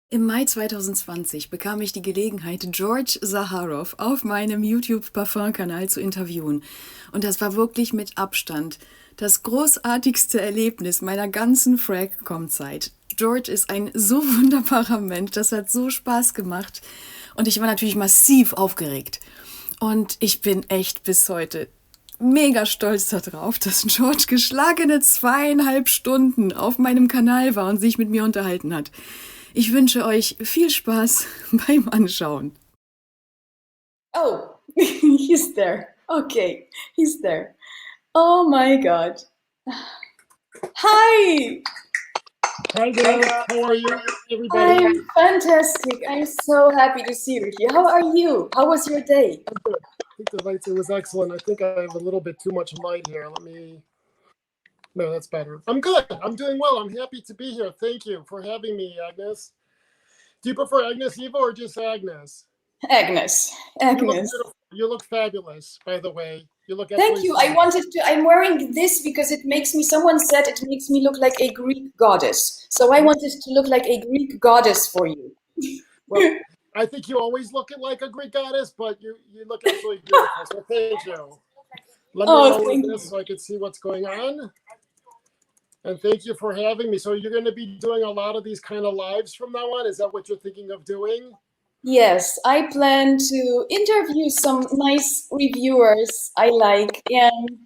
Im Mai 2020 bekam ich die Gelegenheit, George Zaharoff auf meinem YouTube-Parfum-Kanal zu interviewen. Und das war wirklich mit Abstand das großartigste Erlebnis meiner ganzen Frag-Com-Zeit. George ist ein so wunderbarer Mensch, das hat so Spaß gemacht. Und ich war natürlich massiv aufgeregt. Und ich bin echt bis heute mega stolz darauf, dass George geschlagene 2,5 Stunden auf meinem Kanal war und sich mit mir unterhalten hat. Ich wünsche euch viel Spaß beim Anschauen. Oh, he's there. Okay, he's there. Oh my God. Hi. Hi there. How are you, everybody? I'm fantastic. I'm so happy to see you here. How are you? How was your day? I'm good. I think the lights, it was excellent. I think I have a little bit too much light here. No, that's better. I'm good. I'm doing well. I'm happy to be here. Thank you for having me, Agnes. Do you prefer Agnes Eva or just Agnes? Agnes. You look Agnes. beautiful. You look fabulous, by the way. You look Thank you. I'm wearing this because someone said it makes me look like a Greek goddess. So I wanted to look like a Greek goddess for you. Well, I think you always look like a Greek goddess, but you look absolutely beautiful. So thank you. Let me lower this so I can see what's going on. And thank you for having me. So you're going to be doing a lot of these kind of lives from now on? Is that what you're thinking of doing? Yes, I plan to interview some nice reviewers I like and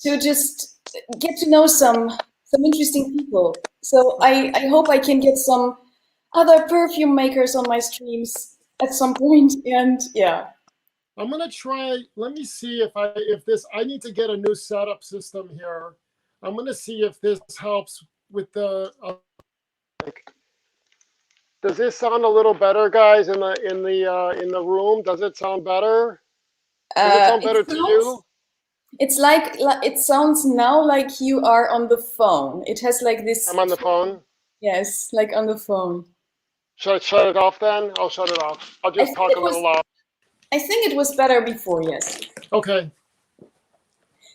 to just get to know some interesting people. So I hope I can get some other perfume makers on my streams at some point. And yeah. I'm gonna try. Let me see if I need to get a new setup system here. I'm gonna see if this helps with the. Does this sound a little better, guys? In the room, does it sound better? Does it sound better to you? It's like it sounds now like you are on the phone. It has like this. I'm on the phone. Yes, like on the phone. Should I shut it off then? I'll shut it off. I'll just talk a little loud. I think it was better before, yes. Okay.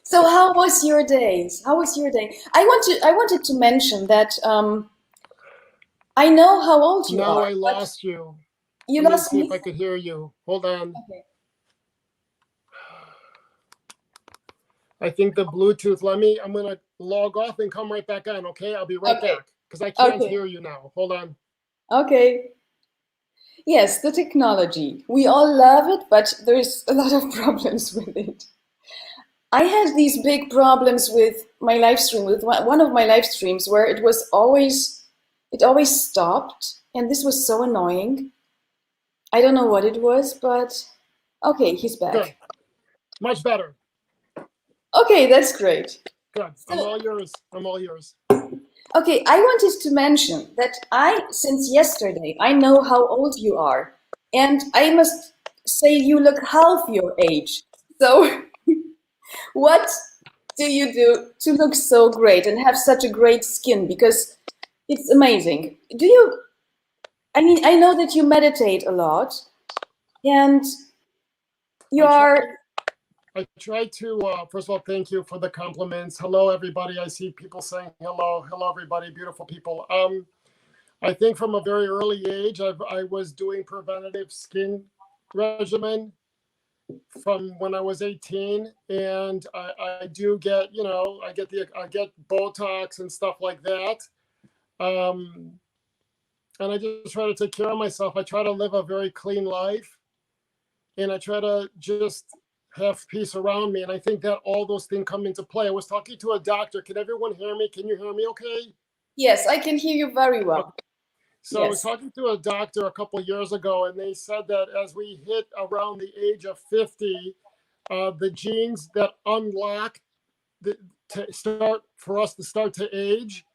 So how was your day? How was your day? I wanted to mention that I know how old you are. No, I lost you. You Let me lost see me? if I could hear you. Hold on. Okay. I think the Bluetooth, I'm going to log off and come right back on, okay? I'll be right back because I can't hear you now. Hold on. Okay. Yes, the technology. We all love it, but there's a lot of problems with it. I had these big problems with my live stream, with one of my live streams where it always stopped, and this was so annoying. I don't know what it was, but okay, he's back. Good. Much better. Okay, that's great. Good. I'm all yours. I'm all yours. Okay, I wanted to mention that since yesterday, I know how old you are, and I must say you look half your age. So what do you do to look so great and have such a great skin? Because it's amazing. I know that you meditate a lot, and I try to, first of all, thank you for the compliments. Hello, everybody. I see people saying hello. Hello, everybody. Beautiful people. I think from a very early age, I was doing preventative skin regimen from when I was 18, and I do get, I get Botox and stuff like that. And I just try to take care of myself. I try to live a very clean life, and I try to just have peace around me. And I think that all those things come into play. I was talking to a doctor. Can everyone hear me? Can you hear me okay? Yes, I can hear you very well. Okay. So I was talking to a doctor a couple of years ago, and they said that as we hit around the age of 50, the genes that unlock for us to start to age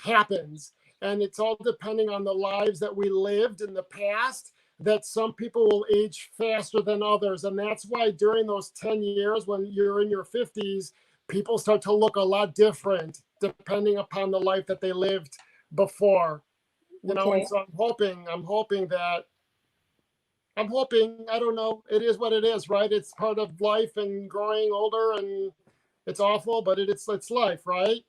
happens. And it's all depending on the lives that we lived in the past, that some people will age faster than others. And that's why during those 10 years, when you're in your 50s, people start to look a lot different depending upon the life that they lived before. And so I'm hoping, I don't know, it is what it is, right? It's part of life and growing older, and it's awful, but it's life, right?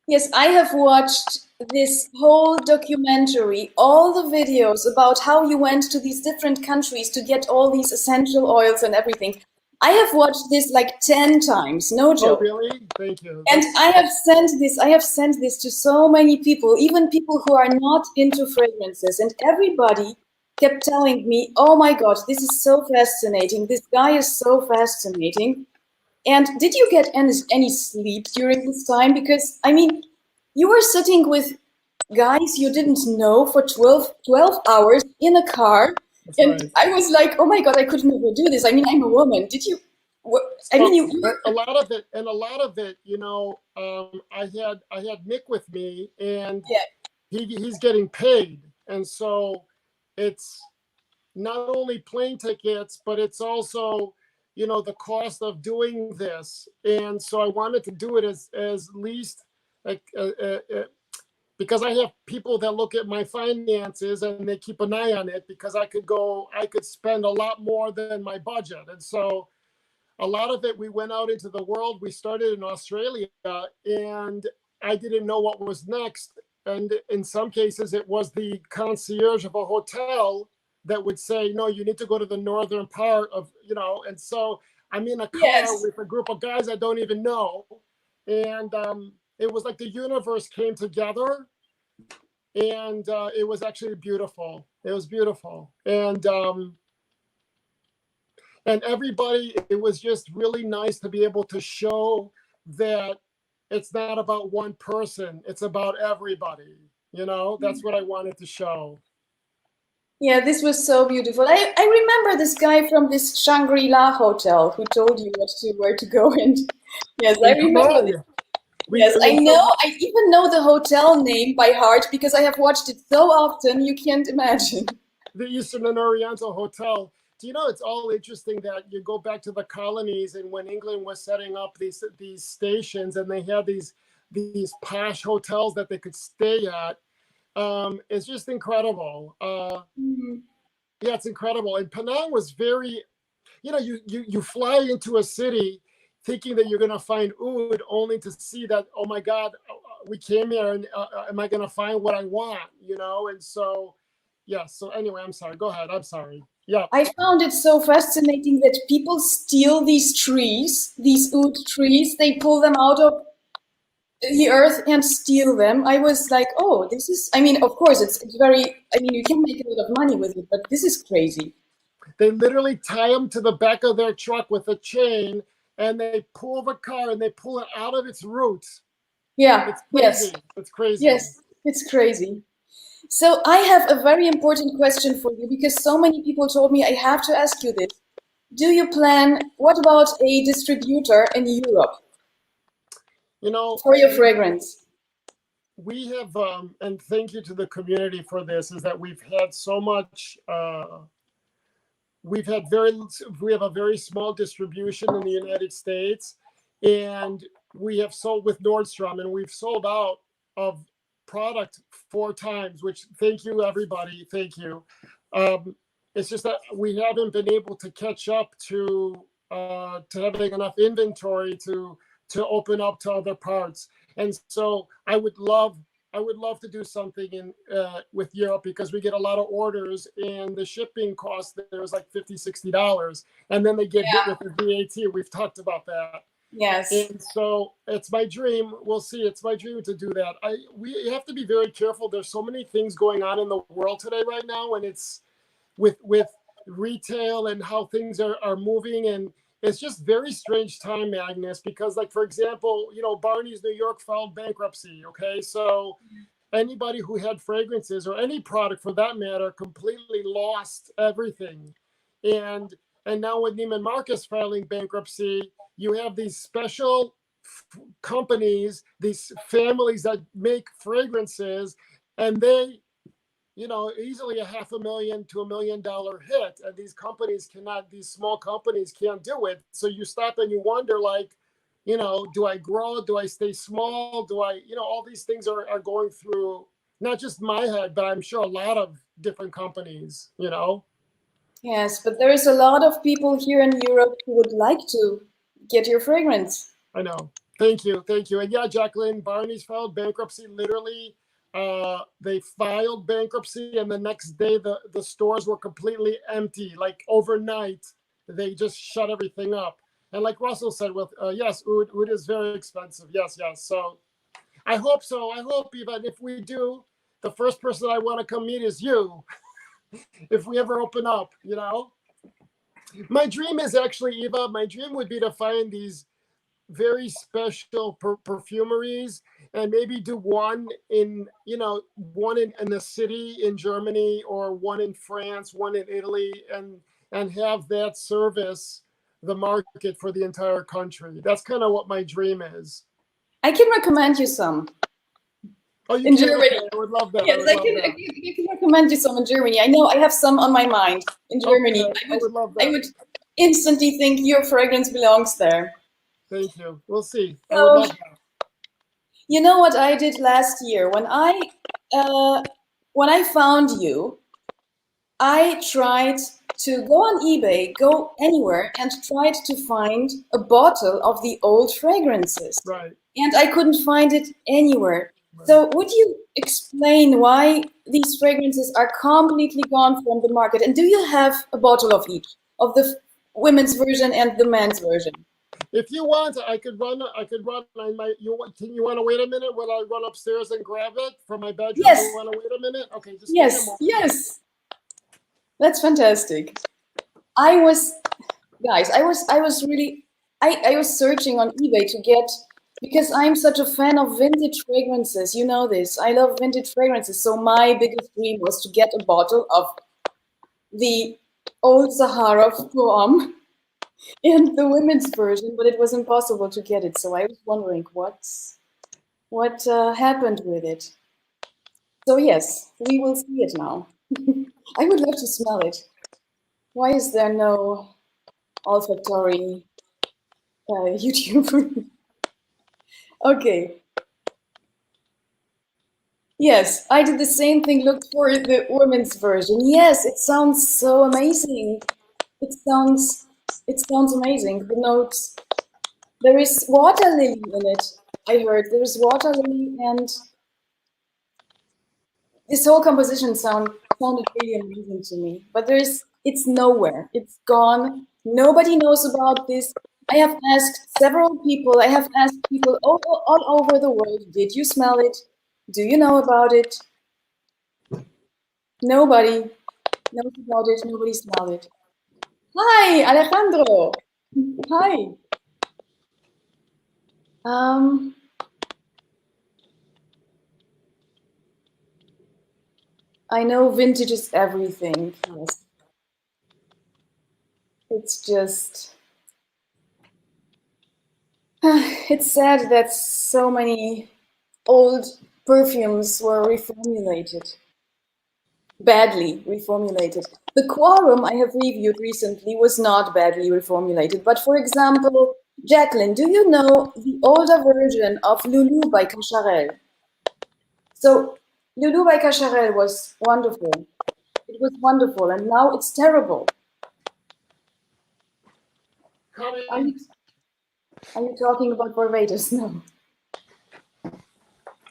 Yes, I have watched this whole documentary, all the videos about how you went to these different countries to get all these essential oils and everything. I have watched this like 10 times, no Oh, joke. really? Thank you. And I have sent this to so many people, even people who are not into fragrances, and everybody kept telling me, "Oh my God, this is so fascinating. This guy is so fascinating." And did you get any sleep during this time? Because, I mean, you were sitting with guys you didn't know for 12 hours in a car. That's And right. I was like, oh my God, I could never do this. I mean, I'm a woman. Did you? I mean, So you a lot of it, you know, I had Nick with me, and yeah, he's getting paid, and so it's not only plane tickets, but it's also, you know, the cost of doing this. And so I wanted to do it as least like because I have people that look at my finances and they keep an eye on it, because I could spend a lot more than my budget. And so a lot of it, we went out into the world. We started in Australia, and I didn't know what was next. And in some cases, it was the concierge of a hotel that would say, no, you need to go to the northern part of, you know. And so I'm in a car yes. with a group of guys I don't even know. And it was like the universe came together, and it was actually beautiful. It was beautiful. And everybody, it was just really nice to be able to show that it's not about one person, it's about everybody. You know, that's what I wanted to show. Yeah, this was so beautiful. I remember this guy from this Shangri-La hotel who told you where to go. And yes, I In remember Penang, this. Yes, I know. I even know the hotel name by heart because I have watched it so often, you can't imagine. the Eastern and Oriental Hotel. Do you know, it's all interesting that you go back to the colonies, and when England was setting up these stations, and they had these posh hotels that they could stay at. It's just incredible. Mhm. Yeah, it's incredible. And Penang was very, you know, you fly into a city thinking that you're going to find oud, only to see that, oh my God, we came here, and am I going to find what I want, you know? And so, yeah. So anyway, I'm sorry. Go ahead. I'm sorry. Yeah. I found it so fascinating that people steal these trees, these oud trees. They pull them out of the earth and steal them. I was like, oh, this is, I mean, of course, it's very, I mean, you can make a lot of money with it, but this is crazy. They literally tie them to the back of their truck with a chain, and they pull the car and they pull it out of its roots. Yeah, It's yes, crazy. It's crazy. yes, it's crazy. So I have a very important question for you because so many people told me I have to ask you this. Do you plan, what about a distributor in Europe You know, for your fragrance? we have, and thank you to the community for this, is that we've had so much, we've had very, we have a very small distribution in the United States, and we have sold with Nordstrom, and we've sold out of product 4 times, which, thank you, everybody. Thank you. It's just that we haven't been able to catch up to having enough inventory to open up to other parts. And so I would love to do something in with Europe, because we get a lot of orders, and the shipping cost there is like $50-$60, and then they get hit with the VAT. We've talked about that. Yes. And so it's my dream. We'll see. It's my dream to do that. We have to be very careful. There's so many things going on in the world today right now, and it's with retail and how things are moving. And it's just very strange time, Agnes, because, like, for example, you know, Barney's New York filed bankruptcy. Okay, so anybody who had fragrances, or any product for that matter, completely lost everything. And and now with Neiman Marcus filing bankruptcy, you have these special companies, these families that make fragrances, and they, you know, easily a $500,000 to $1 million hit. And these companies cannot, these small companies can't do it. So you stop and you wonder, like, you know, do I grow? Do I stay small? Do I, you know, all these things are going through not just my head, but I'm sure a lot of different companies, you know? Yes, but there is a lot of people here in Europe who would like to get your fragrance. I know. Thank you, thank you. And yeah, Jacqueline, Barney's filed bankruptcy. Literally, they filed bankruptcy, and the next day the stores were completely empty. Like overnight, they just shut everything up. And like Russell said, with yes, oud is very expensive. Yes, yes. So I hope so. I hope even if we do, the first person I want to come meet is you. If we ever open up, you know. My dream is actually, Eva. My dream would be to find these very special perfumeries and maybe do one in, you know, one in the city in Germany, or one in France, one in Italy, and have that service the market for the entire country. That's kind of what my dream is. I can recommend you some. Oh, you in can? Germany. Okay, I would love that. Yes, I can recommend you some in Germany. I know I have some on my mind in Germany. Okay, I would love that. I would instantly think your fragrance belongs there. Thank you. We'll see. I So, would love that. you know what I did last year when I found you, I tried to go on eBay, go anywhere, and tried to find a bottle of the old fragrances. Right. And I couldn't find it anywhere. Right. So would you explain why these fragrances are completely gone from the market? And do you have a bottle of each, of the women's version and the men's version? If you want, I could run. I might. You want to wait a minute while I run upstairs and grab it from my bedroom? Yes. You want to wait a minute? Okay. Just yes. Yes. That's fantastic. I was searching on eBay to get, because I'm such a fan of vintage fragrances. You know this. I love vintage fragrances. So my biggest dream was to get a bottle of the old Zaharov Poem in the women's version, but it was impossible to get it. So I was wondering what happened with it. So yes, we will see it now. I would love to smell it. Why is there no olfactory YouTube? Okay. Yes, I did the same thing, looked for the women's version. Yes, it sounds so amazing. It sounds amazing. The notes, there is water lily in it. I heard there is water lily, and this whole composition sounded really amazing to me. But it's nowhere. It's gone. Nobody knows about this. I have asked several people. I have asked people all over the world. Did you smell it? Do you know about it? Nobody knows about it. Nobody smelled it. Hi, Alejandro. Hi. I know vintage is everything. Yes. It's just, it's sad that so many old perfumes were reformulated. Badly reformulated. The Quorum I have reviewed recently was not badly reformulated, but for example, Jacqueline, do you know the older version of Loulou by Cacharel? So Loulou by Cacharel was wonderful. It was wonderful, and now it's terrible. Are you talking about Barbados? No.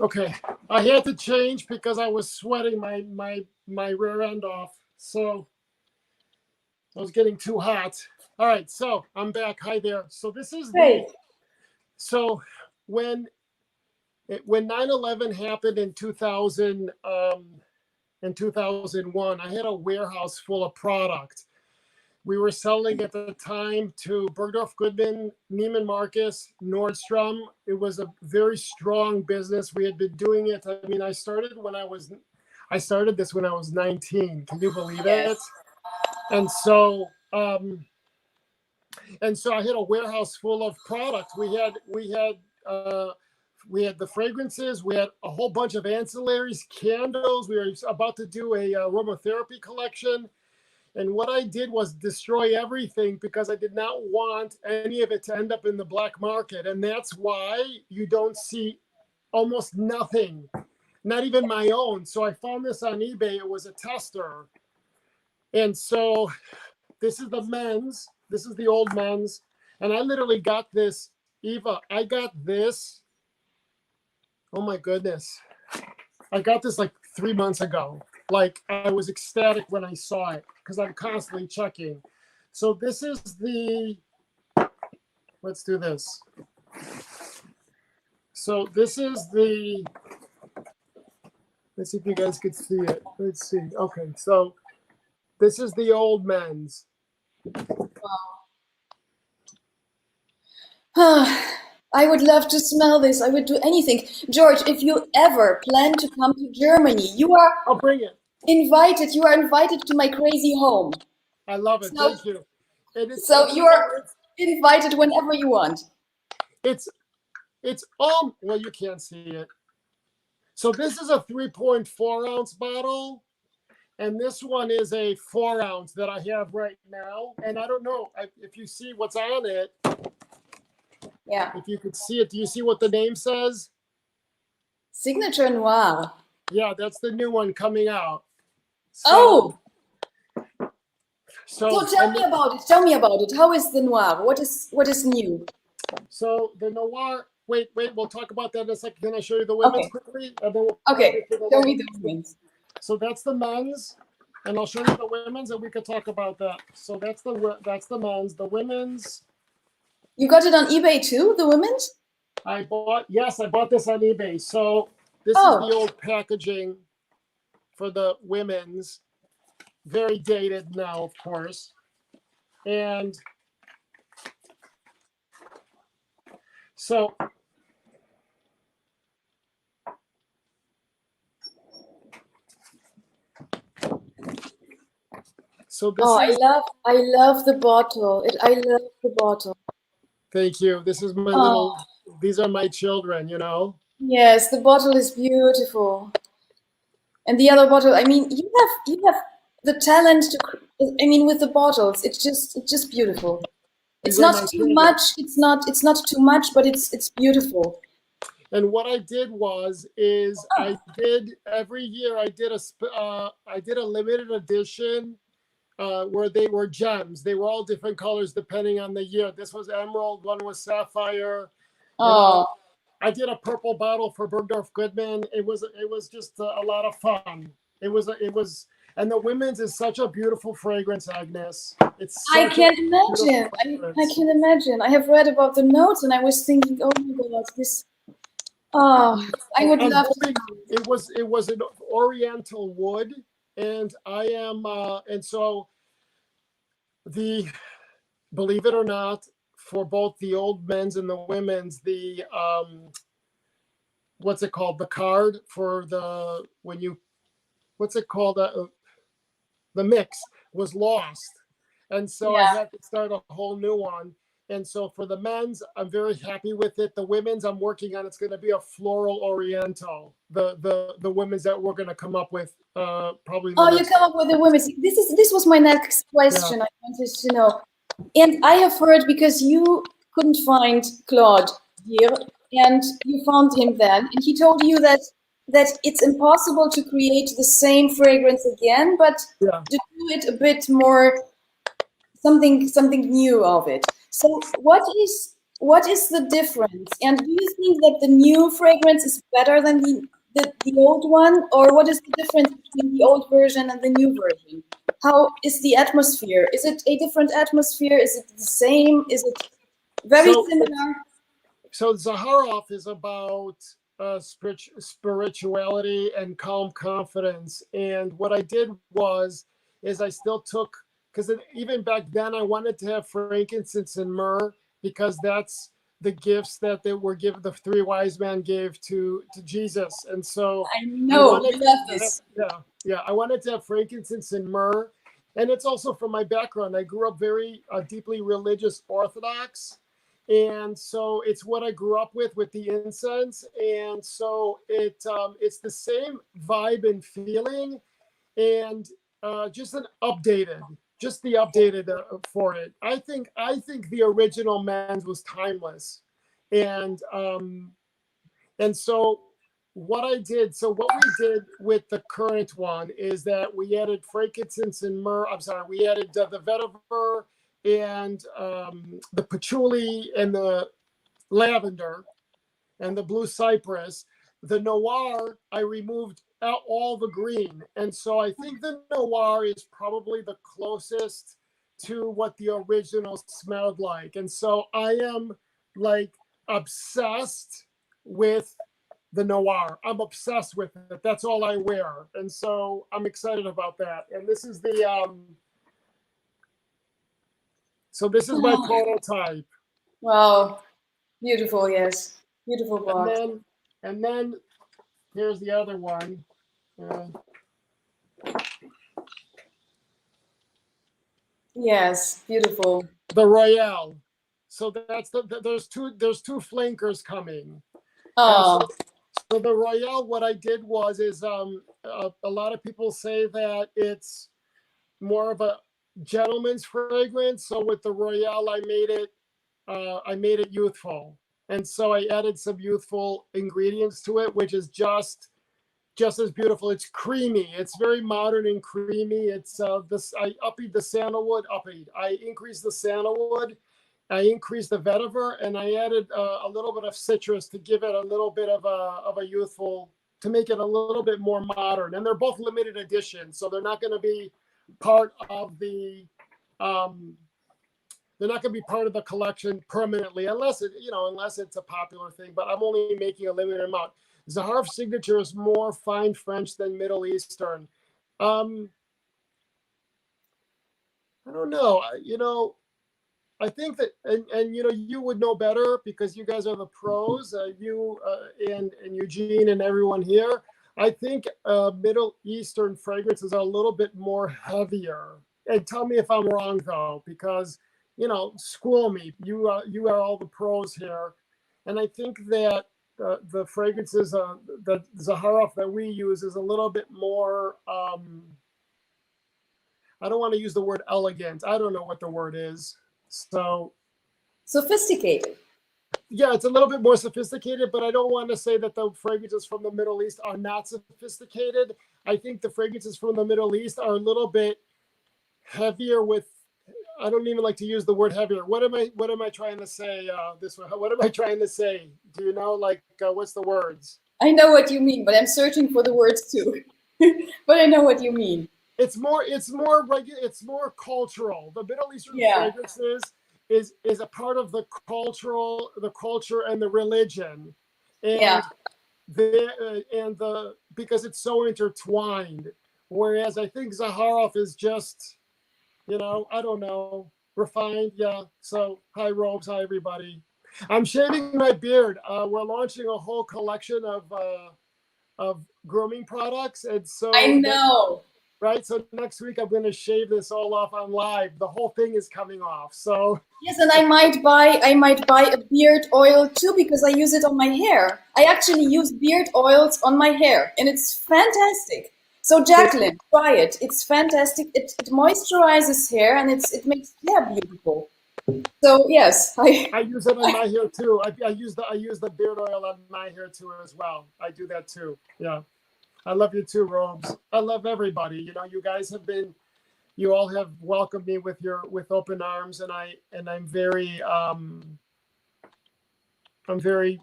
Okay, I had to change because I was sweating my rear end off, so I was getting too hot. All right, so I'm back. Hi there. So this is so when 9/11 happened in 2001, I had a warehouse full of product. We were selling at the time to Bergdorf Goodman, Neiman Marcus, Nordstrom. It was a very strong business. We had been doing it. I mean, I started this when I was 19. Can you believe it? And so I had a warehouse full of products. We had the fragrances. We had a whole bunch of ancillaries, candles. We were about to do a aromatherapy collection. And what I did was destroy everything because I did not want any of it to end up in the black market. And that's why you don't see almost nothing, not even my own. So I found this on eBay. It was a tester. And so this is the men's. This is the old men's. And I literally got this Eva, I got this. Oh my goodness. I got this like 3 months ago. Like I was ecstatic when I saw it because I'm constantly checking. So this is the, let's do this. So this is the, let's see if you guys could see it. Let's see. Okay, so this is the old men's. I would love to smell this. I would do anything. George, if you ever plan to come to Germany, you are I'll bring it. invited. You are invited to my crazy home. I love it. So, Thank you. so you are invited whenever you want. It's all, well, you can't see it. So this is a 3.4 ounce bottle. And this one is a 4 ounce that I have right now. And I don't know if you see what's on it. Yeah. If you could see it, do you see what the name says? Signature Noir. Yeah, that's the new one coming out. So, So tell me about it. Tell me about it. How is the Noir? What is new? So the Noir, wait, we'll talk about that in a second. Can I show you the women's quickly? And then Okay, show me the women's. So that's the men's, and I'll show you the women's, and we could talk about that. So that's the men's. The women's. You got it on eBay too, the women's? I bought this on eBay. So this is the old packaging for the women's. Very dated now, of course. And so this is, I love the bottle. I love the bottle. Thank you. This is my little, these are my children, you know? Yes, the bottle is beautiful. And the other bottle, I mean, you have the talent to, I mean, with the bottles, it's just beautiful. It's not too much. It's not too much, but it's beautiful. And what I did is I did every year I did a limited edition where they were gems. They were all different colors depending on the year. This was emerald, one was sapphire. I did a purple bottle for Bergdorf Goodman. It was just a lot of fun. It was, and the women's is such a beautiful fragrance, Agnes. I can imagine. I can imagine. I have read about the notes, and I was thinking, oh my God, this. Oh, I would love to. It was an oriental wood, and I am, and so believe it or not, for both the old men's and the women's, the what's it called? The card for the what's it called? The mix was lost, and so I had to start a whole new one. And so for the men's, I'm very happy with it. The women's, I'm working on. It's going to be a floral oriental. The women's that we're going to come up with probably. You come up with the women's. This was my next question. I wanted to know, and I have heard, because you couldn't find Claude here, and you found him then, and he told you that it's impossible to create the same fragrance again, but to do it a bit more, something new of it. So what is the difference? And do you think that the new fragrance is better than the old one, or what is the difference between the old version and the new version? How is the atmosphere? Is it a different atmosphere? Is it the same? Is it very similar? So Zaharoff is about spirituality and calm confidence. And what I did is I still took, because even back then I wanted to have frankincense and myrrh, because that's the gifts that they were given, the three wise men gave to Jesus. And so I know, you love this. I wanted to have frankincense and myrrh. And it's also from my background. I grew up very deeply religious Orthodox. And so it's what I grew up with the incense. And so it's the same vibe and feeling, and just the updated for it. I think the original men's was timeless. And so what we did with the current one is that we added frankincense and myrrh. We added the vetiver and the patchouli and the lavender and the blue cypress. The Noir, I removed out all the green. And so I think the Noir is probably the closest to what the original smelled like. And so I am like obsessed with the Noir. I'm obsessed with it. That's all I wear. And so I'm excited about that. And this is the, so this is my prototype. Wow, beautiful, yes. Beautiful box. And then here's the other one. Yes, beautiful. The Royale. So that's there's two flankers coming. Oh, So the Royale, what I did was a lot of people say that it's more of a gentleman's fragrance. So with the Royale, I made it youthful, and so I added some youthful ingredients to it, which is just as beautiful. It's creamy. It's very modern and creamy. It's I increased the sandalwood. I increased the vetiver, and I added a little bit of citrus to give it a little bit of a youthful, to make it a little bit more modern. And they're both limited edition, so they're not going to be part of the they're not going to be part of the collection permanently, unless it's a popular thing. But I'm only making a limited amount. Zaharoff signature is more fine French than Middle Eastern. I don't know. I think that, and you would know better because you guys are the pros, you and Eugene and everyone here. I think Middle Eastern fragrances are a little bit more heavier. And tell me if I'm wrong though, because school me. You are all the pros here, and I think that the fragrances that Zaharoff that we use is a little bit more. I don't want to use the word elegant. I don't know what the word is. So sophisticated. Yeah, it's a little bit more sophisticated, but I don't want to say that the fragrances from the Middle East are not sophisticated. I think the fragrances from the Middle East are a little bit heavier with, I don't even like to use the word heavier. What am I trying to say this way? What am I trying to say? Do you know, what's the words? I know what you mean, but I'm searching for the words too. But I know what you mean. It's more cultural. The Middle Eastern fragrances is a part of the culture and the religion, and because it's so intertwined. Whereas I think Zaharoff is just, I don't know, refined. Yeah. So hi Robes, hi everybody. I'm shaving my beard. We're launching a whole collection of grooming products, and so I know. Right, so next week I'm going to shave this all off on live. The whole thing is coming off. So yes, and I might buy a beard oil too because I use it on my hair. I actually use beard oils on my hair, and it's fantastic. So Jacqueline, try it. It's fantastic. It moisturizes hair, and it makes hair beautiful. So yes, I use it on my hair too. I use the beard oil on my hair too as well. I do that too. Yeah. I love you too, Robes. I love everybody. You guys you all have welcomed me with open arms, and I'm very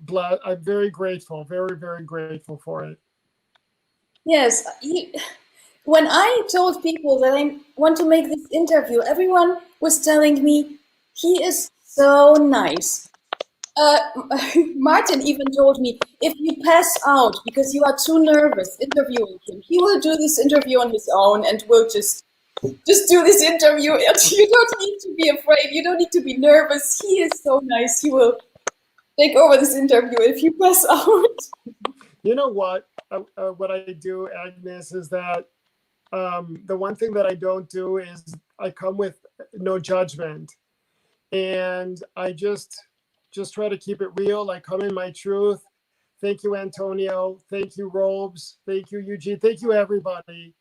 blessed. I'm very grateful, very, very grateful for it. Yes. When I told people that I want to make this interview, everyone was telling me he is so nice. Martin even told me, if you pass out because you are too nervous interviewing him, he will do this interview on his own and will just do this interview. And you don't need to be afraid. You don't need to be nervous. He is so nice. He will take over this interview if you pass out. You know what? What I do, Agnes, is that the one thing that I don't do is I come with no judgment, and I just try to keep it real. I come in my truth. Thank you, Antonio. Thank you, Robes. Thank you, Eugene. Thank you, everybody.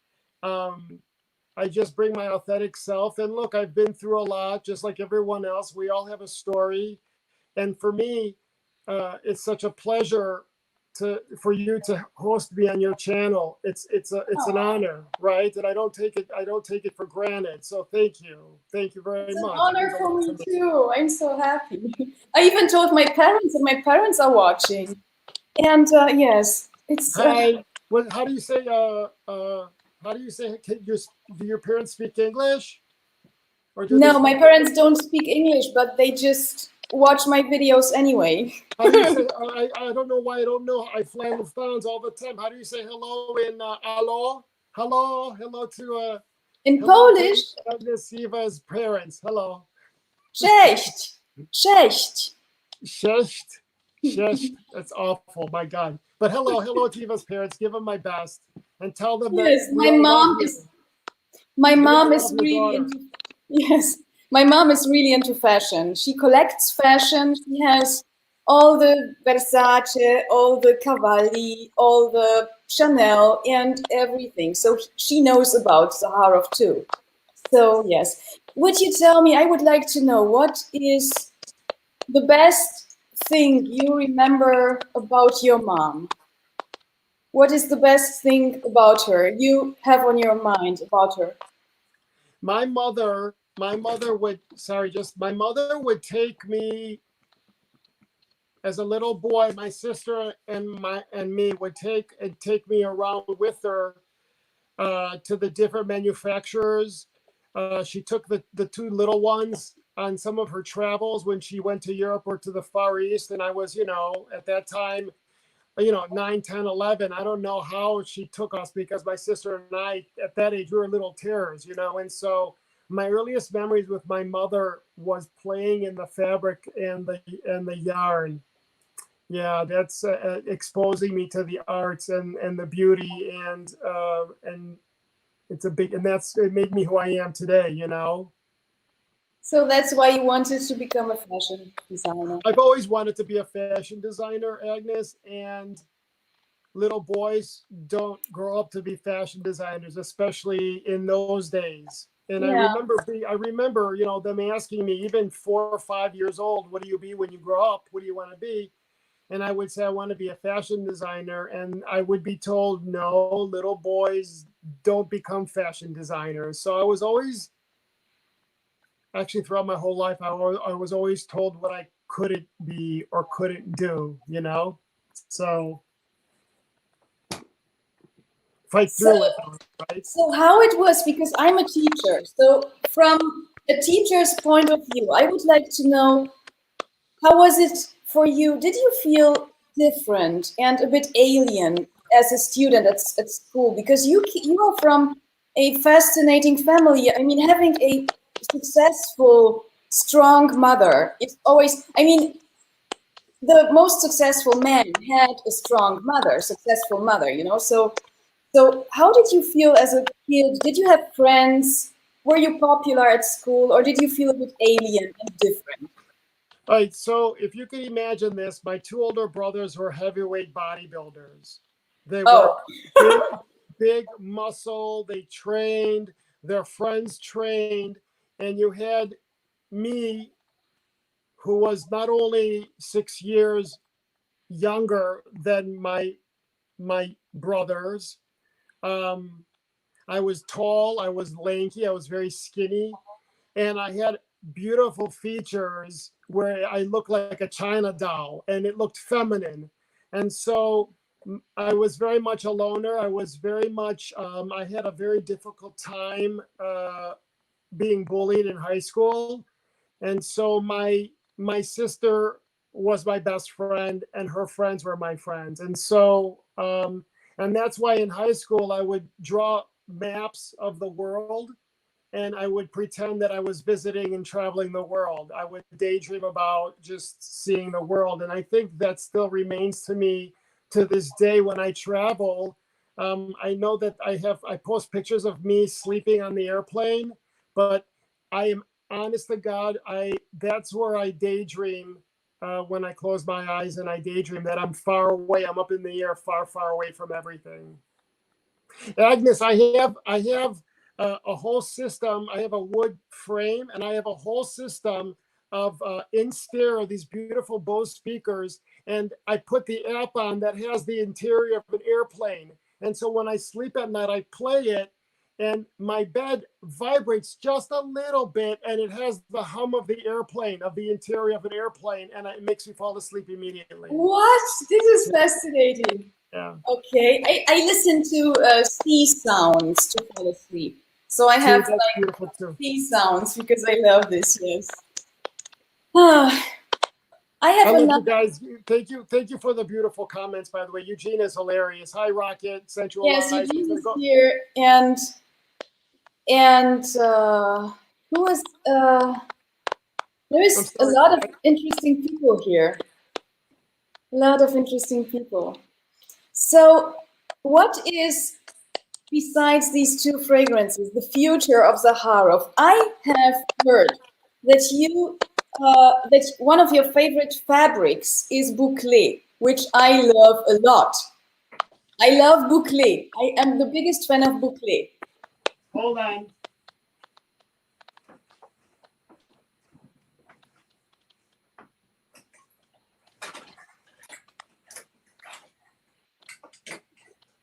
I just bring my authentic self. And look, I've been through a lot, just like everyone else. We all have a story. And for me, it's such a pleasure for you to host me on your channel. It's an honor, right? And I don't take it for granted. So thank you very It's an much. honor for me too. I'm so happy. I even told my parents, and my parents are watching. And yes, it's. Hi. What? How do you say? How do you say? Do your parents speak English? Or do No, my parents don't speak English, but they just watch my videos anyway. How do you say? I don't know why I don't know. I fly with phones all the time. How do you say hello in hello? Hello to in hello Polish. To Agnes Siva's parents. Hello. Cześć. Cześć. Cześć. That's awful. My God. But hello to Eva's parents. Give them my best and tell them Yes, that my mom is. My mom is really into. Yes, my mom is really into fashion. She collects fashion. She has all the Versace, all the Cavalli, all the Chanel, and everything. So she knows about Zaharov too. So yes, would you tell me? I would like to know what is the best thing you remember about your mom. What is the best thing about her you have on your mind about her? My mother would take me as a little boy. My sister and me would take me around with her to the different manufacturers. She took the two little ones on some of her travels when she went to Europe or to the Far East. And I was, at that time, 9, 10, 11. I don't know how she took us because my sister and I, at that age, we were little terrors, And so my earliest memories with my mother was playing in the fabric and the yarn. Yeah, that's exposing me to the arts and the beauty and it's it made me who I am today, So that's why you wanted to become a fashion designer. I've always wanted to be a fashion designer, Agnes, and little boys don't grow up to be fashion designers, especially in those days. And Yeah. I remember, them asking me even 4 or 5 years old, what do you be when you grow up? What do you want to be? And I would say, I want to be a fashion designer. And I would be told, no, little boys don't become fashion designers. So I was always, actually throughout my whole life, I was always told what I couldn't be or couldn't do, So fight through it, right? So how it was, because I'm a teacher. So from a teacher's point of view, I would like to know, how was it for you? Did you feel different and a bit alien as a student at school? Because you are from a fascinating family. I mean, having a successful, strong mother, it's always, the most successful man had a strong mother, successful mother, So how did you feel as a kid? Did you have friends? Were you popular at school, or did you feel a bit alien and different? All right, so if you can imagine this, my 2 older brothers were heavyweight bodybuilders. They were big muscle, they trained, their friends trained, and you had me, who was not only 6 years younger than my brothers. I was tall, I was lanky, I was very skinny, and I had beautiful features where I looked like a China doll and it looked feminine. And so I was very much a loner. I was very much, I had a very difficult time being bullied in high school. And so my sister was my best friend and her friends were my friends. And so, and that's why in high school, I would draw maps of the world and I would pretend that I was visiting and traveling the world. I would daydream about just seeing the world. And I think that still remains to me to this day when I travel. I know that I post pictures of me sleeping on the airplane, but I am honest to God, that's where I daydream when I close my eyes and I daydream that I'm far away. I'm up in the air, far, far away from everything. Agnes, I have a whole system. I have a wood frame and I have a whole system of in stereo, these beautiful Bose speakers. and I put the app on that has the interior of an airplane. And so when I sleep at night, I play it, and my bed vibrates just a little bit, and it has the hum of the airplane, of the interior of an airplane, and it makes me fall asleep immediately. What? This is fascinating. Yeah. Okay, I listen to sea sounds to fall asleep. So I have like sea sounds because I love this. Yes. I have love another. you guys. Thank you for the beautiful comments. By the way, Eugene is hilarious. Hi, Rocket. Sensual. Yes, Eugene is here, and who is there is a lot of interesting people here. A lot of interesting people. So, what is, besides these two fragrances, the future of Zaharov? I have heard that you that one of your favorite fabrics is boucle, which I love a lot. I love boucle. I am the biggest fan of boucle. Hold on.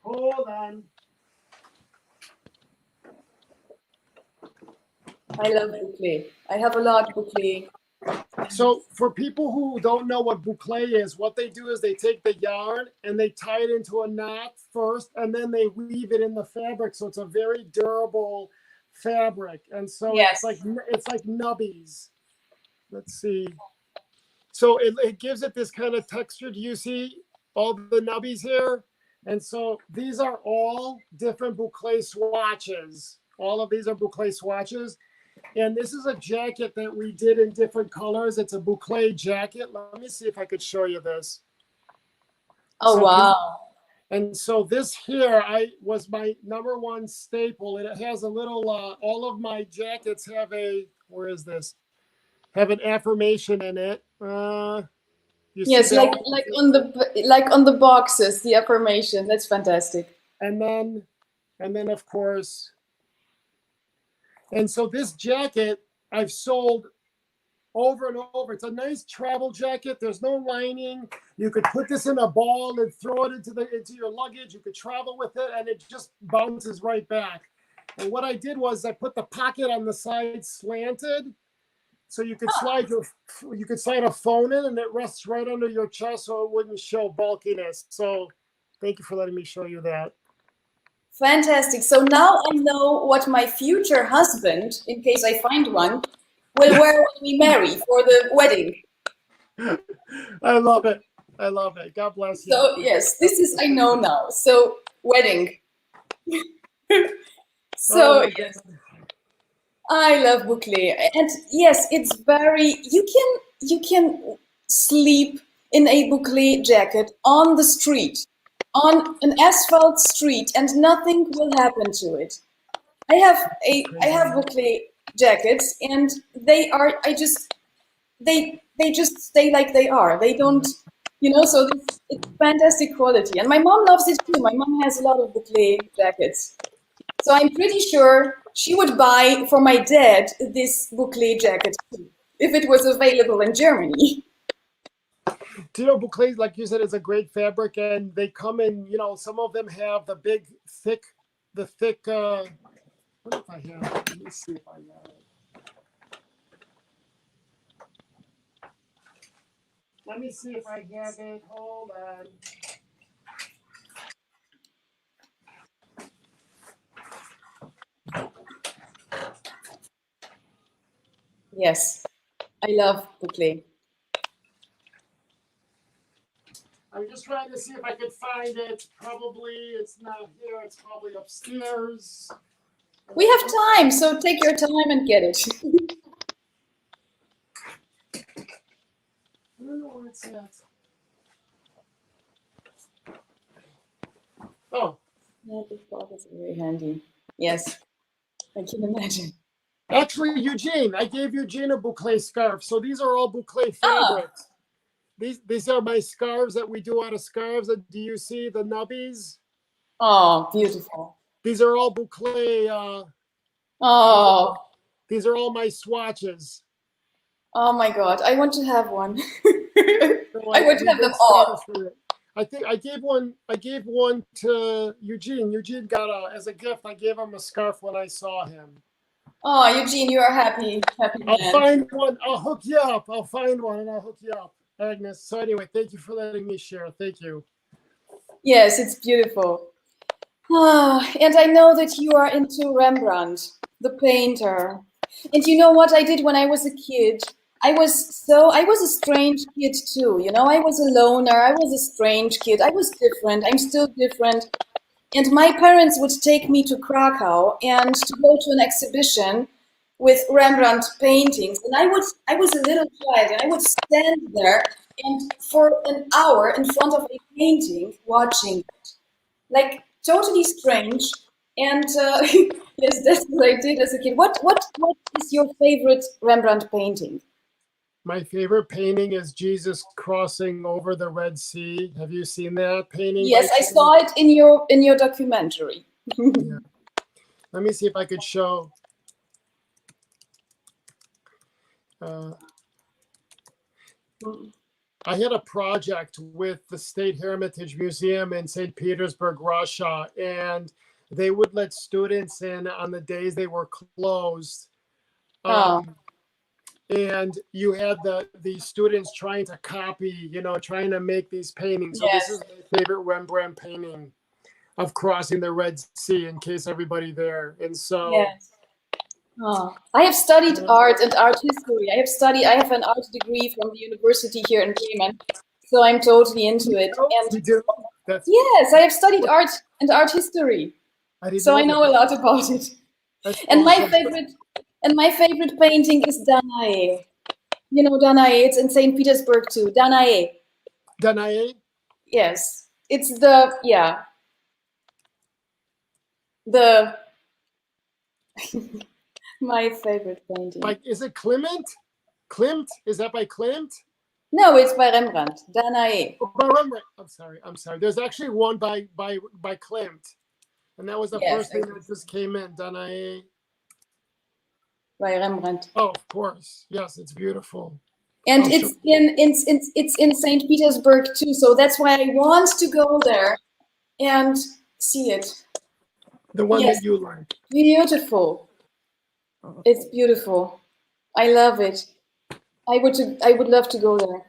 Hold on. I love boucle. I have a lot of boucle. So for people who don't know what boucle is, what they do is they take the yarn and they tie it into a knot first, and then they weave it in the fabric. So it's a very durable fabric. And so Yes. it's like nubbies. Let's see. So it gives it this kind of texture. Do you see all the nubbies here? And so these are all different boucle swatches. All of these are boucle swatches. And this is a jacket that we did in different colors. It's a boucle jacket. Let me see if I could show you this. Oh, so, wow. And so this here was my #1 staple. And it has a little, all of my jackets have where is this? Have an affirmation in it. Yes, like on the boxes, the affirmation. That's fantastic. And then of course, and so this jacket I've sold over and over. It's a nice travel jacket. There's no lining. You could put this in a ball and throw it into your luggage. You could travel with it, and it just bounces right back. And what I did was I put the pocket on the side slanted, so you could slide a phone in, and it rests right under your chest, so it wouldn't show bulkiness. So, thank you for letting me show you that. Fantastic. So now I know what my future husband, in case I find one, will wear when we marry for the wedding. I love it. I love it. God bless you. So yes, this is, I know now. So wedding. So yes, I love boucle. And yes, it's very, you can sleep in a boucle jacket on the street, on an asphalt street, and nothing will happen to it. I have boucle jackets, and they just stay like they are. They don't, so it's fantastic quality. And my mom loves it too. My mom has a lot of boucle jackets. So I'm pretty sure she would buy for my dad this boucle jacket too, if it was available in Germany. Do you know, boucle, like you said, is a great fabric, and they come in, some of them have the big, thick, what if I have it? Let me see if I have it. Let me see if I have it. Hold on. Yes, I love boucle. I'm just trying to see if I could find it. Probably it's not here. It's probably upstairs. We have time, so take your time and get it. I don't know where it's at. Oh. Yeah, this box is very handy. Yes, I can imagine. Actually, Eugene, I gave Eugene a boucle scarf. So these are all boucle fabrics. These are my scarves that we do out of scarves. And do you see the nubbies? Oh, beautiful. These are all boucle. These are all my swatches. Oh my God, I want to have one. So I would we have did them all. scarves for it. I think I gave one. I gave one to Eugene. Eugene got as a gift. I gave him a scarf when I saw him. Oh, Eugene, you are happy I'll man. find one. I'll hook you up. I'll find one and I'll hook you up, Agnes. So anyway, thank you for letting me share. Thank you. Yes, it's beautiful. And I know that you are into Rembrandt, the painter. And you know what I did when I was a kid? I was a strange kid too. You know, I was a loner. I was a strange kid. I was different. I'm still different. And my parents would take me to Krakow and to go to an exhibition with Rembrandt paintings. And I was a little child and I would stand there and for an hour in front of a painting watching it. Like totally strange. And yes, that's what I did as a kid. What is your favorite Rembrandt painting? My favorite painting is Jesus crossing over the Red Sea. Have you seen that painting? Yes, I saw it in your documentary. Yeah. Let me see if I could show. I had a project with the State Hermitage Museum in St. Petersburg, Russia, and they would let students in on the days they were closed. And you had the students trying to copy, trying to make these paintings. So Yes. this is my favorite Rembrandt painting of crossing the Red Sea, in case everybody there. And so yes. I have studied art and art history. I have an art degree from the university here in Bremen, so I'm totally into it. And you do? yes, I have studied art and art history, so I know a lot about it. And my favorite painting is Danae. You know Danae? It's in St. Petersburg too. Danae. Danae? Yes, it's the my favorite painting. Like, is it Klimt? Klimt? Is that by Klimt? No, it's by Rembrandt. Danae. Oh, by Rembrandt. I'm sorry. There's actually one by Klimt, and that was the first thing that just came in. Danae. By Rembrandt. Oh, of course. Yes, it's beautiful. And it's in St. Petersburg too, so that's why I want to go there and see it. The one that you like. Beautiful. It's beautiful. I love it. I would love to go there.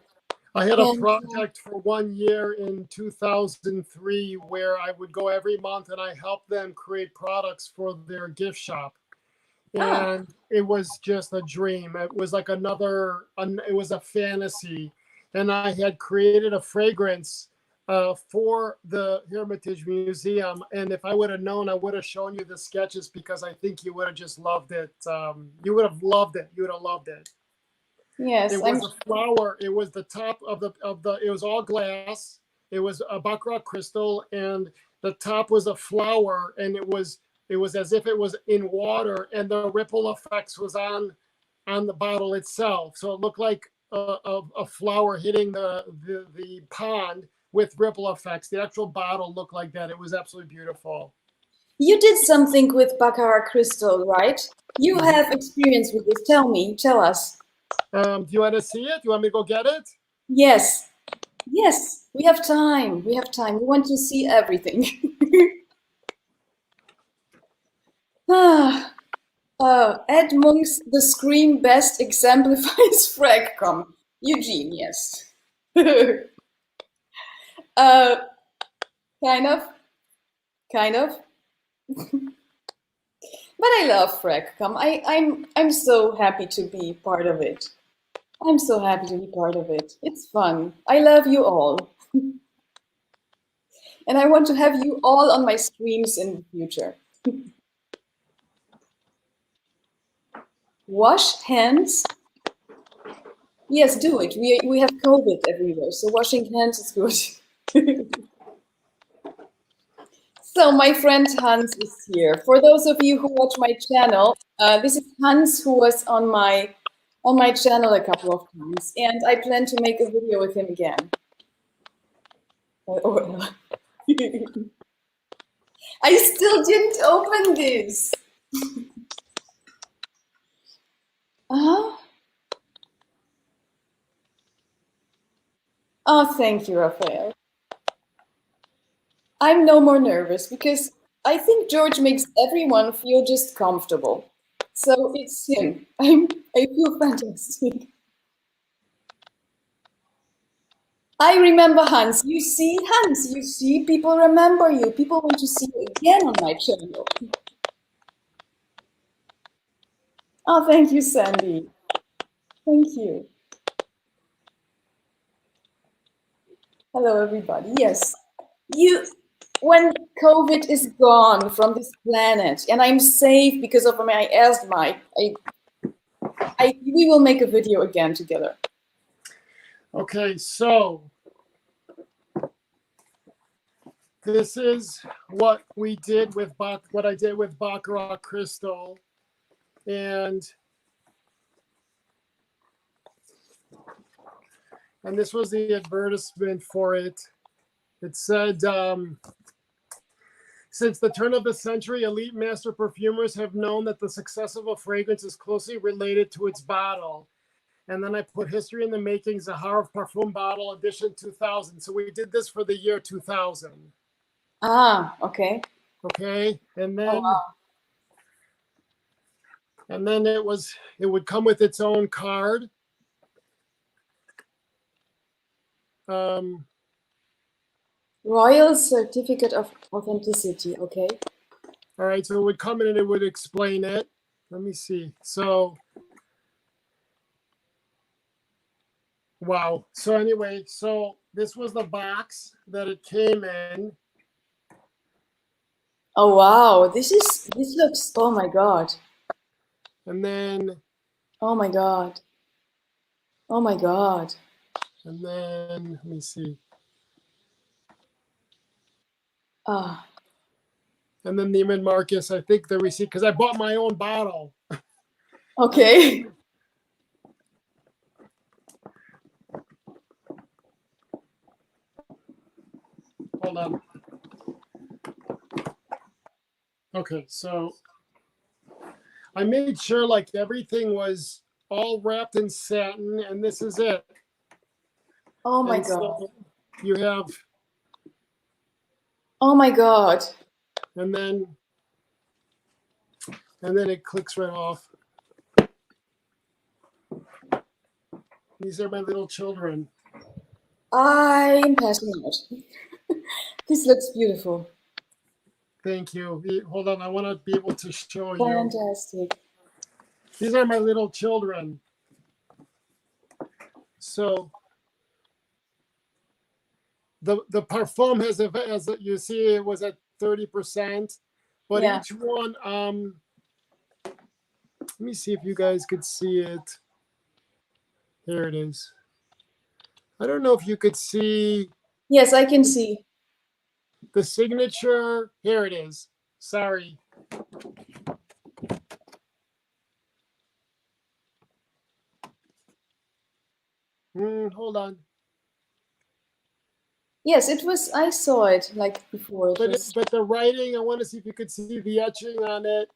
I had a project for 1 year in 2003 where I would go every month and I helped them create products for their gift shop. And it was just a dream. It was like it was a fantasy. And I had created a fragrance for the Hermitage Museum. And if I would have known, I would have shown you the sketches because I think you would have just loved it. You would have loved it. You would have loved it. Yes. It was a flower. It was the top of the, it was all glass. It was a Baccarat crystal and the top was a flower and it was as if it was in water and the ripple effects was on the bottle itself. So it looked like a flower hitting the pond with ripple effects. The actual bottle looked like that. It was absolutely beautiful. You did something with Baccarat crystal, right? You have experience with this. Tell us. Do you want to see it? Do you want me to go get it? Yes. Yes, we have time. We want to see everything. Ed Monk's The Scream best exemplifies fragcom. Eugene, yes. Kind of. But I love fragcom. I'm so happy to be part of it. It's fun. I love you all. And I want to have you all on my streams in the future. Wash hands. Yes, do it. We have COVID everywhere, so washing hands is good. So my friend Hans is here. For those of you who watch my channel, this is Hans who was on my channel a couple of times, and I plan to make a video with him again. I still didn't open this. Oh, thank you, Raphael. I'm no more nervous because I think George makes everyone feel just comfortable. So it's him. I feel fantastic. I remember Hans. You see, Hans, you see, people remember you. People want to see you again on my channel. Oh, thank you, Sandy. Thank you. Hello, everybody. Yes, when COVID is gone from this planet and I'm safe because of my asthma, we will make a video again together. Okay, so this is what we did with what I did with Baccarat crystal, and this was the advertisement for it. It said, since the turn of the century, elite master perfumers have known that the success of a fragrance is closely related to its bottle. And then I put history in the making, Zaharov Parfum Bottle Edition 2000. So we did this for the year 2000. Ah, okay. Okay, and then Oh, wow. it would come with its own card. Royal Certificate of Authenticity, okay. All right, so it would come in and it would explain it. Let me see. So, wow. So anyway, so this was the box that it came in. Oh, wow. This looks, oh my God. And then, oh my God. Oh my God. And then, let me see. Ah. And then Neiman Marcus, I think the receipt, because I bought my own bottle. Okay. Hold on. Okay, so I made sure like everything was all wrapped in satin, and this is it. Oh my And God. so you have. Oh my God. And then it clicks right off. These are my little children. I'm passing out. This looks beautiful. Thank you. Hold on, I want to be able to show you. Fantastic. These are my little children. So the parfum has you see, it was at 30%, but Yeah. each one, let me see if you guys could see it. Here it is. I don't know if you could see. Yes, I can see. The signature. Here it is. Sorry. Hold on. Yes, it was, I saw it like before. But the writing, I want to see if you could see the etching on it.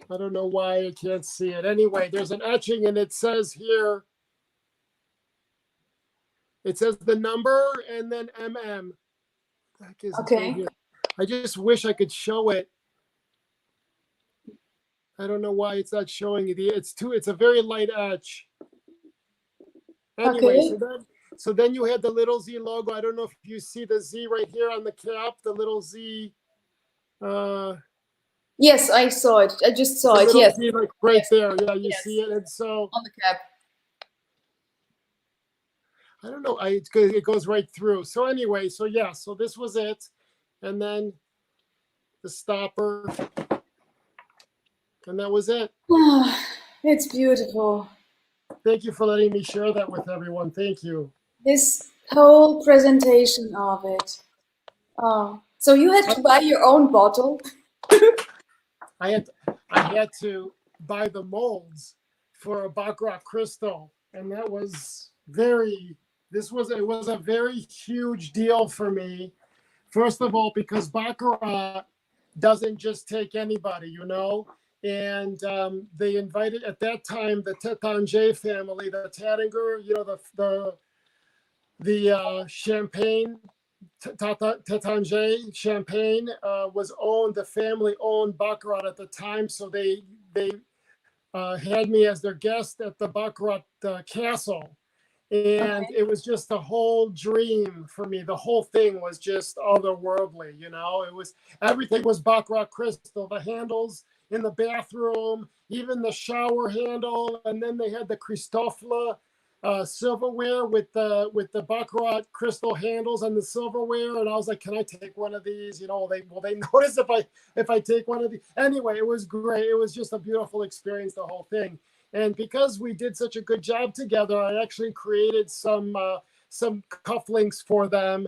I don't know why I can't see it. Anyway, there's an etching and it says here, it says the number and then MM. Okay. I just wish I could show it. I don't know why it's not showing it. It's a very light etch. Anyway, Okay. so then you had the little Z logo. I don't know if you see the Z right here on the cap, the little Z. Yes, I saw it. I just saw it. Yes. Z, like right there. Yeah, you see it. And so on the cap. I don't know. It goes right through. So anyway, so yeah, so this was it. And then the stopper. And that was it. It's beautiful. Thank you for letting me share that with everyone. Thank you. This whole presentation of it. Oh, so you had to buy your own bottle? I had to buy the molds for a Baccarat crystal, and that was it was a very huge deal for me. First of all, because Baccarat doesn't just take anybody, and they invited at that time the Tétanger family, the Tattinger, you know, the champagne. Tétanger champagne was owned. The family owned Baccarat at the time, so they had me as their guest at the Baccarat castle, and it was just a whole dream for me. The whole thing was just otherworldly, you know. It was everything was Baccarat crystal. The handles in the bathroom, even the shower handle, and then they had the Christofle silverware with the Baccarat crystal handles and the silverware, and I was like, can I take one of these? You know, will they notice if I take one of these? Anyway, it was great. It was just a beautiful experience, the whole thing. And because we did such a good job together, I actually created some cufflinks for them.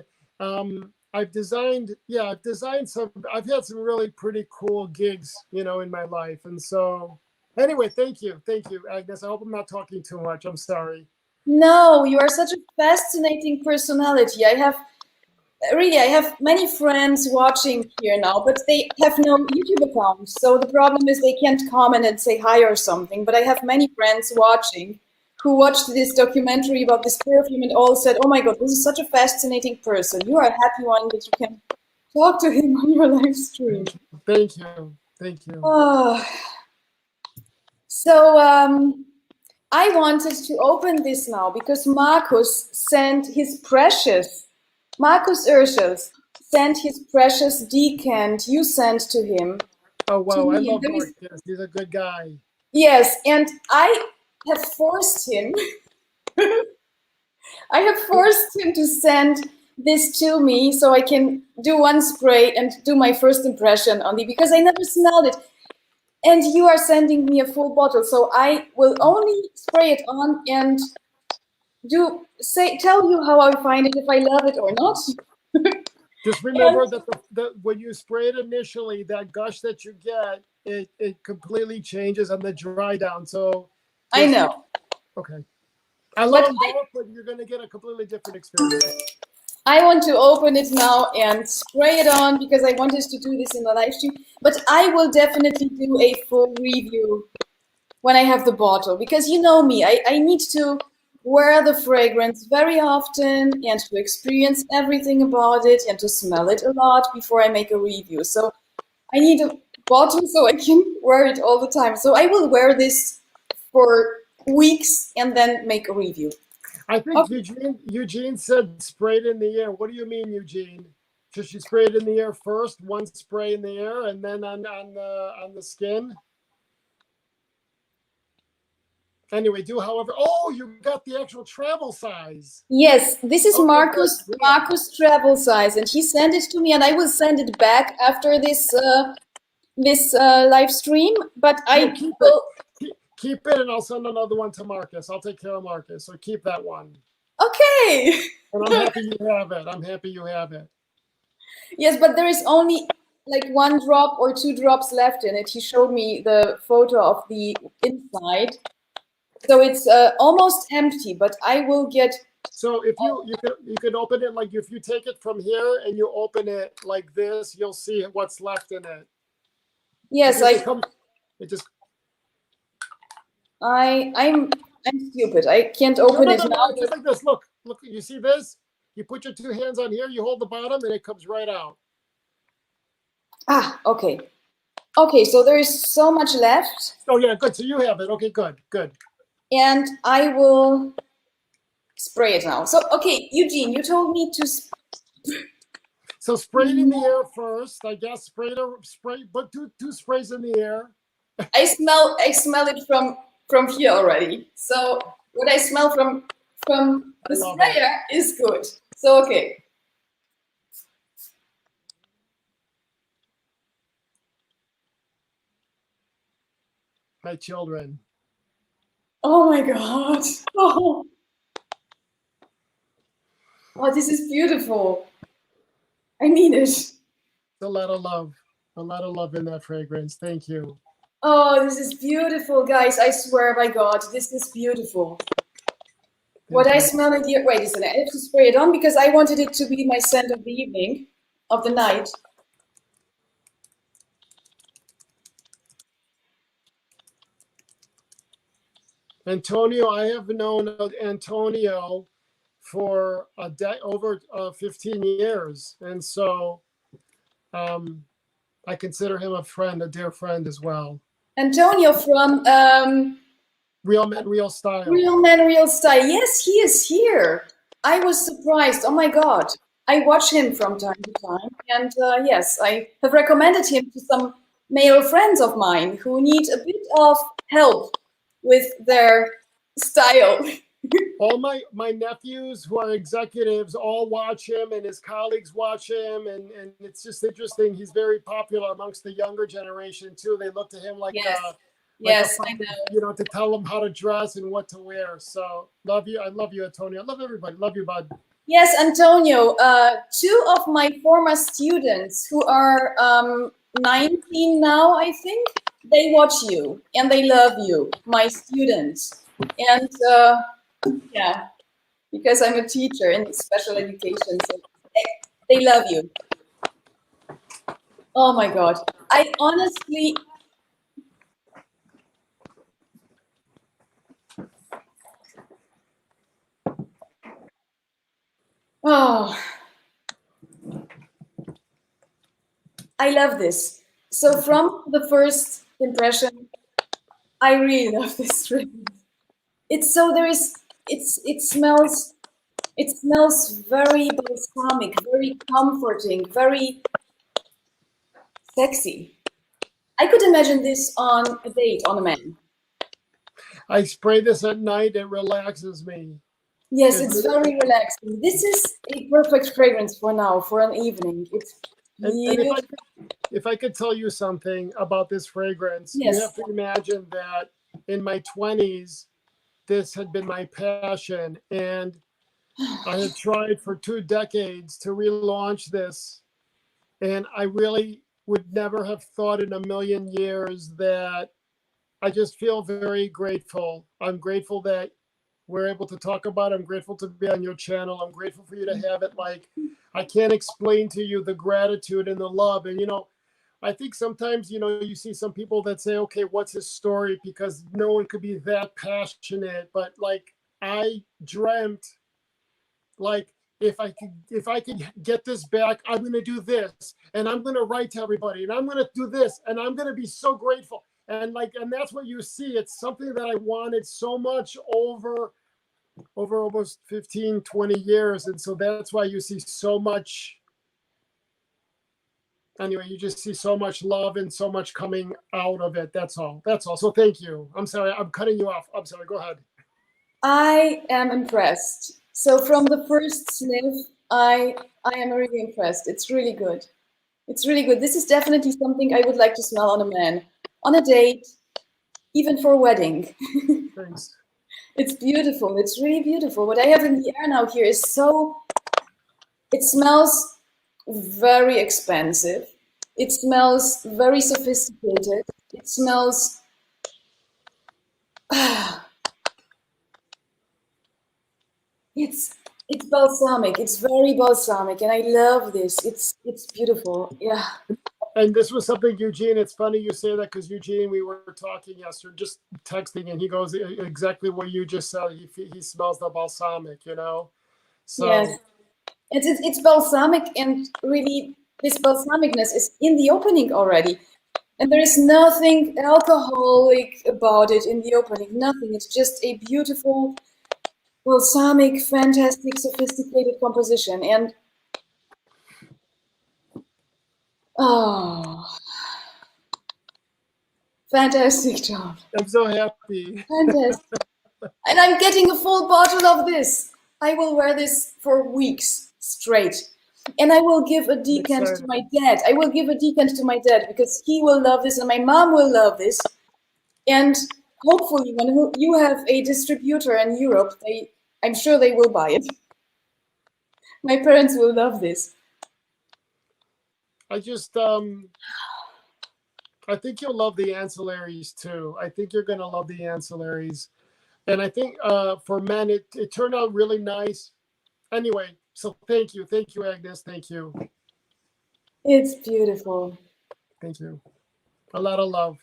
I've designed some. I've had some really pretty cool gigs, you know, in my life. And so, anyway, thank you, Agnes. I hope I'm not talking too much. I'm sorry. No, you are such a fascinating personality. I have many friends watching here now, but they have no YouTube accounts. So the problem is they can't comment and say hi or something. But I have many friends watching who watched this documentary about this perfume and all said, oh my God, this is such a fascinating person. You are a happy one that you can talk to him on your live stream. Thank you. Thank you. So I wanted to open this now because Marcus Urschels sent his precious decant you sent to him. Oh, wow. I love Marcus. He's a good guy. Yes, and I have forced him. I have forced him to send this to me so I can do one spray and do my first impression on it because I never smelled it. And you are sending me a full bottle, so I will only spray it on and tell you how I find it, if I love it or not. Just remember that when you spray it initially, that gush that you get, it completely changes on the dry down. So I know. Okay. I love them both, but you're going to get a completely different experience. I want to open it now and spray it on because I wanted to do this in the live stream. But I will definitely do a full review when I have the bottle because you know me, I need to wear the fragrance very often and to experience everything about it and to smell it a lot before I make a review. So I need a bottle so I can wear it all the time. So I will wear this for weeks and then make a review. I think Eugene said sprayed in the air. What do you mean, Eugene? Should she spray it in the air first, one spray in the air, and then on the skin? Anyway, do however. Oh, you got the actual travel size. Yes, this is Marcus travel size, and he sent it to me, and I will send it back after this live stream. But Keep it, and I'll send another one to Marcus. I'll take care of Marcus. So keep that one. Okay. And I'm happy you have it. Yes, but there is only like 1 drop or 2 drops left in it. He showed me the photo of the inside. So it's almost empty, but I will get. So if you could open it like if you take it from here and you open it like this, you'll see what's left in it. Yes, I'm stupid. I can't open it now. Just like this. Look. You see this? You put your 2 hands on here. You hold the bottom, and it comes right out. Ah, okay. Okay, so there is so much left. Oh yeah, good. So you have it. Okay, good. And I will spray it now. So okay, Eugene, you told me to. So spray it in the air first. I guess spray, but two sprays in the air. I smell it from here already. So what I smell from the sprayer is good. So okay. My children. Oh my God. Oh, this is beautiful. I mean it. A lot of love in that fragrance. Thank you. Oh, this is beautiful, guys. I swear by God, this is beautiful. What I smell in here, wait a second, I have to spray it on because I wanted it to be my scent of the evening, of the night. Antonio, I have known Antonio for over 15 years. And so I consider him a friend, a dear friend as well. Antonio from Real Men, Real Style. Real Men, Real Style. Yes, he is here. I was surprised. Oh my God. I watch him from time to time. And yes, I have recommended him to some male friends of mine who need a bit of help with their style. All my nephews who are executives all watch him, and his colleagues watch him, and it's just interesting. He's very popular amongst the younger generation too. They look to him like Yes. like Yes, I know. You know, to tell them how to dress and what to wear. So love you. I love you, Antonio. I love everybody. Love you, bud. Yes, Antonio. Two of my former students who are 19 now, I think, they watch you and they love you, my students. And yeah, because I'm a teacher in special education, so they love you. Oh my God. I honestly, oh, I love this. So from the first impression, I really love this fragrance. It's so it smells very balsamic, very comforting, very sexy. I could imagine this on a date on a man. I spray this at night. It relaxes me. Yes, it's very relaxing. This is a perfect fragrance for now, for an evening. It's and if I could tell you something about this fragrance, yes. You have to imagine that in my 20s, this had been my passion, and I had tried for 2 decades to relaunch this, and I really would never have thought in a million years that I just feel very grateful. I'm grateful that we're able to talk about it. I'm grateful to be on your channel. I'm grateful for you to have it. Like, I can't explain to you the gratitude and the love. And, you know, I think sometimes, you know, you see some people that say, okay, what's his story? Because no one could be that passionate. But like, I dreamt, like, if I could get this back, I'm going to do this, and I'm going to write to everybody, and I'm going to do this, and I'm going to be so grateful. And like, and that's what you see. It's something that I wanted so much over almost 15, 20 years. And so that's why you see so much. Anyway, you just see so much love and so much coming out of it. That's all. That's all. So thank you. I'm sorry. I'm cutting you off. I'm sorry. Go ahead. I am impressed. So from the first sniff, I am really impressed. It's really good. It's really good. This is definitely something I would like to smell on a man, on a date, even for a wedding. Thanks. It's beautiful. It's really beautiful. What I have in the air now here is so, it smells very expensive. It smells very sophisticated. It smells, it's balsamic. It's very balsamic, and I love this. It's beautiful. Yeah. And this was something, Eugene, it's funny you say that, because Eugene, we were talking yesterday, just texting, and he goes exactly what you just said. He smells the balsamic, you know? So Yes. It's balsamic, and really this balsamicness is in the opening already. And there is nothing alcoholic about it in the opening, nothing. It's just a beautiful, balsamic, fantastic, sophisticated composition. And oh, fantastic job. I'm so happy. Fantastic. And I'm getting a full bottle of this. I will wear this for weeks straight. And I will give a decant to my dad. I will give a decant to my dad because he will love this and my mom will love this. And hopefully when you have a distributor in Europe, I'm sure they will buy it. My parents will love this. I just, I think you'll love the ancillaries too. I think you're going to love the ancillaries. And I think for men, it turned out really nice. Anyway, so thank you. Thank you, Agnes. Thank you. It's beautiful. Thank you. A lot of love.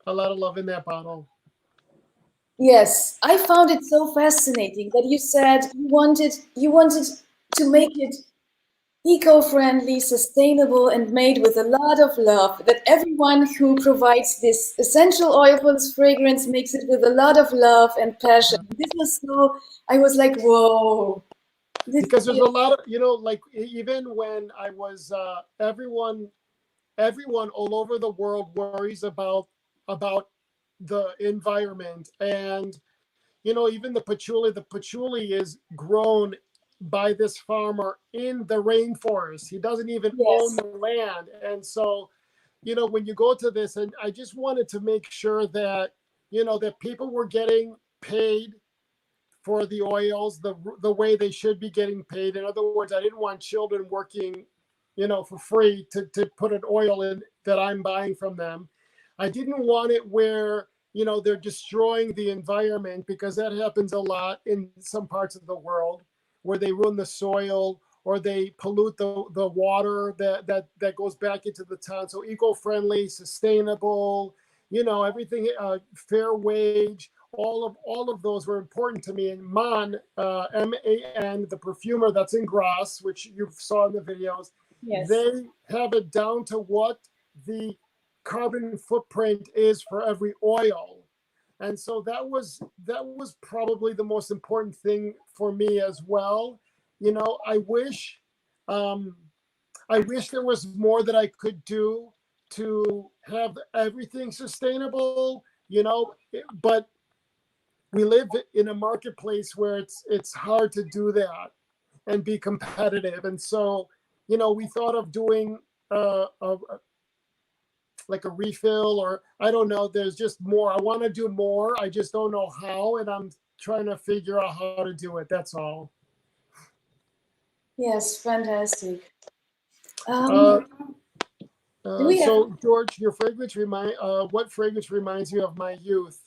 A lot of love in that bottle. Yes, I found it so fascinating that you said you wanted to make it eco-friendly, sustainable, and made with a lot of love. That everyone who provides this essential oil for this fragrance makes it with a lot of love and passion. This was so. I was like, whoa. This Because there's a is, lot of, like even when I was, everyone all over the world worries about the environment. And even the patchouli is grown by this farmer in the rainforest. He doesn't even own yes, the land. And so when you go to this, and I just wanted to make sure that that people were getting paid for the oils the way they should be getting paid. In other words, I didn't want children working for free to put an oil in that I'm buying from them. I didn't want it where they're destroying the environment, because that happens a lot in some parts of the world, where they ruin the soil or they pollute the water that goes back into the town. So eco-friendly, sustainable, everything, fair wage, all of those were important to me. And Man, the perfumer that's in Grasse, which you saw in the videos, yes, they have it down to what the carbon footprint is for every oil. And so that was probably the most important thing for me as well. I wish um, there was more that I could do to have everything sustainable, but we live in a marketplace where it's hard to do that and be competitive. And so, we thought of doing like a refill, or I don't know. There's just more. I want to do more. I just don't know how, and I'm trying to figure out how to do it. That's all. yes, fantastic. Uh, Do we have? so George, what fragrance reminds you of my youth?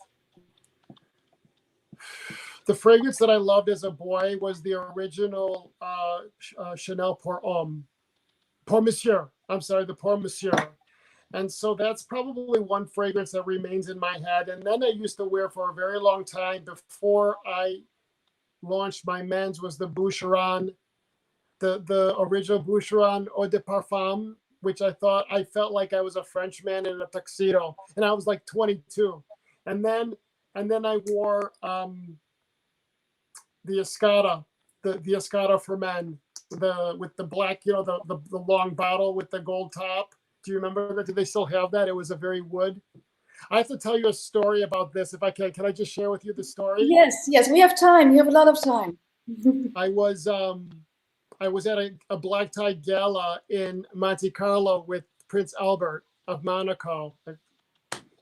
The fragrance that I loved as a boy was the original Chanel Pour Homme, Pour Monsieur. I'm sorry, the Pour Monsieur. And so that's probably one fragrance that remains in my head. And then I used to wear for a very long time before I launched my men's was the Boucheron, the original Boucheron Eau de Parfum, which I felt like I was a Frenchman in a tuxedo, and I was like 22. And then I wore the Escada, the Escada for men, with the black, the long bottle with the gold top. Do you remember that? Do they still have that? It was a very wood. I have to tell you a story about this if I can. Can I just share with you the story? Yes, yes, we have time. We have a lot of time. I was at a black tie gala in Monte Carlo with Prince Albert of Monaco,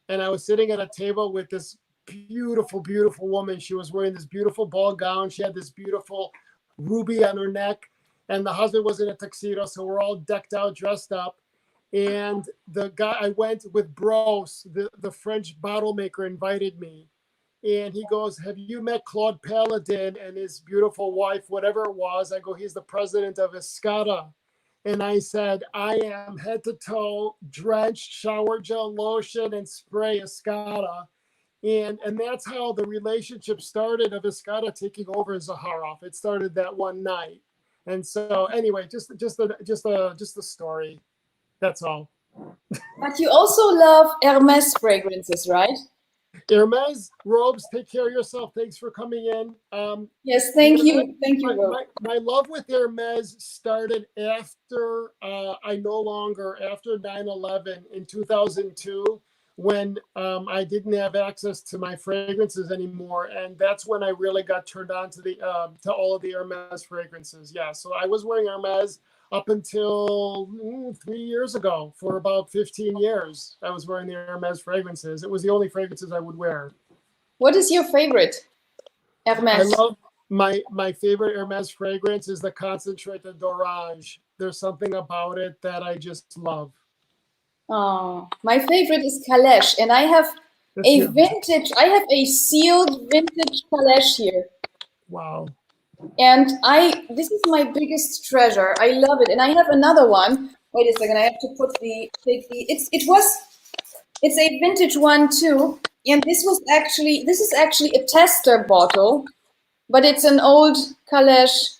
and I was sitting at a table with this beautiful, beautiful woman. She was wearing this beautiful ball gown. She had this beautiful ruby on her neck, and the husband was in a tuxedo. So we're all decked out, dressed up. And the guy, I went with Bros, the French bottle maker, invited me. And he goes, "Have you met Claude Paladin and his beautiful wife, whatever it was?" I go, "He's the president of Escada." And I said, "I am head to toe drenched, shower gel, lotion, and spray Escada." And that's how the relationship started of Escada taking over Zaharoff. It started that one night. And so anyway, just a story. That's all. But you also love Hermes fragrances, right? Hermes, Robes, take care of yourself. Thanks for coming in. Yes, thank you. Thank you, My, Rob. my, my love with Hermes started after after 9/11 in 2002, when I didn't have access to my fragrances anymore. And that's when I really got turned on to all of the Hermes fragrances. Yeah, so I was wearing Hermes up until 3 years ago. For about 15 years, I was wearing the Hermes fragrances. It was the only fragrances I would wear. What is your favorite I Hermes? love my favorite Hermes fragrance is the concentrated d'orange. There's something about it that I just love. Oh, my favorite is Kalesh, and I have That's a you. vintage. I have a sealed vintage Kalesh here, Wow. and this is my biggest treasure. I love it, and I have another one. Wait a second, I have to take the. It's a vintage one too. And this is actually a tester bottle, but it's an old Kalesh,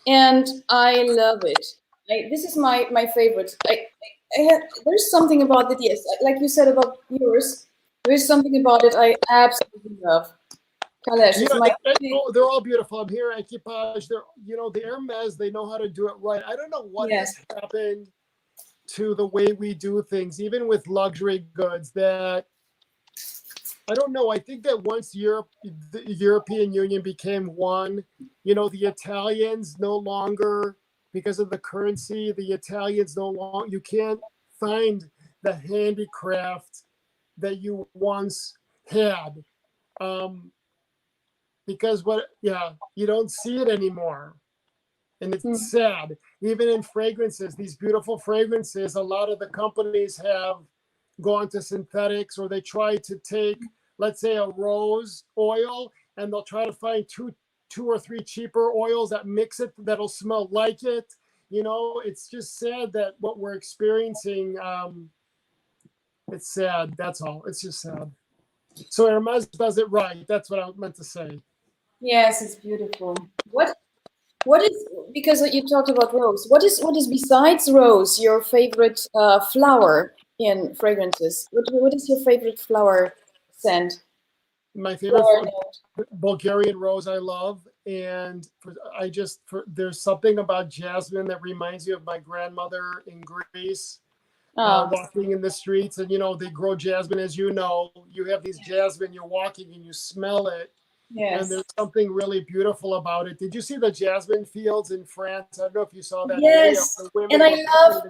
and I love it. This is my favorite. There's something about it. Yes, like you said about yours. There's something about it I absolutely love. Kalesh is my. They're all beautiful. I'm here, Equipage. They're, the Hermes, they know how to do it right. I don't know what has happened to the way we do things, even with luxury goods, that I don't know. I think that once the European Union became one, the Italians no longer, because of the currency, the Italians no longer, you can't find the handicraft that you once had. Because you don't see it anymore. And it's sad. Even in fragrances, these beautiful fragrances, a lot of the companies have gone to synthetics, or they try to take, let's say, a rose oil, and they'll try to find two or three cheaper oils that mix it, that'll smell like it. It's just sad that what we're experiencing, it's sad. That's all. It's just sad. So Hermes does it right. That's what I meant to say. Yes, it's beautiful. What is, because you talked about rose, what is besides rose your favorite flower in fragrances? What is your favorite flower scent? My favorite Bulgarian rose I love, and there's something about jasmine that reminds you of my grandmother in Greece. Walking in the streets, and they grow jasmine, as you have these jasmine, you're walking and you smell it. Yes. And there's something really beautiful about it. Did you see the jasmine fields in France? I don't know if you saw that. Yes, and I love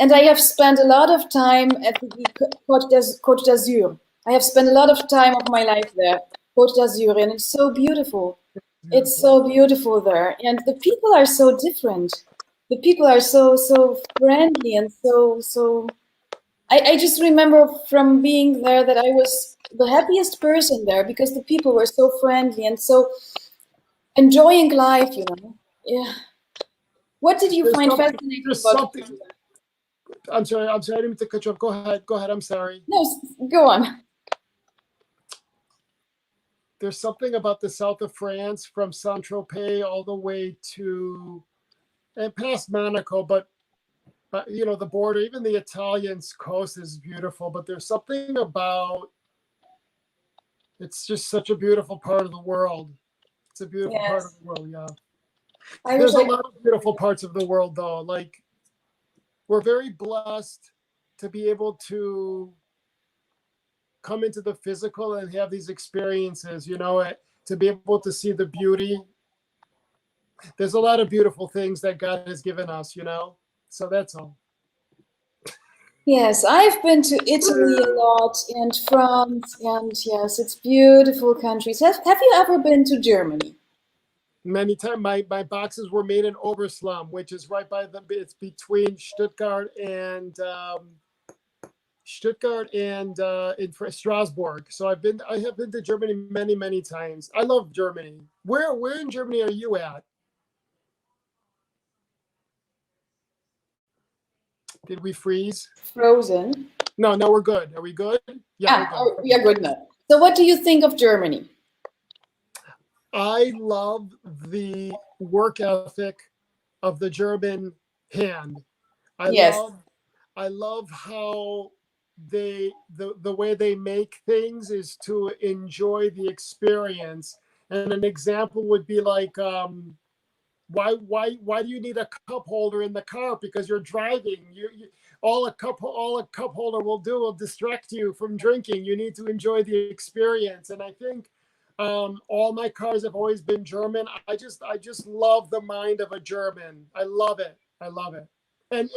and I have spent a lot of time at the Côte d'Azur. I have spent a lot of time of my life there, Côte d'Azur, and it's so beautiful. It's so beautiful there, and the people are so different. The people are so friendly and so. I just remember from being there that I was the happiest person there, because the people were so friendly and so enjoying life, Yeah. What did you find fascinating about it? I'm sorry, I didn't mean to cut you off. Go ahead, I'm sorry. No, go on. There's something about the south of France, from Saint-Tropez all the way to, and past Monaco, but the border, even the Italian coast is beautiful, but there's something about, it's just such a beautiful part of the world. It's a beautiful part of the world, yeah. There's a lot of beautiful parts of the world, though. Like, we're very blessed to be able to come into the physical and have these experiences, to be able to see the beauty. There's a lot of beautiful things that God has given us, so that's all. Yes, I've been to Italy a lot, and France, and yes, it's beautiful countries. Have you ever been to Germany? Many times. My boxes were made in Oberslum, which is right by it's between Stuttgart and in Strasbourg. So I have been to Germany many times. I love Germany. Where in Germany are you at? Did we freeze? Frozen. No, we're good. Are we good? Yeah, we are good now. So what do you think of Germany? I love the work ethic of the German hand. I love how the way they make things is to enjoy the experience. And an example would be like, why do you need a cup holder in the car? Because you're driving. All a cup holder will distract you from drinking. You need to enjoy the experience. And I think all my cars have always been German. I just love the mind of a German. I love it. And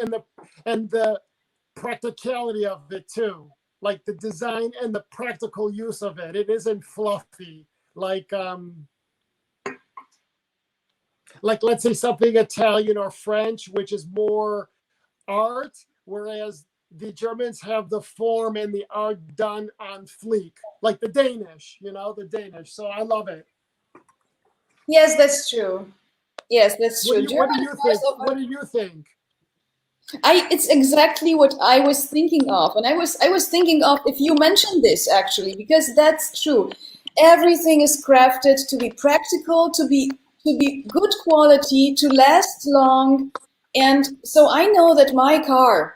the practicality of it too. Like the design and the practical use of it. It isn't fluffy. Like let's say something Italian or French, which is more art, whereas the Germans have the form and the art done on fleek, like the Danish, the Danish. So I love it. Yes, that's true. Yes, that's true. What do you think? It's exactly what I was thinking of. And I was thinking of if you mentioned this actually, because that's true. Everything is crafted to be practical, to be good quality, to last long. And so I know that my car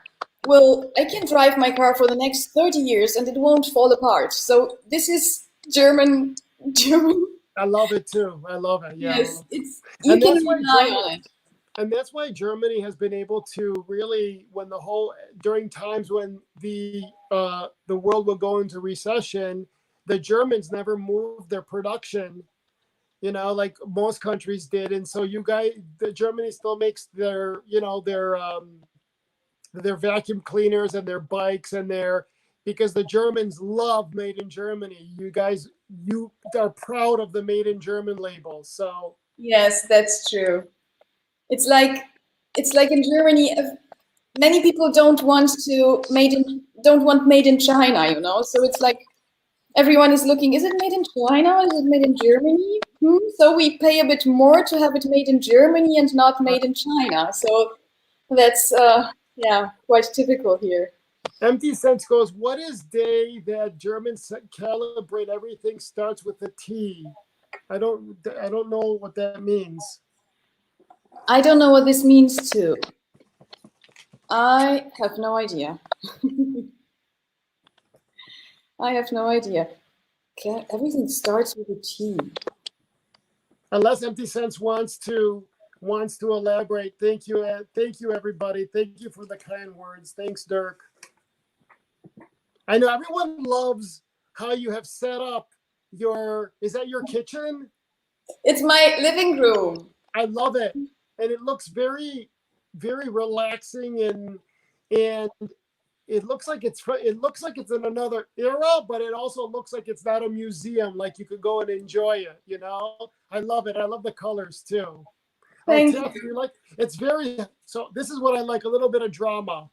I can drive my car for the next 30 years and it won't fall apart. So this is German, German. I love it too. I love it. Yeah. Yes, you And can that's why rely Germany, on it. and that's why Germany has been able to really, during times when the world will go into recession, the Germans never moved their production, like most countries did. And so the Germany still makes their vacuum cleaners and their bikes because the Germans love made in Germany. You are proud of the made in German label. So Yes, that's true. It's like in Germany, many people don't want made in China, you know. So it's like everyone is looking, is it made in China? Is it made in Germany? So we pay a bit more to have it made in Germany and not made in China. So that's yeah, quite typical here. Empty Sense goes, what is day that Germans calibrate everything starts with a T? I don't know what that means. I don't know what this means too. I have no idea. I have no idea. Everything starts with a T. Unless Empty Sense wants to elaborate. Thank you, everybody. Thank you for the kind words. Thanks, Dirk. I know everyone loves how you have set up is that your kitchen? It's my living room. I love it. And it looks very, very relaxing and it looks like it's in another era, but it also looks like it's not a museum, like you could go and enjoy it, I love it. I love the colors too. Thank Tiff, you. it's very, so this is what I like, a little bit of drama.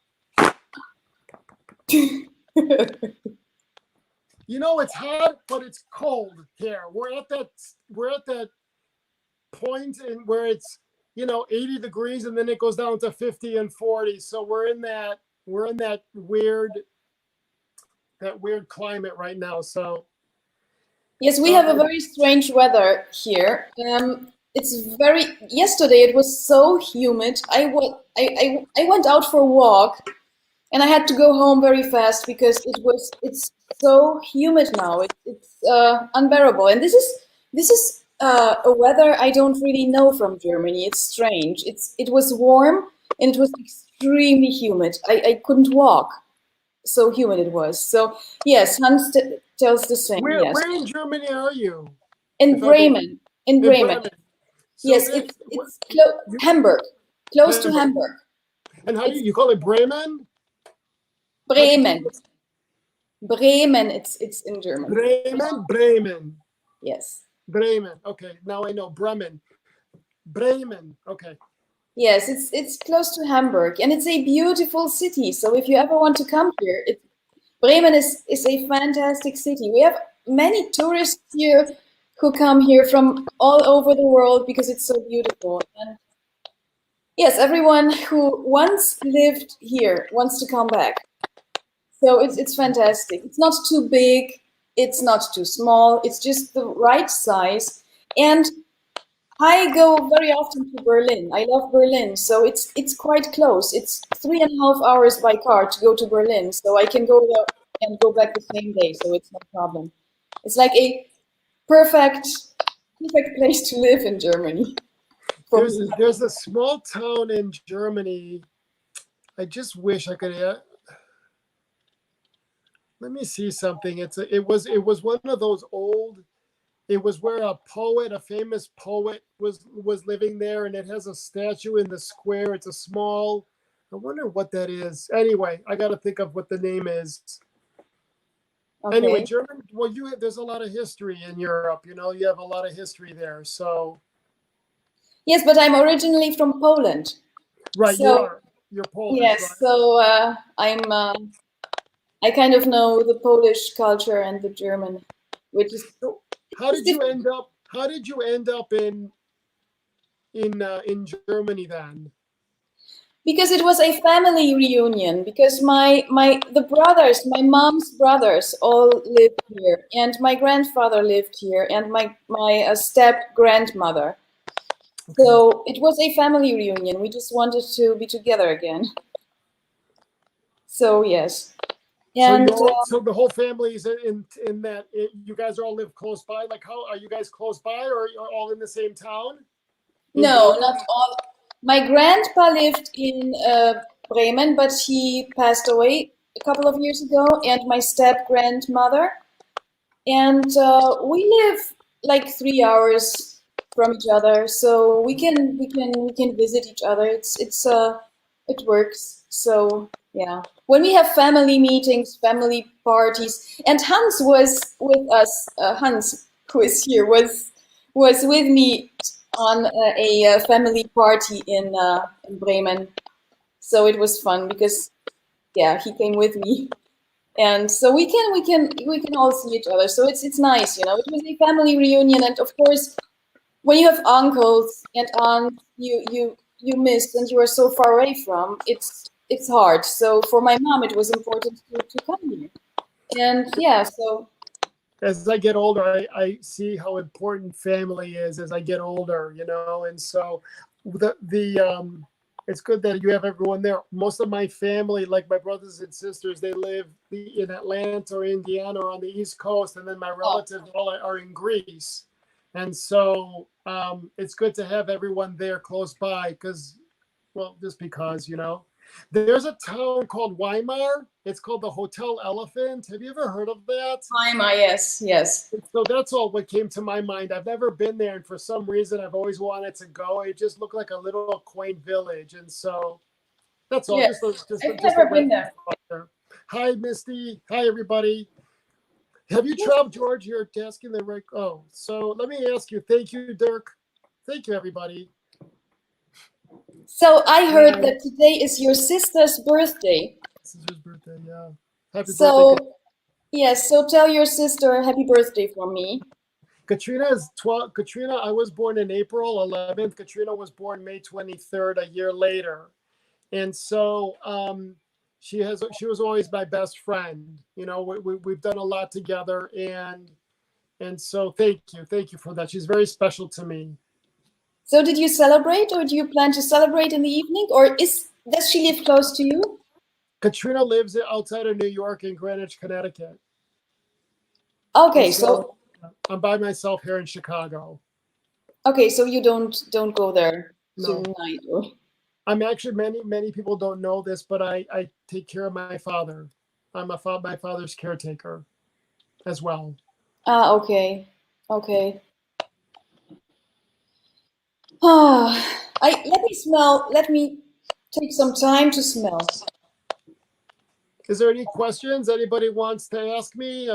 It's hot, but it's cold here. We're at that point where it's 80 degrees and then it goes down to 50 and 40. So we're in that weird climate right now. So yes, we have a very strange weather here. Yesterday it was so humid. I went out for a walk and I had to go home very fast because it's so humid now. It's unbearable. And this is a weather I don't really know from Germany. It's strange. It was warm and it was extremely humid. I couldn't walk. So humid it was. So yes, Hans tells the same. Yes. Where in Germany are you? In Bremen. In Bremen. So yes, it's Hamburg. Close to Hamburg. And how do you call it Bremen? Bremen. Bremen, it's in German. Bremen. Yes. Bremen. Okay, now I know Bremen. Bremen. Okay. Yes, it's close to Hamburg, and it's a beautiful city. So if you ever want to come here, Bremen is a fantastic city. We have many tourists here who come here from all over the world because it's so beautiful. And yes, everyone who once lived here wants to come back. So it's fantastic. It's not too big. It's not too small. It's just the right size. And I go very often to Berlin. I love Berlin. So it's quite close. It's 3.5 hours by car to go to Berlin. So I can go there and go back the same day. So it's no problem. It's like a perfect place to live in Germany. There's a small town in Germany. I just wish I could. Let me see something. It was one of those old. It was where a famous poet was living there, and it has a statue in the square. It's a small. I wonder what that is. Anyway, I got to think of what the name is. Okay. Anyway, German. Well, there's a lot of history in Europe. You have a lot of history there. So. Yes, but I'm originally from Poland. Right, so, you're Polish. Yes, right? so I kind of know the Polish culture and the German, which is. So how did you end up in Germany then? Because it was a family reunion. Because the brothers, my mom's brothers, all lived here, and my grandfather lived here, and my step grandmother. So it was a family reunion. We just wanted to be together again. So yes. And so the whole family is in that. You guys all live close by. Like, how are you guys close by, or are you all in the same town? No, not all. My grandpa lived in Bremen, but he passed away a couple of years ago, and my step grandmother. And we live like 3 hours from each other, so we can visit each other. It works. So yeah, when we have family meetings, family parties, and Hans was with us. Hans, who is here, was with me on a family party in Bremen. So it was fun because yeah, he came with me. And so we can all see each other. So it's nice, you know. It was a family reunion, and of course, when you have uncles and aunts, you miss and you are so far away from. It's hard. So for my mom, it was important to come here. And yeah, so as I get older, I see how important family is as I get older, you know. And so it's good that you have everyone there. Most of my family, like my brothers and sisters, they live in Atlanta or Indiana or on the East Coast, and then my relatives all are in Greece. And so it's good to have everyone there close by just because, you know. There's a town called Weimar. It's called the Hotel Elephant. Have you ever heard of that? Weimar, yes. So that's all what came to my mind. I've never been there, and for some reason, I've always wanted to go. It just looked like a little quaint village, and so that's all. Yes. I've never been there. Hi, Misty. Hi, everybody. Have you traveled, George? You're asking the right. Oh, so let me ask you. Thank you, Dirk. Thank you, everybody. So I heard that today is your sister's birthday. Sister's birthday, yeah. Happy birthday. Yes, yes, so tell your sister happy birthday for me. Katrina is 12. Katrina, I was born in April 11th. Katrina was born May 23rd, a year later. And so she was always my best friend. You know, we've done a lot together, and so thank you for that. She's very special to me. So did you celebrate, or do you plan to celebrate in the evening, or does she live close to you? Katrina lives outside of New York in Greenwich, Connecticut. Okay, so I'm by myself here in Chicago. Okay, so you don't go there tonight? Or... I'm actually, many people don't know this, but I take care of my father. I'm my father's caretaker as well. Ah, okay. Let me take some time to smell. Is there any questions anybody wants to ask me?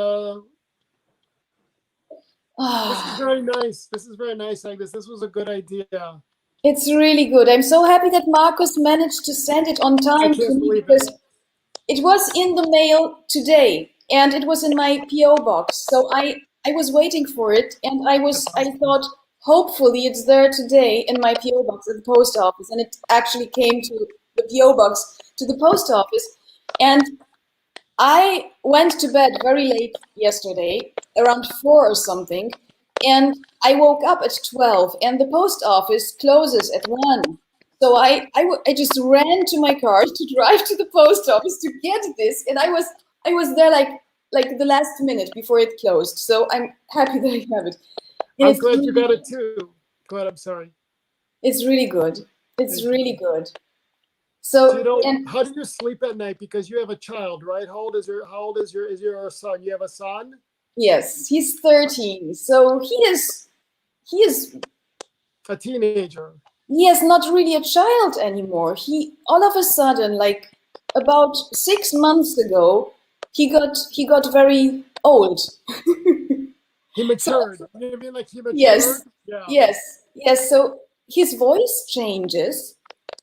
This is very nice. Agnes. This was a good idea. It's really good. I'm so happy that Marcus managed to send it on time to me, because it was in the mail today and it was in my PO box. So I was waiting for it, and I thought hopefully it's there today in my PO box at the post office, and it actually came to the PO box to the post office. And I went to bed very late yesterday, around 4 or something, and I woke up at 12, and the post office closes at 1. So I just ran to my car to drive to the post office to get this, and I was there like the last minute before it closed. So I'm happy that I have it. And I'm glad you got it too. Go ahead, I'm sorry. It's really good. It's really good. So, how do you sleep at night? Because you have a child, right? How old is your son? You have a son? Yes, he's 13. So he is a teenager. He is not really a child anymore. He all of a sudden, like about 6 months ago, he got very old. He matured. You mean like he matured? Yes. Yeah. Yes. So his voice changes,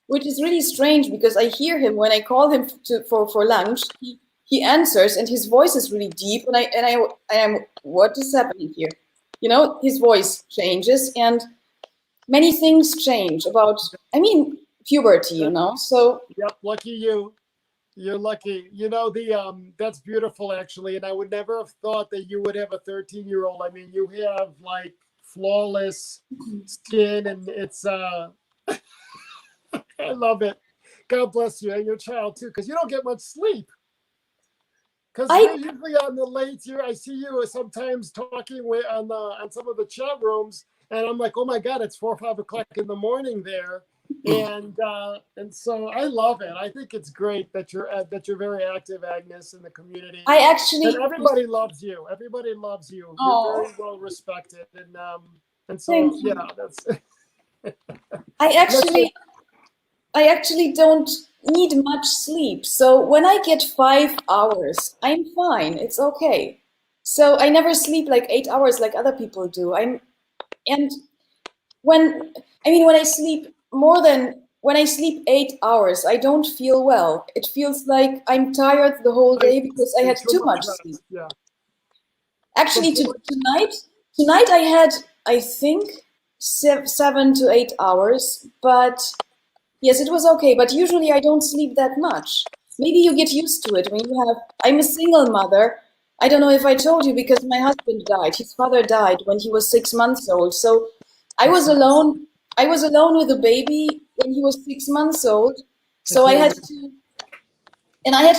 which is really strange, because I hear him when I call him for lunch. He answers, and his voice is really deep, and I am, what is happening here? You know, his voice changes, and many things change about. I mean, puberty, you know. So Yep, lucky you. You're lucky. You know, that's beautiful actually. And I would never have thought that you would have a 13-year-old. I mean, you have like flawless skin and it's I love it. God bless you and your child too, because you don't get much sleep. Because I you're usually on the late here. I see you sometimes talking with on some of the chat rooms, and I'm like, oh my God, it's 4 or 5 o'clock in the morning there, and so I love it. I think it's great that you're very active, Agnes, in the community, I and actually everybody loves you. Everybody loves you. You're oh, very well respected, and thank so you. yeah, that's. I Let's say, actually I actually don't need much sleep. So when I get 5 hours, I'm fine. It's okay. So I never sleep like 8 hours like other people do. And when, I mean, when I sleep 8 hours, I don't feel well. It feels like I'm tired the whole day because I had too too much much sleep. rest. Yeah. So Actually, tonight I had, I think, 7 to 8 hours, but yes, it was okay, but usually I don't sleep that much. Maybe you get used to it when you have. I'm a single mother. I don't know if I told you because my husband died. His father died when he was 6 months old. So I was alone. I was alone with a baby when he was 6 months old. So I had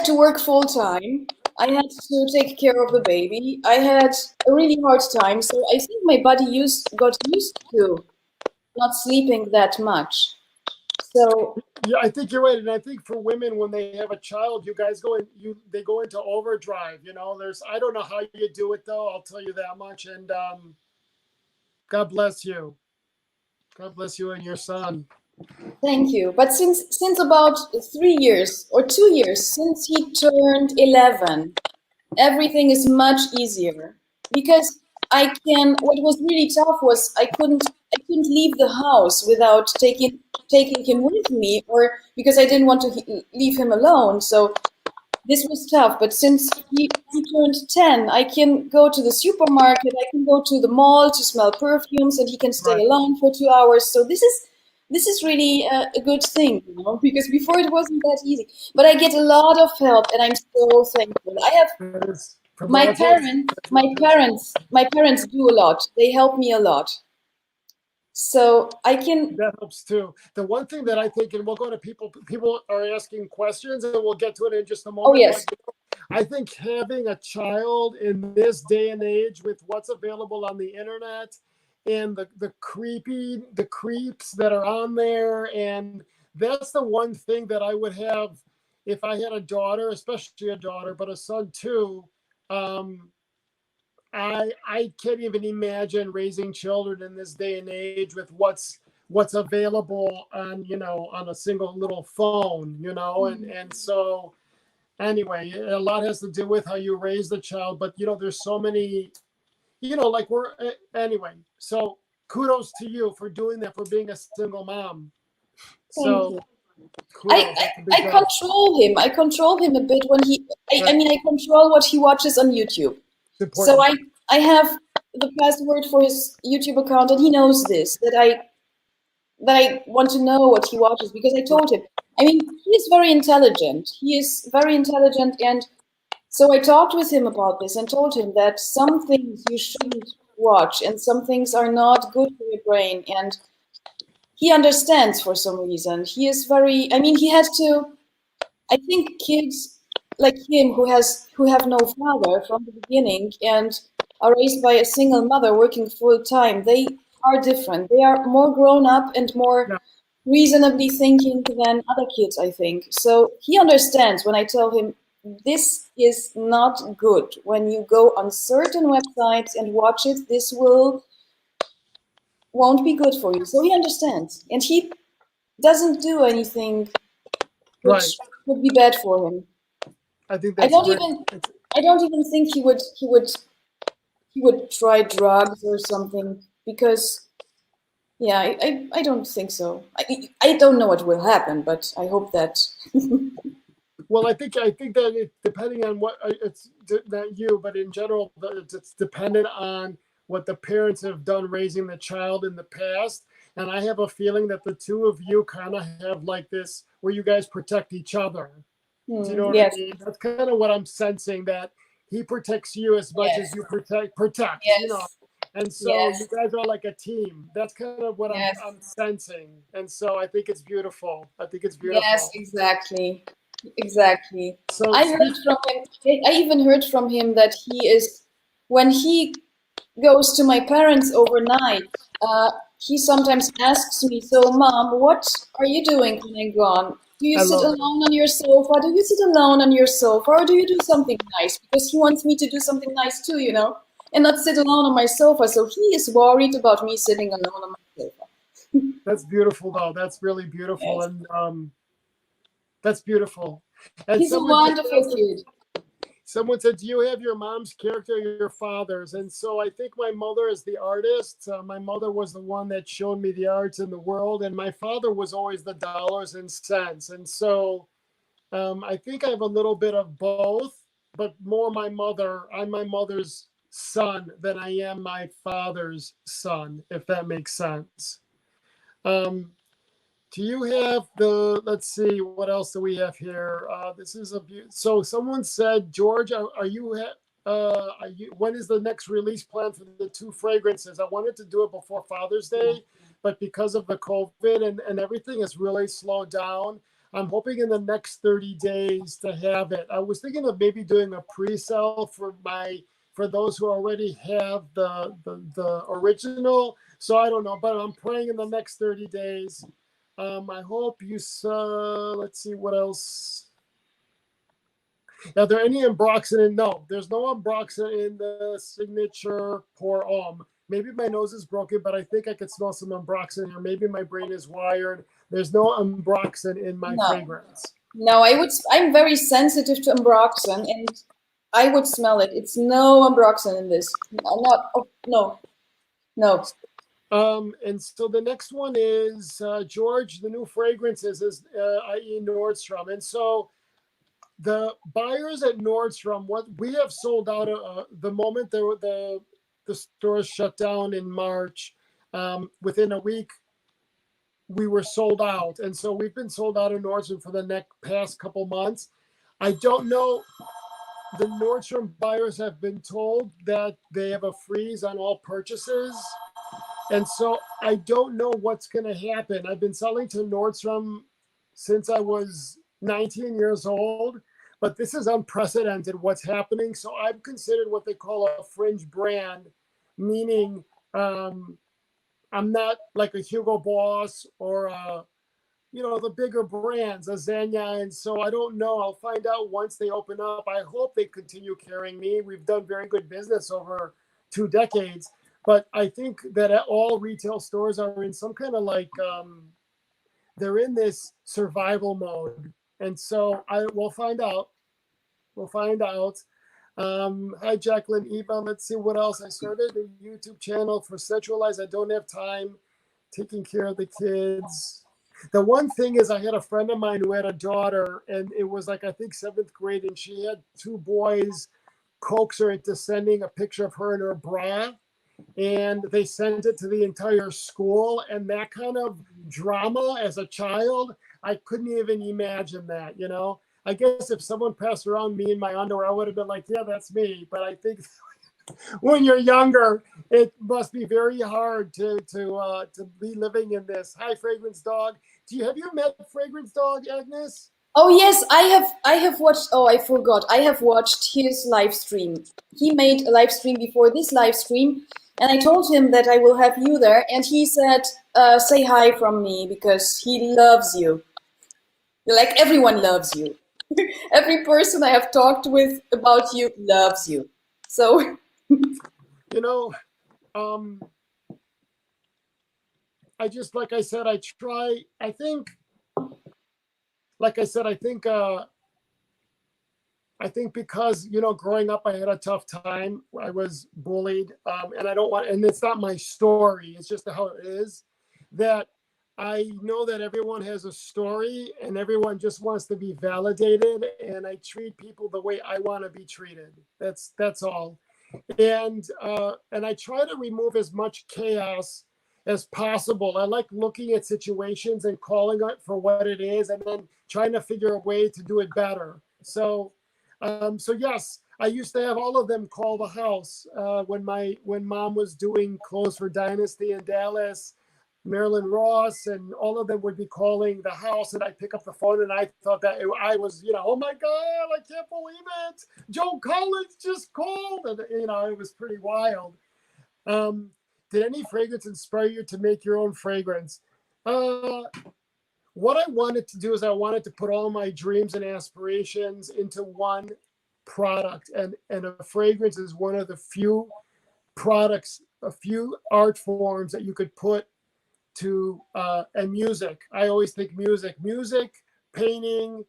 to work full time. I had to take care of the baby. I had a really hard time. So I think my body got used to not sleeping that much. So Yeah, I think you're right, and I think for women when they have a child, you guys they go into overdrive. You know, I don't know how you do it though. I'll tell you that much. And God bless you. God bless you and your son. thank you. But since about 3 years or 2 years since he turned 11, everything is much easier because I can. What was really tough was I couldn't leave the house without taking him with me, or because I didn't want to leave him alone. So this was tough. But since he turned 10, I can go to the supermarket, I can go to the mall to smell perfumes, and he can stay Right. alone for 2 hours. So this is really a good thing, you know, because before it wasn't that easy. But I get a lot of help, and I'm so thankful. I have Congratulations. my parents do a lot. They help me a lot. So I can. That helps too. The one thing that I think, and we'll go to people are asking questions, and we'll get to it in just a Oh moment. yes, But I think having a child in this day and age with what's available on the internet and the creeps that are on there, and that's the one thing that I would have if I had a daughter, especially a daughter, but a son too. Um, I can't even imagine raising children in this day and age with what's available on on a single little phone, and so anyway, a lot has to do with how you raise the child, but there's so many, like anyway, so kudos to you for doing that, for being a single mom. thank So you. I, kudos, that's a I big I job. control him. I control him a bit when he. I Right. mean, I control what he watches on YouTube. It's So important. I have the password for his YouTube account, and he knows this, that I want to know what he watches because I told him. I mean, he is very intelligent. He is very intelligent, and so I talked with him about this and told him that some things you shouldn't watch, and some things are not good for your brain. And he understands for some reason. He is very. I mean, he has to. I think kids like him who have no father from the beginning and are raised by a single mother working full time, they are different. They are more grown up and more Yeah. reasonably thinking than other kids, I think. So he understands when I tell him this is not good. When you go on certain websites and watch it, this won't be good for you. So he understands. And he doesn't do anything Right. which would be bad for him. I think I that's don't great. even I don't even think he would try drugs or something because yeah, I don't think so. I don't know what will happen, but I hope that Well, I think that depending on what it's not you, but in general, it's dependent on what the parents have done raising the child in the past. And I have a feeling that the two of you kind of have like this where you guys protect each other. Do you know what Yes. I mean? That's kind of what I'm sensing, that he protects you as much as you protect, you know. Yes. And so Yes. you guys are like a team. That's kind of what Yes. I'm sensing. And so I think it's beautiful. I think it's beautiful. Yes, exactly. Exactly. So I heard from him, I even heard from him that he is, when he goes to my parents overnight, he sometimes asks me, so Mom, what are you doing when I'm gone? Do you I sit love it. alone on your sofa? Do you sit alone on your sofa? Or do you do something nice? Because he wants me to do something nice too, you know, and not sit alone on my sofa. So he is worried about me sitting alone on my sofa. That's beautiful, though. That's really beautiful. Yes. And that's beautiful. And He's a wonderful kid. someone said, do you have your mom's character or your father's? And so I think my mother is the artist. My mother was the one that showed me the arts in the world. And my father was always the dollars and cents. And so I think I have a little bit of both, but more my mother. I'm my mother's son than I am my father's son, if that makes sense. Um, do you have let's see, what else do we have here? This is so someone said, George, when is the next release plan for the two fragrances? I wanted to do it before Father's Day, but because of the COVID and everything has really slowed down, I'm hoping in the next 30 days to have it. I was thinking of maybe doing a pre-sale for those who already have the original. So I don't know, but I'm praying in the next 30 days. I hope you saw, let's see what else. Are there any ambroxan? No, there's no ambroxan in the signature pour homme. Maybe my nose is broken, but I think I could smell some ambroxan here. Maybe my brain is wired. There's no ambroxan in my fragrance. No, I'm very sensitive to ambroxan, and I would smell it. It's no ambroxan in this. No. And so the next one is George. The new fragrances is i.e. Nordstrom, and so the buyers at Nordstrom, what we have sold out the moment the stores shut down in March. Within a week, we were sold out, and so we've been sold out of Nordstrom for the past couple months. I don't know. The Nordstrom buyers have been told that they have a freeze on all purchases. And so I don't know what's going to happen. I've been selling to Nordstrom since I was 19 years old, but this is unprecedented what's happening. So I'm considered what they call a fringe brand, meaning I'm not like a Hugo Boss or the bigger brands, a Zegna. And so I don't know. I'll find out once they open up. I hope they continue carrying me. We've done very good business over 2 decades. But I think that all retail stores are in some kind of they're in this survival mode. And so we'll find out. We'll find out. Hi, Jacqueline, Eva. Let's see what else. I started a YouTube channel for Sexualize. I don't have time taking care of the kids. The one thing is I had a friend of mine who had a daughter, and it was I think 7th grade, and she had 2 boys coax her into sending a picture of her in her bra. And they sent it to the entire school, and that kind of drama as a child, I couldn't even imagine that, I guess if someone passed around me in my underwear, I would have been like, yeah, that's me. But I think when you're younger, it must be very hard to be living in this. Hi, Fragrance Dog. Have you met Fragrance Dog, Agnes? Oh yes, I have watched. Oh, I forgot. I have watched his live stream. He made a live stream before this live stream, and I told him that I will have you there, and he said, "Say hi from me because he loves you. Like everyone loves you. Every person I have talked with about you loves you." So, I just like I said, I try. I think. Like I said, I think because, growing up, I had a tough time. I was bullied, and I don't want, and it's not my story. It's just how it is, that I know that everyone has a story and everyone just wants to be validated. And I treat people the way I want to be treated. That's all. And I try to remove as much chaos as possible. I like looking at situations and calling it for what it is, and then trying to figure a way to do it better. So, so yes, I used to have all of them call the house when Mom was doing clothes for Dynasty in Dallas. Marilyn Ross and all of them would be calling the house, and I'd pick up the phone, and I thought that I was, oh my God, I can't believe it. Joe Collins just called, and it was pretty wild. Did any fragrance inspire you to make your own fragrance? What I wanted to do is I wanted to put all my dreams and aspirations into one product, and a fragrance is one of the few products, a few art forms that you could put to and music. I always think music, painting,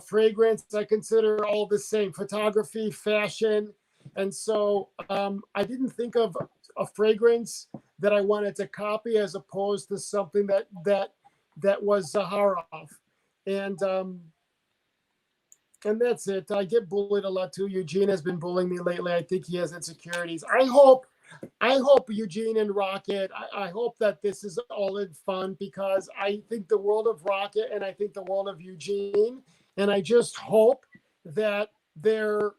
fragrance, I consider all the same. Photography, fashion. And so I didn't think of a fragrance that I wanted to copy as opposed to something that was Zaharov. And that's it. I get bullied a lot too. Eugene has been bullying me lately. I think he has insecurities. I hope Eugene and Rocket, I hope that this is all in fun, because I think the world of Rocket and I think the world of Eugene, and I just hope that they're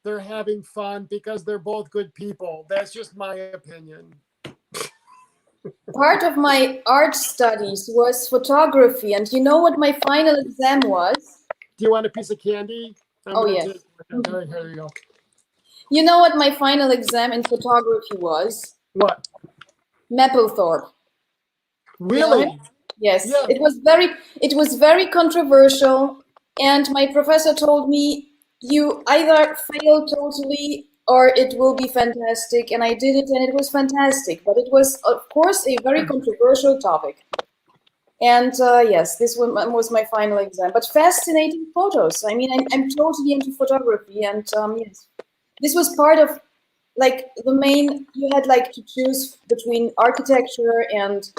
having fun because they're both good people. That's just my opinion. Part of my art studies was photography, and you know what my final exam was? Do you want a piece of candy? Oh, yes. Here you go. You know what my final exam in photography was? What? Mapplethorpe. Really? You know? Yes. Yeah. It was very controversial, and my professor told me, you either fail totally or it will be fantastic. And I did it, and it was fantastic. But it was, of course, a very controversial topic. And yes, this was my final exam. But fascinating photos. I mean, I'm totally into photography, and yes. This was part of, like, the main, you had like to choose between architecture, and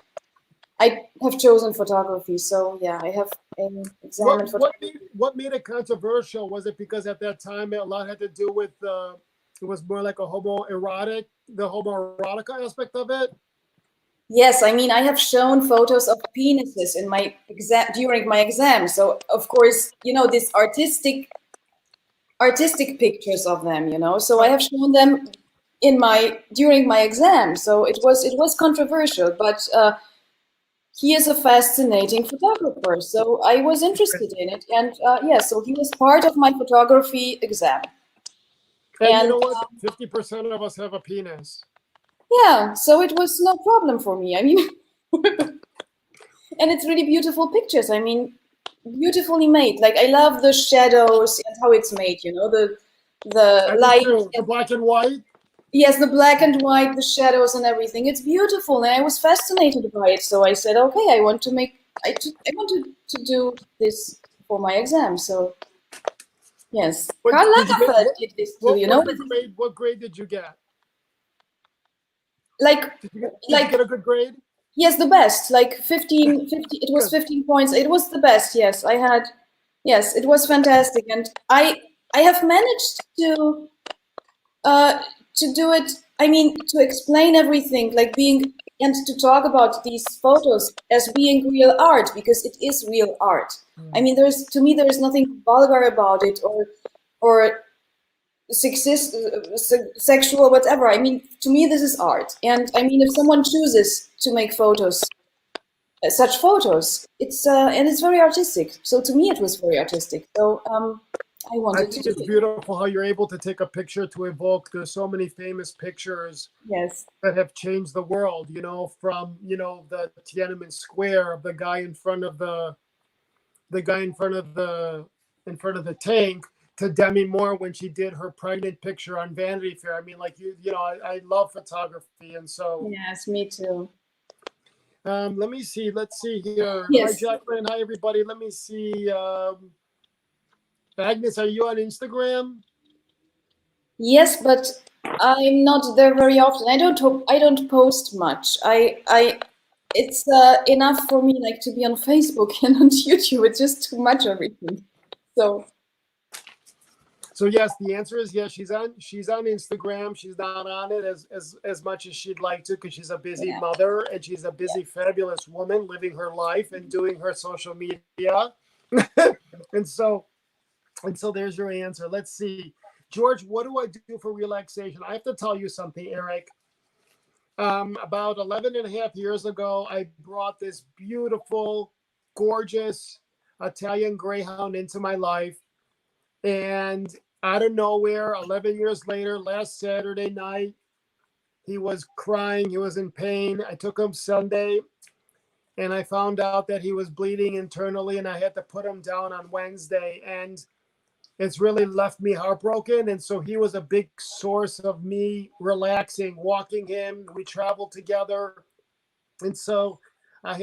I have chosen photography. So yeah, I have an exam in photography. What made it controversial? Was it because at that time a lot had to do with, it was more like the homoerotic aspect of it? Yes, I mean, I have shown photos of penises in my exam, during my exam. So of course, this artistic pictures of them, so I have shown them during my exam. So it was controversial, but he is a fascinating photographer, so I was interested in it. And yeah, so he was part of my photography exam. And you know what, 50% of us have a penis. Yeah, so it was no problem for me. I mean, and it's really beautiful pictures. I mean, beautifully made. Like, I love the shadows and how it's made, the light. The black and white? Yes, the black and white, the shadows and everything. It's beautiful, and I was fascinated by it. So I said, okay, I want to do this for my exam. So yes, Karl Lagerfeld did this too, What grade did you get? Did you get a good grade? Yes, the best, like 15, it was 15 points. It was the best, yes. Yes, it was fantastic. And I have managed to do it, I mean, to explain everything, and to talk about these photos as being real art, because it is real art. I mean, to me, there is nothing vulgar about it or sexist, sexual, whatever. I mean, to me, this is art. And I mean, if someone chooses to make photos, such photos, and it's very artistic. So to me, it was very artistic. So I think it's beautiful how you're able to take a picture to evoke. There's so many famous pictures, yes, that have changed the world. From the Tiananmen Square of the guy in front of the tank, to Demi Moore when she did her pregnant picture on Vanity Fair. I mean, I love photography, and so. Yes, me too. Let me see. Let's see here. Yes. Hi, Jacqueline. Hi, everybody. Let me see. Agnes, are you on Instagram? Yes, but I'm not there very often. I don't post much. It's enough for me, like, to be on Facebook and on YouTube. It's just too much everything. So So yes, the answer is yes. She's on Instagram. She's not on it as much as she'd like to because she's a busy mother and she's a busy, fabulous woman living her life and doing her social media. and so there's your answer. Let's see. George, what do I do for relaxation? I have to tell you something, Eric. About 11 and a half years ago, I brought this beautiful, gorgeous Italian Greyhound into my life. And out of nowhere, 11 years later, last Saturday night, he was crying. He was in pain. I took him Sunday, and I found out that he was bleeding internally, and I had to put him down on Wednesday. And it's really left me heartbroken. And so he was a big source of me relaxing, walking him. We traveled together. And so I'm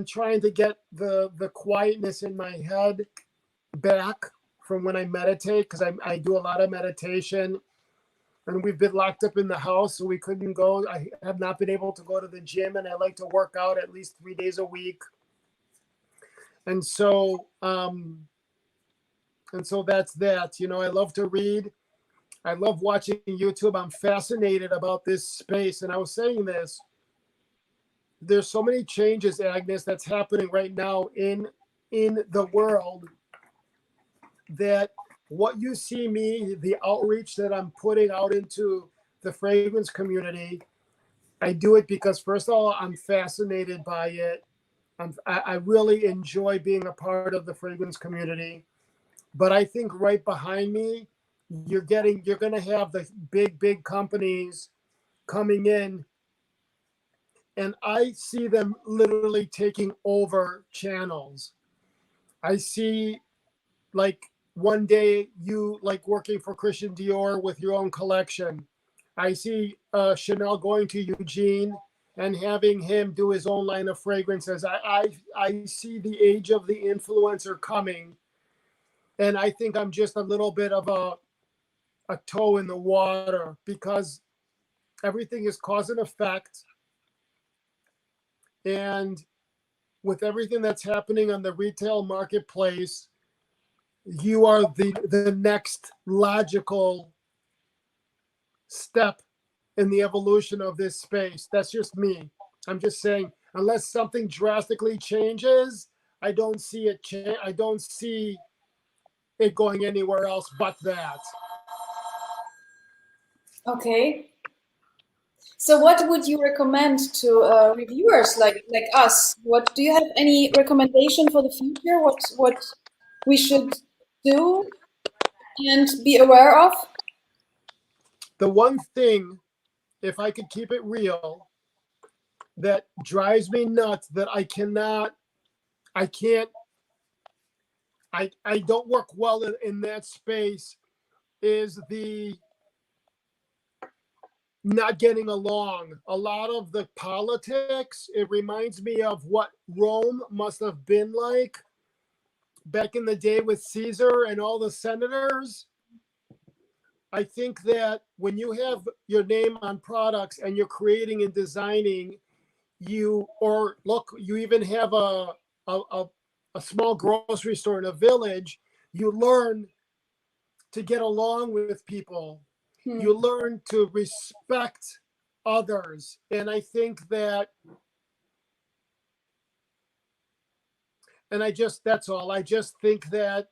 trying to get the quietness in my head back from when I meditate, because I do a lot of meditation. And we've been locked up in the house, so we couldn't go. I have not been able to go to the gym, and I like to work out at least 3 days a week. And so that's that. You know, I love to read. I love watching YouTube. I'm fascinated about this space. And I was saying this, there's so many changes, Agnes, that's happening right now in the world, that what you see me, the outreach that I'm putting out into the fragrance community, I do it because, first of all, I'm fascinated by it. I really enjoy being a part of the fragrance community. But I think right behind me, you're going to have the big companies coming in, and I see them literally taking over channels. I see, like, one day you like working for Christian Dior with your own collection. I see Chanel going to Eugene and having him do his own line of fragrances. I see the age of the influencer coming. And I think I'm just a little bit of a toe in the water, because everything is cause and effect. And with everything that's happening on the retail marketplace, you are the next logical step in the evolution of this space. That's just me. I'm just saying, unless something drastically changes, I don't see it going anywhere else but that. Okay. So what would you recommend to reviewers like us? What do you have any recommendation for the future? What we should do and be aware of? The one thing, if I could keep it real, that drives me nuts, that I don't work well in that space, is the not getting along. A lot of the politics, it reminds me of what Rome must have been like back in the day with Caesar and all the senators. I think that when you have your name on products and you're creating and designing, you even have a small grocery store in a village, you learn to get along with people. You learn to respect others. And I think that, that's all. I just think that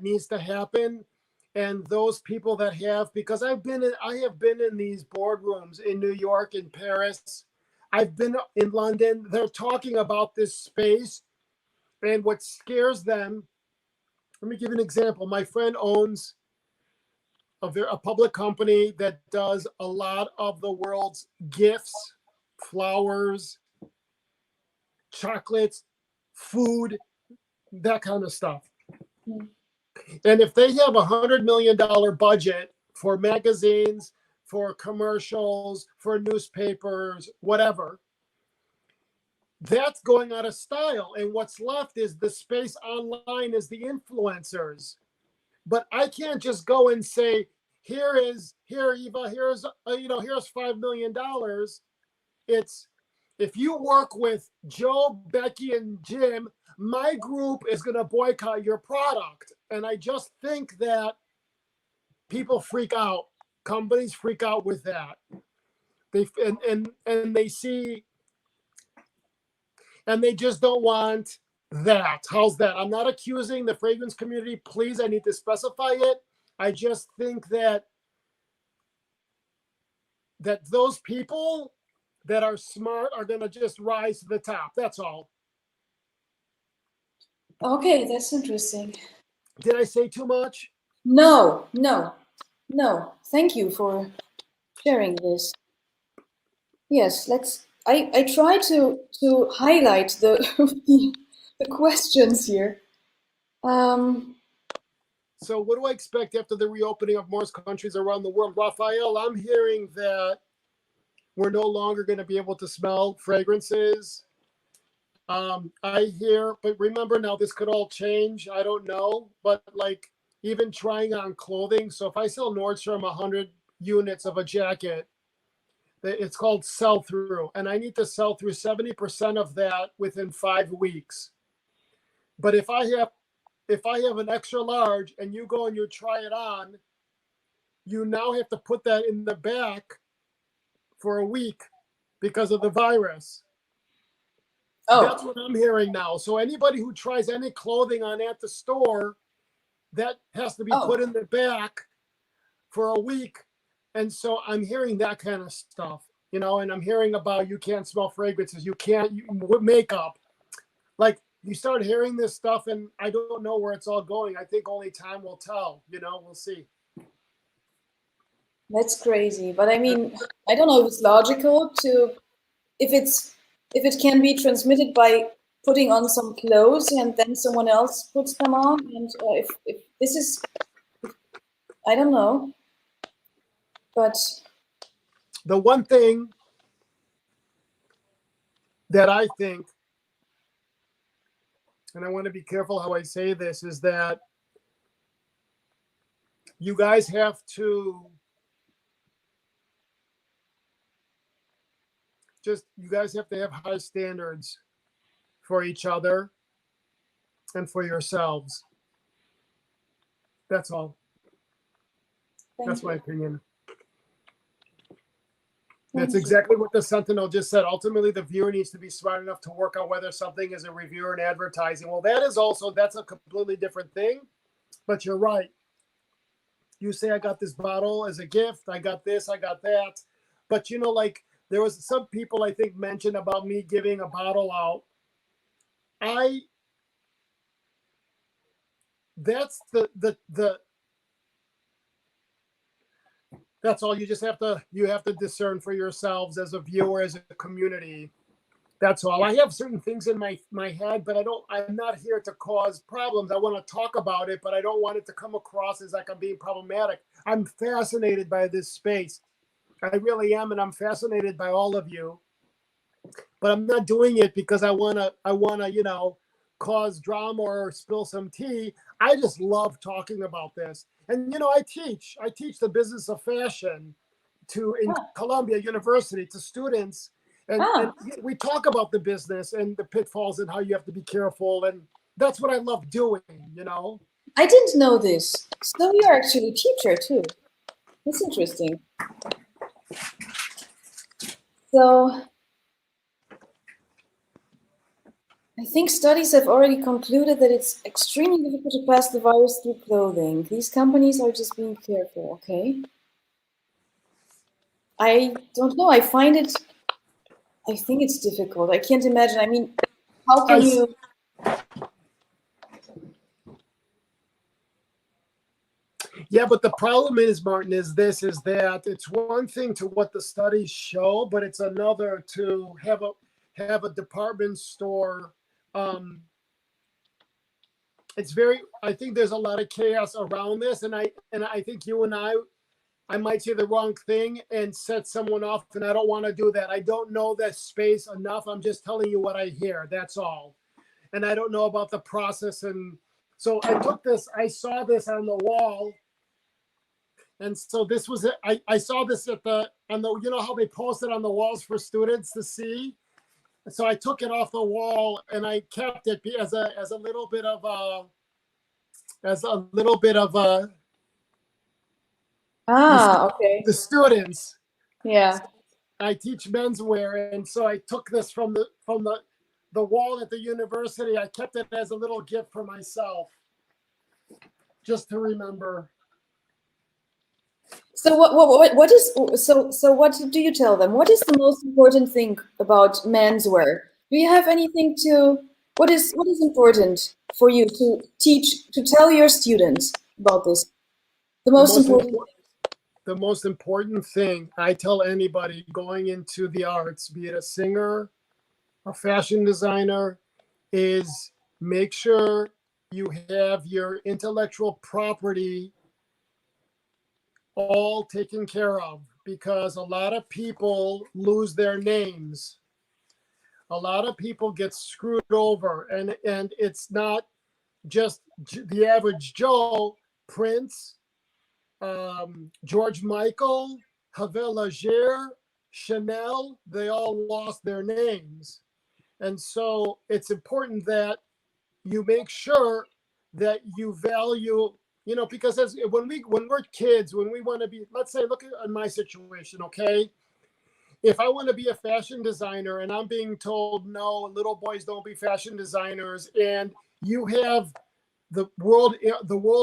needs to happen. And those people that have, because I have been in these boardrooms in New York, in Paris, I've been in London. They're talking about this space, and what scares them. Let me give you an example. My friend owns a public company that does a lot of the world's gifts, flowers, chocolates, food, that kind of stuff. And if they have $100 million budget for magazines, for commercials, for newspapers, whatever, that's going out of style. And what's left is the space online, is the influencers. But I can't just go and say, here, Eva, here's $5 million. if you work with Joe, Becky, and Jim, my group is going to boycott your product. And I just think that people freak out. Companies freak out with that. And they see, and they just don't want that. How's that? I'm not accusing the fragrance community. Please, I need to specify it. I just think that those people that are smart are going to just rise to the top. That's all. Okay, that's interesting. Did I say too much? No. Thank you for sharing this. Yes, I try to highlight the the questions here. So what do I expect after the reopening of more countries around the world? Raphael, I'm hearing that we're no longer going to be able to smell fragrances. I hear, but remember now, this could all change. I don't know, but like even trying on clothing. So if I sell Nordstrom 100 units of a jacket, it's called sell through, and I need to sell through 70% of that within 5 weeks. But if I have an extra large and you go and you try it on, you now have to put that in the back for a week because of the virus. Oh. That's what I'm hearing now. So anybody who tries any clothing on at the store, that has to be put in the back for a week. And so I'm hearing that kind of stuff, and I'm hearing about you can't smell fragrances, with makeup. Like you start hearing this stuff and I don't know where it's all going. I think only time will tell, we'll see. That's crazy. But I mean, I don't know if it's logical if it can be transmitted by putting on some clothes and then someone else puts them on. And if this is, I don't know. But the one thing that I think, and I want to be careful how I say this, is that you guys have to have high standards for each other and for yourselves. That's all. That's my opinion. That's exactly what the Sentinel just said. Ultimately, the viewer needs to be smart enough to work out whether something is a review or an advertising. Well, that's a completely different thing. But you're right. You say, I got this bottle as a gift. I got this, I got that. But, like there was some people I think mentioned about me giving a bottle out. That's that's all. You just have to discern for yourselves as a viewer, as a community. That's all. I have certain things in my head, but I'm not here to cause problems. I want to talk about it, but I don't want it to come across as like I'm being problematic. I'm fascinated by this space. I really am, and I'm fascinated by all of you. But I'm not doing it because I wanna, cause drama or spill some tea. I just love talking about this. And I teach the business of fashion in Columbia University to students. And we talk about the business and the pitfalls and how you have to be careful. And that's what I love doing, I didn't know this. So you're actually a teacher too. That's interesting. So I think studies have already concluded that it's extremely difficult to pass the virus through clothing. These companies are just being careful, okay? I don't know. I think it's difficult. I can't imagine. I mean, how can you? Yeah, but the problem is, Martin, is that it's one thing to what the studies show, but it's another to have a department store. I think there's a lot of chaos around this, and I think you and I might say the wrong thing and set someone off, and I don't want to do that. I don't know that space enough. I'm just telling you what I hear. That's all. And I don't know about the process. And so I saw this on the wall. And so this was it. I saw this on the, how they post it on the walls for students to see. So I took it off the wall and I kept it as a little bit of Okay. the students. Yeah. I teach menswear, and so I took this from the wall at the university. I kept it as a little gift for myself, just to remember. So what is so what do you tell them? What is the most important thing about menswear? Do you have anything to what is important for you to teach to tell your students about this? The The most most important important the most important thing I tell anybody going into the arts, be it a singer, a fashion designer, is make sure you have your intellectual property all taken care of, because a lot of people lose their names. A lot of people get screwed over, and it's not just the average Joe. Prince, George Michael, Havel Lager, Chanel, they all lost their names. And so it's important that you make sure that you value, because when we're kids, when we want to be, let's say, look at my situation, okay? If I want to be a fashion designer and I'm being told, no, little boys don't be fashion designers, and you have the world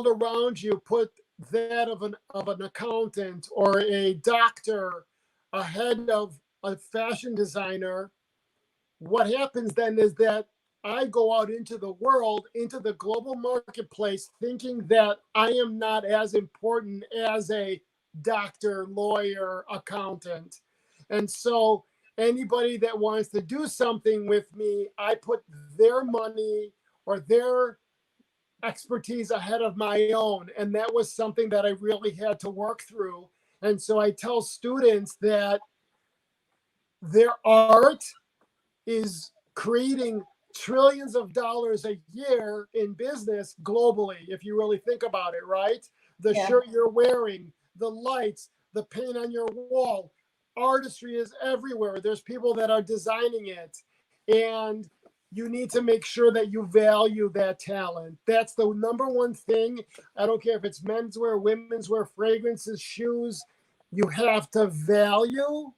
around you put that of an accountant or a doctor ahead of a fashion designer, what happens then is that I go out into the world, into the global marketplace, thinking that I am not as important as a doctor, lawyer, accountant. And so anybody that wants to do something with me, I put their money or their expertise ahead of my own. And that was something that I really had to work through. And so I tell students that their art is creating trillions of dollars a year in business globally, if you really think about it, right? The shirt you're wearing, the lights, the paint on your wall, artistry is everywhere. There's people that are designing it. And you need to make sure that you value that talent. That's the number one thing. I don't care if it's menswear, women's wear, fragrances, shoes. You have to value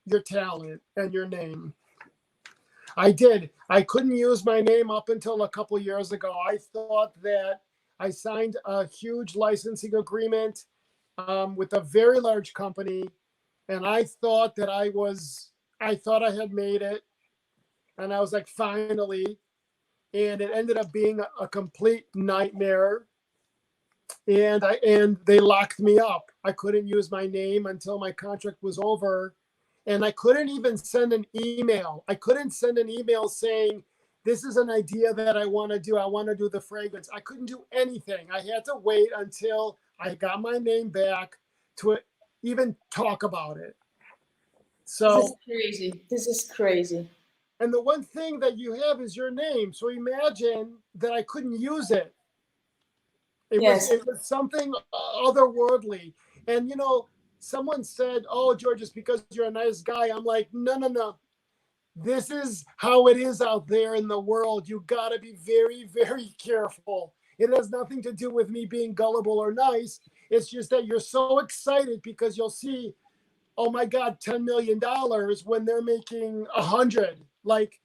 your talent and your name. I did. I couldn't use my name up until a couple years ago. I thought that I signed a huge licensing agreement with a very large company, and I thought that I thought I had made it, and I was like, finally, and it ended up being a complete nightmare. And they locked me up. I couldn't use my name until my contract was over. And I couldn't even send an email. I couldn't send an email saying, this is an idea that I want to do. I want to do the fragrance. I couldn't do anything. I had to wait until I got my name back to even talk about it. So this is crazy. This is crazy. And the one thing that you have is your name. So imagine that I couldn't use it. It was something otherworldly. And someone said, oh, George, it's because you're a nice guy. I'm like, no. This is how it is out there in the world. You got to be very, very careful. It has nothing to do with me being gullible or nice. It's just that you're so excited because you'll see, oh my God, $10 million when they're making 100. Like,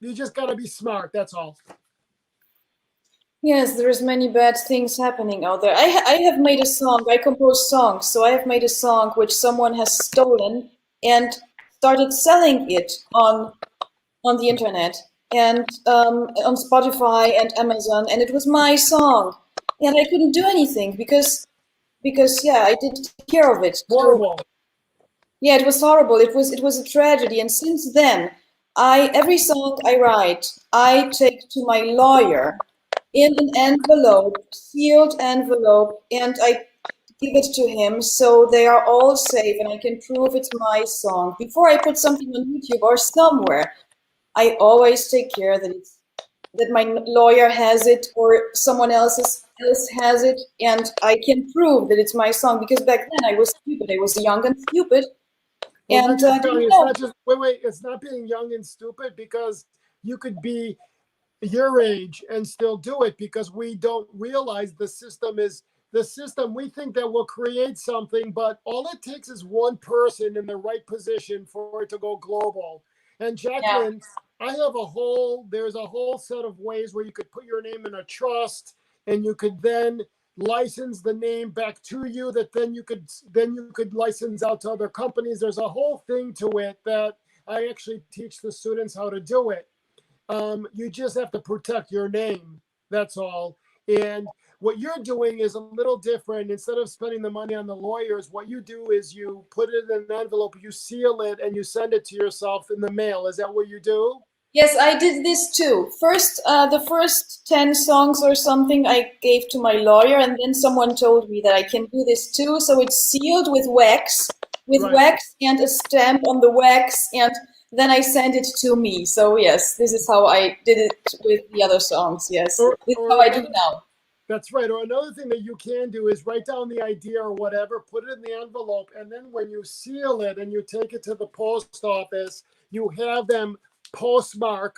you just got to be smart. That's all. Yes, there's many bad things happening out there. I have made a song. I compose songs, so I have made a song which someone has stolen and started selling it on the internet and on Spotify and Amazon, and it was my song, and I couldn't do anything because I didn't take care of it. Horrible. So, yeah, it was horrible. It was a tragedy, and since then, every song I write, I take to my lawyer in an envelope, sealed envelope, and I give it to him so they are all safe and I can prove it's my song. Before I put something on YouTube or somewhere, I always take care that my lawyer has it or someone else has it, and I can prove that it's my song, because back then I was stupid. I was young and stupid, Well, And let me tell do you, you it's know? not just wait. It's not being young and stupid, because you could be your age and still do it, because we don't realize the system is the system. We think that we'll create something, but all it takes is one person in the right position for it to go global. And Yeah. Jacqueline, there's a whole set of ways where you could put your name in a trust, and you could then license the name back to you, that then you could license out to other companies. There's a whole thing to it that I actually teach the students how to do it. You just have to protect your name. That's all. And what you're doing is a little different. Instead of spending the money on the lawyers, what you do is you put it in an envelope, you seal it, and you send it to yourself in the mail. Is that what you do? Yes, I did this too. First, the first 10 songs or something I gave to my lawyer, and then someone told me that I can do this too. So it's sealed with Right. wax and a stamp on the wax, and then I send it to me. So yes, this is how I did it with the other songs. Yes, this is how I do now. That's right. Or another thing that you can do is write down the idea or whatever, put it in the envelope, and then when you seal it and you take it to the post office, you have them postmark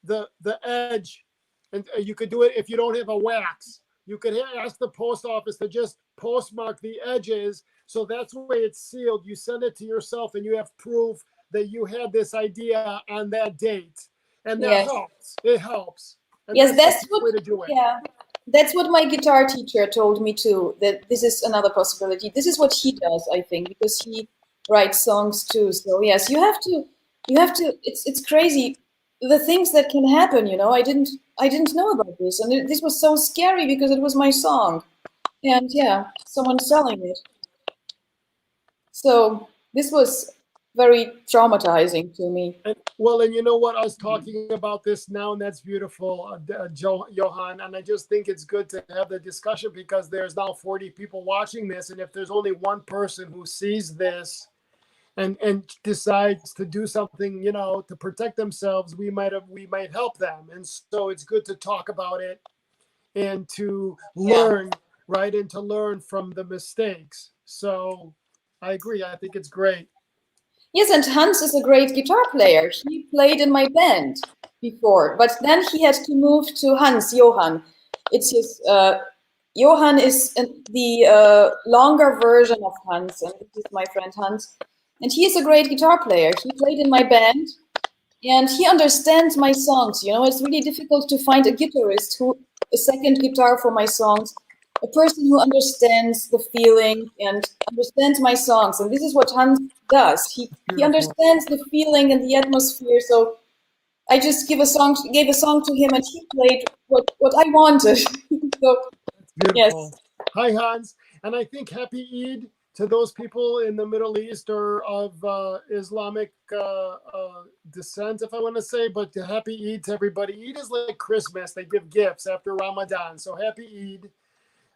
the edge. And you could do it if you don't have a wax. You could ask the post office to just postmark the edges. So that's the way it's sealed. You send it to yourself and you have proof that you had this idea on that date. And that Yes. helps. It helps. And Yes, that's that's the what, way to do it. yeah, that's what my guitar teacher told me too, that this is another possibility. This is what he does, I think, because he writes songs too. So yes, it's crazy. The things that can happen, I didn't know about this. And this was so scary because it was my song. And yeah, someone selling it. So this was very traumatizing to me. And you know what? I was talking about this now, and that's beautiful, Johan. And I just think it's good to have the discussion, because there's now 40 people watching this. And if there's only one person who sees this and decides to do something, to protect themselves, we might help them. And so it's good to talk about it and to learn, right? And to learn from the mistakes. So I agree. I think it's great. Yes, and Hans is a great guitar player. He played in my band before, but then he had to move to Johann. It's his, Johann is the longer version of Hans, and this is my friend Hans. And he is a great guitar player. He played in my band, and he understands my songs. It's really difficult to find a guitarist a second guitar for my songs, a person who understands the feeling and understands my songs. And this is what Hans does. He understands the feeling and the atmosphere. So I just gave a song to him, and he played what I wanted. So Beautiful. yes. Hi, Hans. And I think Happy Eid to those people in the Middle East or of Islamic descent, if I want to say. But Happy Eid to everybody. Eid is like Christmas. They give gifts after Ramadan. So Happy Eid.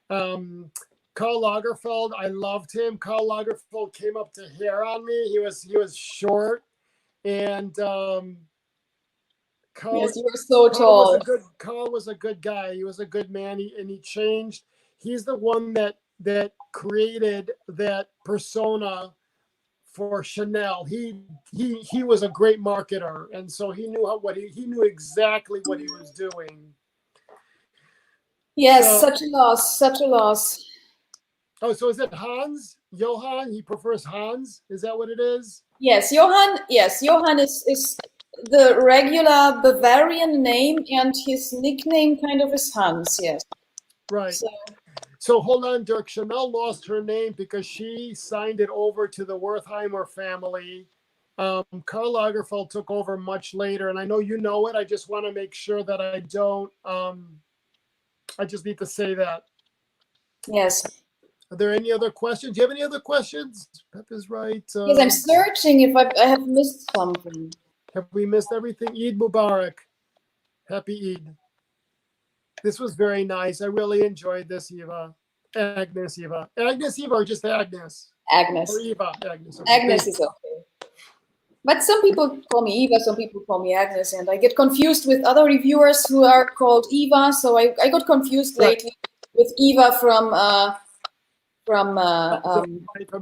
Karl Lagerfeld, I loved him. Karl Lagerfeld came up to hair on me. He was short, and Karl, Yes, you were so tall. Karl was a good guy. He was a good man, and he changed. He's the one that created that persona for Chanel. He was a great marketer, and so he knew he knew exactly what he was doing. Yes, so, such a loss, such a loss. Oh, so is it Hans? Johann? He prefers Hans? Is that what it is? Yes, Johann. Yes, Johann is the regular Bavarian name, and his nickname kind of is Hans. Yes. Right. So hold on, Dirk. Chanel lost her name because she signed it over to the Wertheimer family. Karl Lagerfeld took over much later, and I know you know it. I just want to make sure that I don't. I just need to say that. Yes. Are there any other questions? Do you have any other questions? Pep is right. Yes, I'm searching if I have missed something. Have we missed everything? Eid Mubarak. Happy Eid. This was very nice. I really enjoyed this, Eva. Agnes, Eva. Agnes, Eva, or just Agnes? Agnes. Or Eva, Agnes. Okay. Agnes is okay. But some people call me Eva, some people call me Agnes, and I get confused with other reviewers who are called Eva. So I got confused lately with Eva from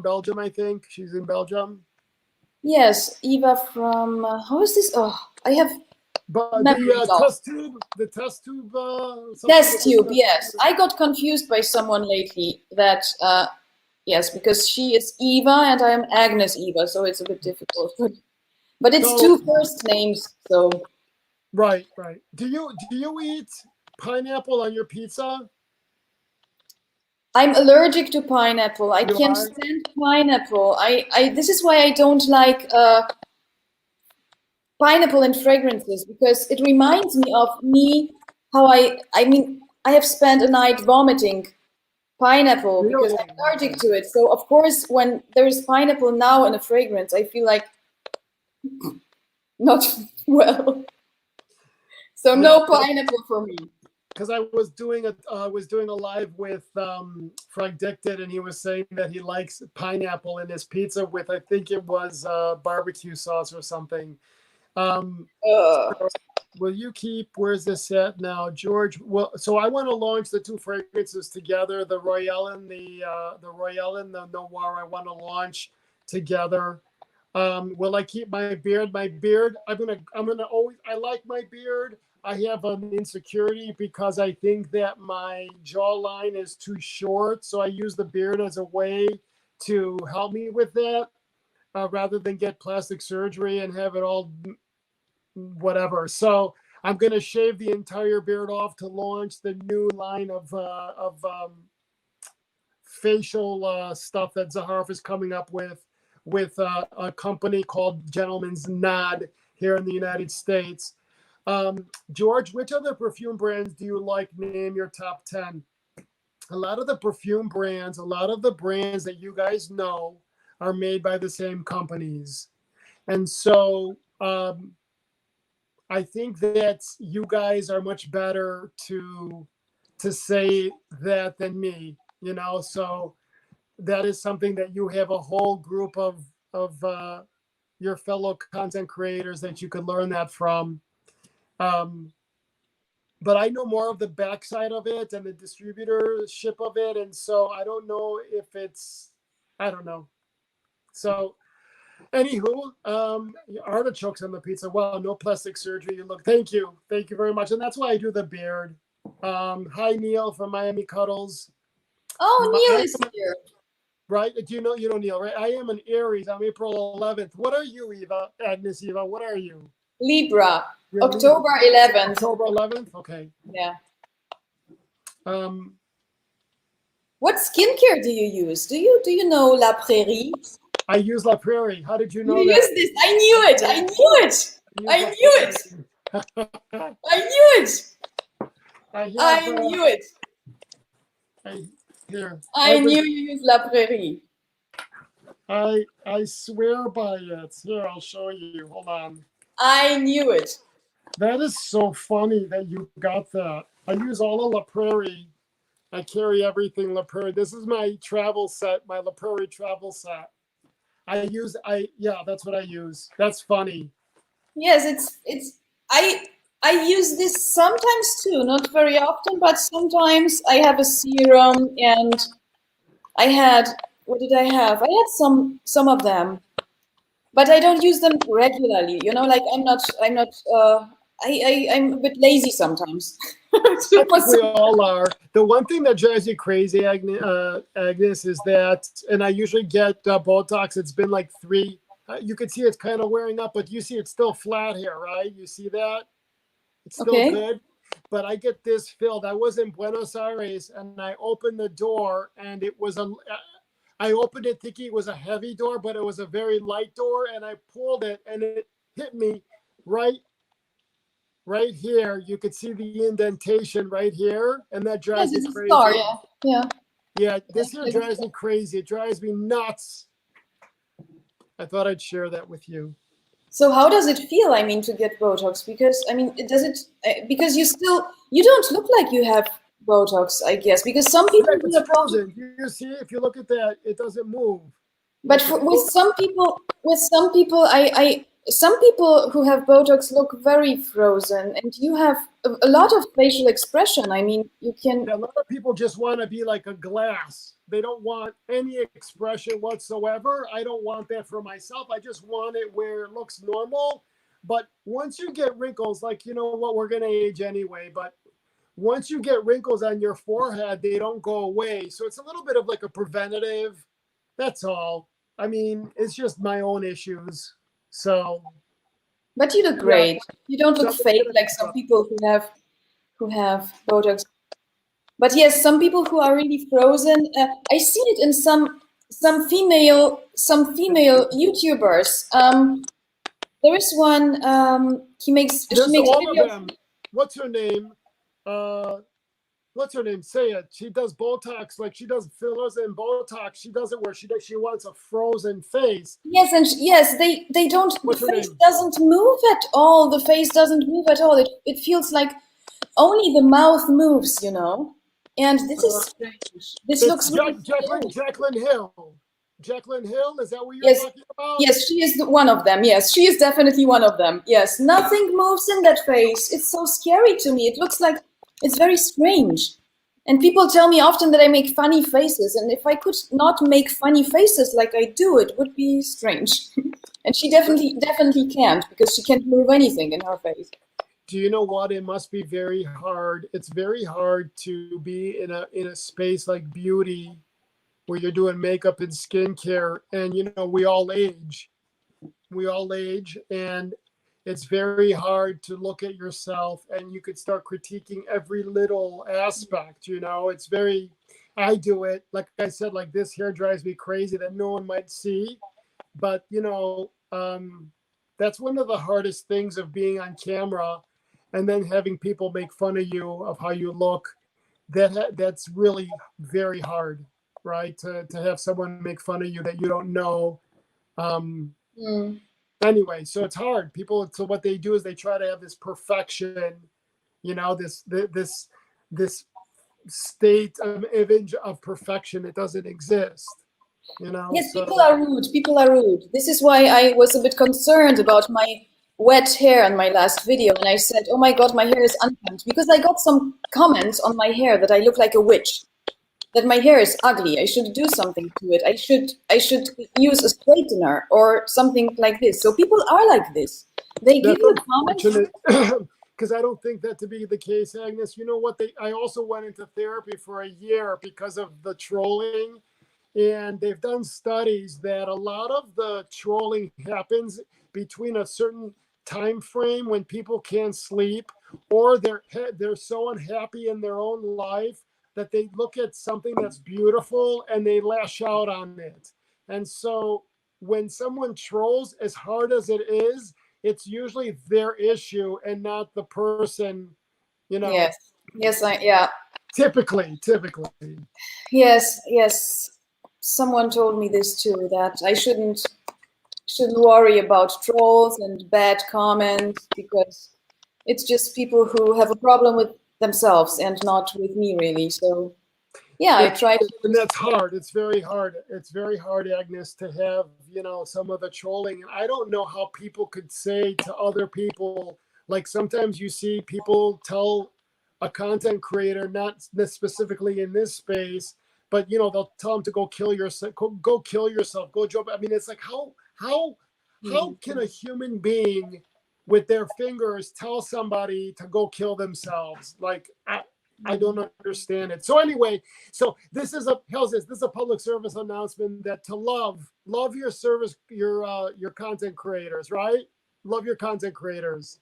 Belgium, I think. She's in Belgium. Yes, Eva from, how is this? Oh, I have But memory loss. the test tube, something Test with the tube, test yes. tube. I got confused by someone lately that, yes, because she is Eva and I am Agnes Eva, so it's a bit difficult. But it's So, two first names, so. right. Do you eat pineapple on your pizza? I'm allergic to pineapple. I You can't are? stand pineapple. This is why I don't like pineapple and fragrances, because it reminds me of me, how I have spent a night vomiting pineapple because Really? I'm allergic to it. So of course, when there is pineapple now in a fragrance, I feel like not well. So Yeah, no pineapple for me. because I was doing a live with Frank Dicted, and he was saying that he likes pineapple in his pizza with, I think it was barbecue sauce or something. Um, will you keep? Where's this at now, George? Well, so I want to launch the two fragrances together: the Royale and the Royale and the Noir. I want to launch together. Will I keep my beard? My beard. I'm gonna always. I like my beard. I have an insecurity because I think that my jawline is too short. So I use the beard as a way to help me with that, rather than get plastic surgery and have it all whatever. So I'm gonna shave the entire beard off to launch the new line of facial stuff that Zaharoff is coming up with a company called Gentleman's Nod here in the United States. George, which other perfume brands do you like? Name your top 10. A lot of the perfume brands, a lot of the brands that you guys know are made by the same companies. And so I think that you guys are much better to say that than me, so that is something that you have a whole group of your fellow content creators that you could learn that from. But I know more of the backside of it and the distributorship of it, and so I don't know if I don't know. So, anywho, artichokes on the pizza. Wow, no plastic surgery. Thank you very much, and that's why I do the beard. Hi Neil from Miami Cuddles. Oh, Neil is here. Right? Do you know Neil, right? I am an Aries. I'm April 11th. What are you, Eva? Agnes Eva, what are you? Libra. You're October Libra. 11th. October 11th? Okay. Yeah. Um, What skincare do you use? Do you know La Prairie? I use La Prairie. How did you know You that? use this. I knew it. I knew it. I knew it. I knew it. I knew it. I knew you use La Prairie. I swear by it. Here, I'll show you. Hold on. I knew it. That is so funny that you got that. I use all of La Prairie. I carry everything La Prairie. This is my travel set, my La Prairie travel set. Yeah, that's what I use. That's funny. Yes, I use this sometimes too, not very often, but sometimes I have a serum, and what did I have? I had some of them, but I don't use them regularly. Like I'm a bit lazy sometimes. I think we all are. The one thing that drives you crazy, Agnes, is that, and I usually get Botox. It's been like 3. You can see it's kind of wearing up, but you see it's still flat here, right? You see that? It's still good. But I get this filled. I was in Buenos Aires, and I opened the door, and it was I opened it thinking it was a heavy door, but it was a very light door, and I pulled it, and it hit me right here. You could see the indentation right here, and that drives me crazy. Yeah, this here drives me crazy. It drives me nuts. I thought I'd share that with you. So how does it feel, to get Botox? Because, because you don't look like you have Botox, I guess, because some people... It's frozen. You see, if you look at that, it doesn't move. But with some people, some people who have Botox look very frozen, and you have a lot of facial expression. I mean, you can. A lot of people just want to be like a glass. They don't want any expression whatsoever. I don't want that for myself. I just want it where it looks normal. But once you get wrinkles, like, you know what, we're going to age anyway, but once you get wrinkles on your forehead, they don't go away. So it's a little bit of like a preventative. That's all. I mean, it's just my own issues. So. But you look great. Yeah. You don't look fake like some people who have Botox. But yes, some people who are really frozen. I see it in some female YouTubers. There is one. She makes all videos. of them. What's her name? What's her name? Say it. She does Botox, like she does fillers and Botox. She does it where she wants a frozen face. Yes, and yes, they don't. What's the her face name? doesn't move at all. The face doesn't move at all. It feels like only the mouth moves, you know. And this is strange. This looks really Jacqueline Hill. Jacqueline Hill, is that what you're talking about? Yes, she is one of them. Yes, she is definitely one of them. Yes, nothing moves in that face. It's so scary to me. It looks like it's very strange. And people tell me often that I make funny faces. And if I could not make funny faces like I do, it would be strange. And she definitely can't, because she can't move anything in her face. Do you know what? It must be very hard. It's very hard to be in a space like beauty where you're doing makeup and skincare, and you know, we all age, and it's very hard to look at yourself and you could start critiquing every little aspect, you know. It's very, I do it, like I said, like this hair drives me crazy that no one might see, but you know, that's one of the hardest things of being on camera and then having people make fun of you of how you look. That's really very hard, right? To have someone make fun of you that you don't know. Anyway, so it's hard. People, so what they do is they try to have this perfection, you know, this state of image of perfection. It doesn't exist, you know. Yes, so. People are rude. People are rude. This is why I was a bit concerned about my wet hair in my last video, and I said, oh my god, my hair is unkempt, because I got some comments on my hair that I look like a witch, that my hair is ugly, I should do something to it, I should use a straightener or something like this. So people are like this. They give you comments. Because I don't think that to be the case, Agnes. You know what? I also went into therapy for a year because of the trolling, and they've done studies that a lot of the trolling happens between a certain time frame when people can't sleep, or they're so unhappy in their own life that they look at something that's beautiful and they lash out on it. And so when someone trolls, as hard as it is, it's usually their issue and not the person, you know. Yes, Typically. Yes. Someone told me this too, that I shouldn't worry about trolls and bad comments, because it's just people who have a problem with themselves and not with me, really. So yeah, I try to. And that's hard. It's very hard. It's very hard, Agnes, to have, you know, some of the trolling. And I don't know how people could say to other people, like sometimes you see people tell a content creator, not specifically in this space, but you know, they'll tell them to go kill yourself, go jump. I mean, it's like how can a human being with their fingers tell somebody to go kill themselves? Like, I don't understand it. So anyway, so this is a public service announcement that to love your service, your content creators, right? Love your content creators.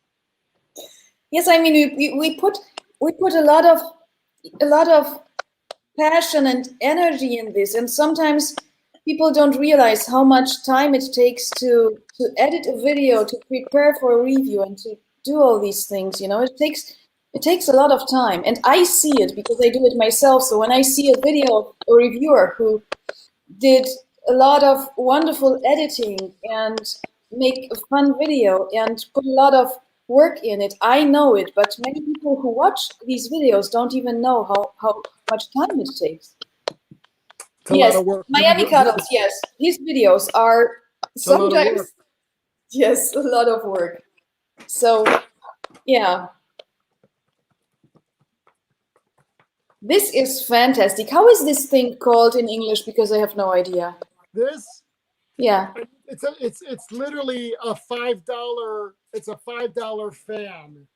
Yes, I mean, we put a lot of passion and energy in this, and sometimes people don't realize how much time it takes to edit a video, to prepare for a review, and to do all these things. You know, it takes a lot of time, and I see it because I do it myself. So when I see a video of a reviewer who did a lot of wonderful editing and make a fun video and put a lot of work in it, I know it. But many people who watch these videos don't even know how much time it takes. Yes, Miami Cuddles, yes. His videos are sometimes Yes, a lot of work. So, yeah. This is fantastic. How is this thing called in English? Because I have no idea. This, Yeah. it's literally a $5. It's a $5 fan.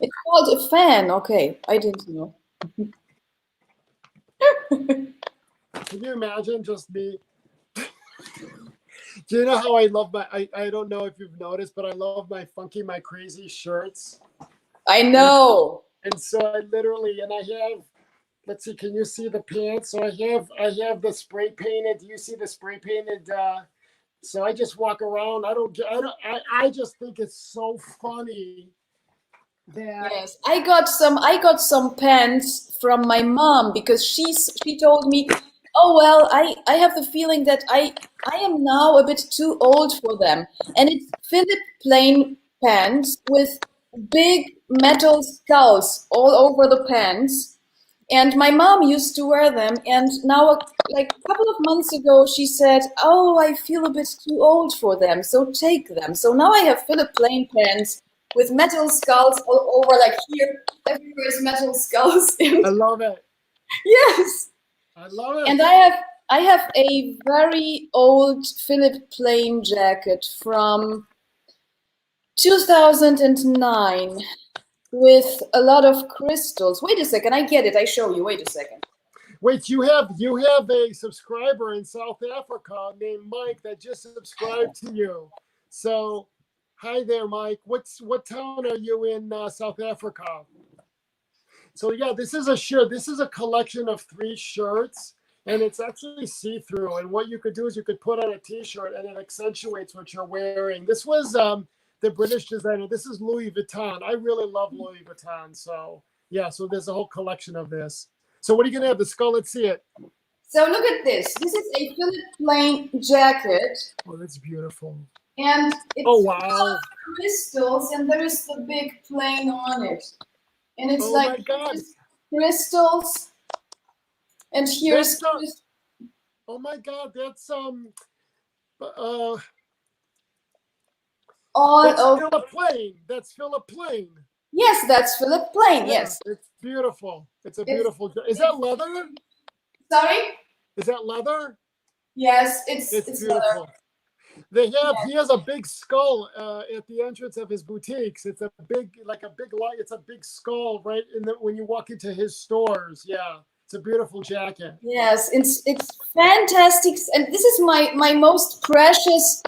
It's called a fan. Okay, I didn't know. Can you imagine just me? Do you know how I love I don't know if you've noticed, but I love my funky, my crazy shirts. I know. And so I literally, and I have, let's see, can you see the pants? So I have the spray painted. Do you see the spray painted? So I just walk around. I just think it's so funny that. Yes, I got some pants from my mom because she told me, oh well, I have the feeling that I am now a bit too old for them, and it's Philip plain pants with big metal skulls all over the pants. And my mom used to wear them, and now, like a couple of months ago, she said, "Oh, I feel a bit too old for them, so take them." So now I have Philip plain pants with metal skulls all over, like here, everywhere is metal skulls. I love it. Yes, I love it. and I have a very old Philip plain jacket from 2009. With a lot of crystals. Wait a second, I get it. I show you. Wait a second. Wait, you have a subscriber in South Africa named Mike that just subscribed to you. So, hi there, Mike. What town are you in South Africa? So yeah, this is a shirt. This is a collection of 3 shirts, and it's actually see-through. And what you could do is you could put on a T-shirt, and it accentuates what you're wearing. This was the British designer. This is Louis Vuitton. I really love Louis Vuitton. So yeah, so there's a whole collection of this. So what are you gonna have? The skull? Let's see it. So look at this. This is a Philip plain jacket. Oh, that's beautiful. And it's Oh full wow. of crystals, and there is the big plane on it. And it's Oh like my God. crystals. And here's oh my God, that's all that's of Philip Plain. That's Philip Plain. yes, that's Philip plain. Yeah, Yes. it's beautiful. It's a beautiful. Is that leather? Sorry. Is that leather? Yes, It's it's beautiful. He has a big skull at the entrance of his boutiques. It's a big light. It's a big skull right when you walk into his stores. Yeah, it's a beautiful jacket. Yes, it's fantastic, and this is my most precious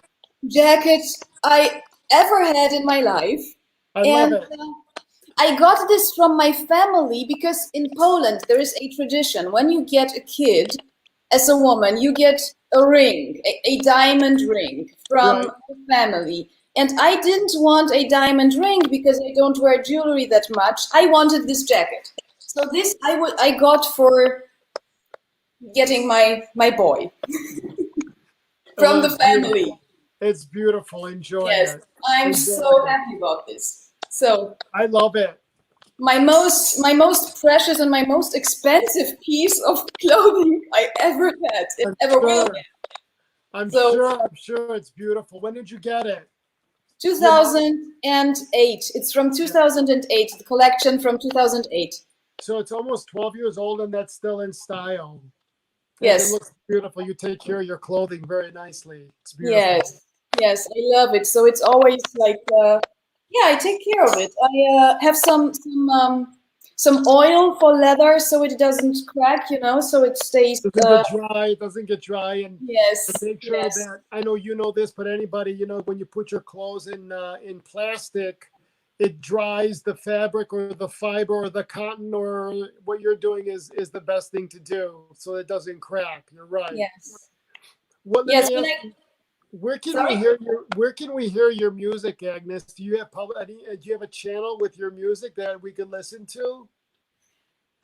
jacket I ever had in my life. I love it. I got this from my family because in Poland there is a tradition. When you get a kid, as a woman, you get a ring, a diamond ring from the family. And I didn't want a diamond ring because I don't wear jewelry that much. I wanted this jacket. So this I got for getting my boy from the family. Beautiful. It's beautiful. Enjoy Yes, it. I'm so happy about this. So I love it. my most precious and my most expensive piece of clothing I ever had, and ever will get. I'm sure it's beautiful. When did you get it? 2008. It's from 2008. The collection from 2008. So it's almost 12 years old, and that's still in style. Yes. It looks beautiful. You take care of your clothing very nicely. It's beautiful. Yes, I love it. So it's always like, yeah, I take care of it. I have some oil for leather so it doesn't crack, so it stays. Doesn't get dry, and yes, make sure that I know you know this, but anybody, when you put your clothes in plastic, it dries the fabric or the fiber or the cotton or what you're doing is the best thing to do so it doesn't crack. You're right. Yes. Where can we hear your music, Agnes? Do you have a channel with your music that we can listen to?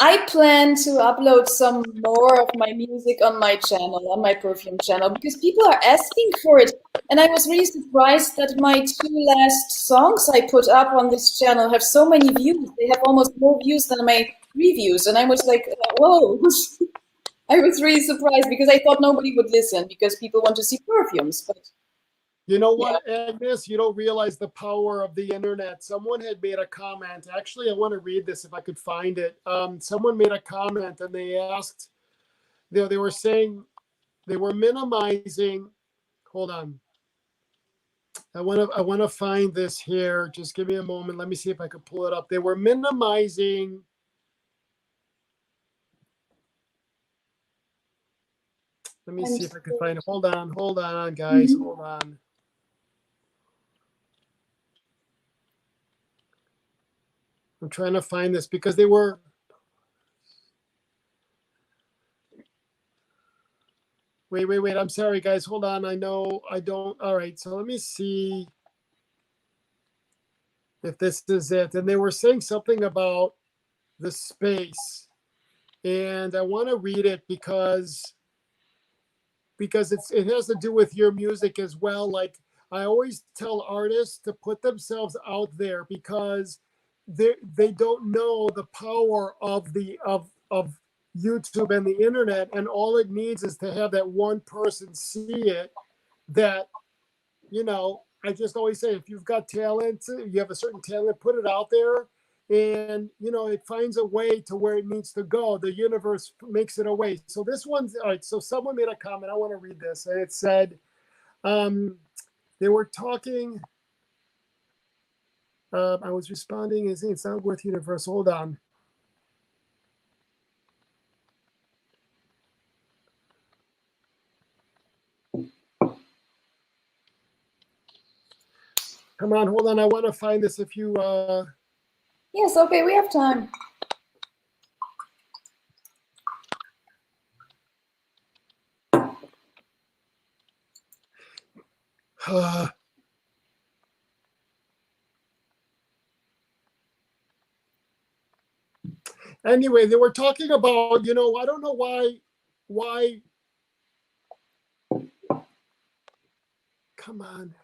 I plan to upload some more of my music on my channel, on my perfume channel, because people are asking for it. And I was really surprised that my 2 last songs I put up on this channel have so many views. They have almost more views than my reviews. And I was like, whoa. I was really surprised because I thought nobody would listen because people want to see perfumes. But You know Yeah. what, Agnes? You don't realize the power of the internet. Someone had made a comment. Actually, I want to read this if I could find it. Someone made a comment and they asked, they were saying they were minimizing. Hold on. I want to find this here. Just give me a moment. Let me see if I can pull it up. They were minimizing. Let me see if I can find it. Hold on, guys. Mhm. Hold on. I'm trying to find this because they were. Wait. I'm sorry, guys. Hold on. I know I don't. All right. So let me see if this is it. And they were saying something about the space. And I want to read it because it has to do with your music as well. Like I always tell artists to put themselves out there because they don't know the power of of YouTube and the internet, and all it needs is to have that one person see it. That, you know, I just always say, if you've got talent, you have a certain talent, put it out there, and you know it finds a way to where it needs to go. The universe makes it a way. So this one's all right. So someone made a comment. I want to read this, and it said, they were talking. I was responding. Is it's not worth universe. Hold on. Come on, hold on. I want to find this. If you. Yes. Okay. We have time. Anyway, they were talking about, you know, I don't know why. Come on.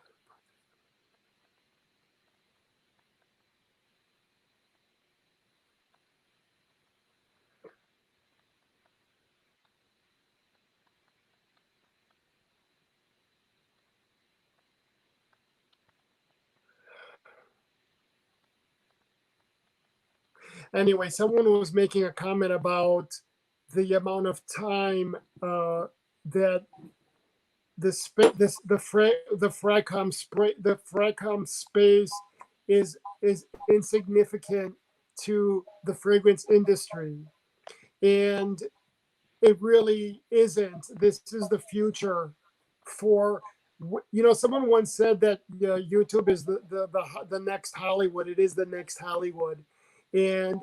Anyway, someone was making a comment about the amount of time that the fracom space is insignificant to the fragrance industry, and it really isn't. This is the future for, you know, someone once said that YouTube is the next Hollywood. It is the next Hollywood, and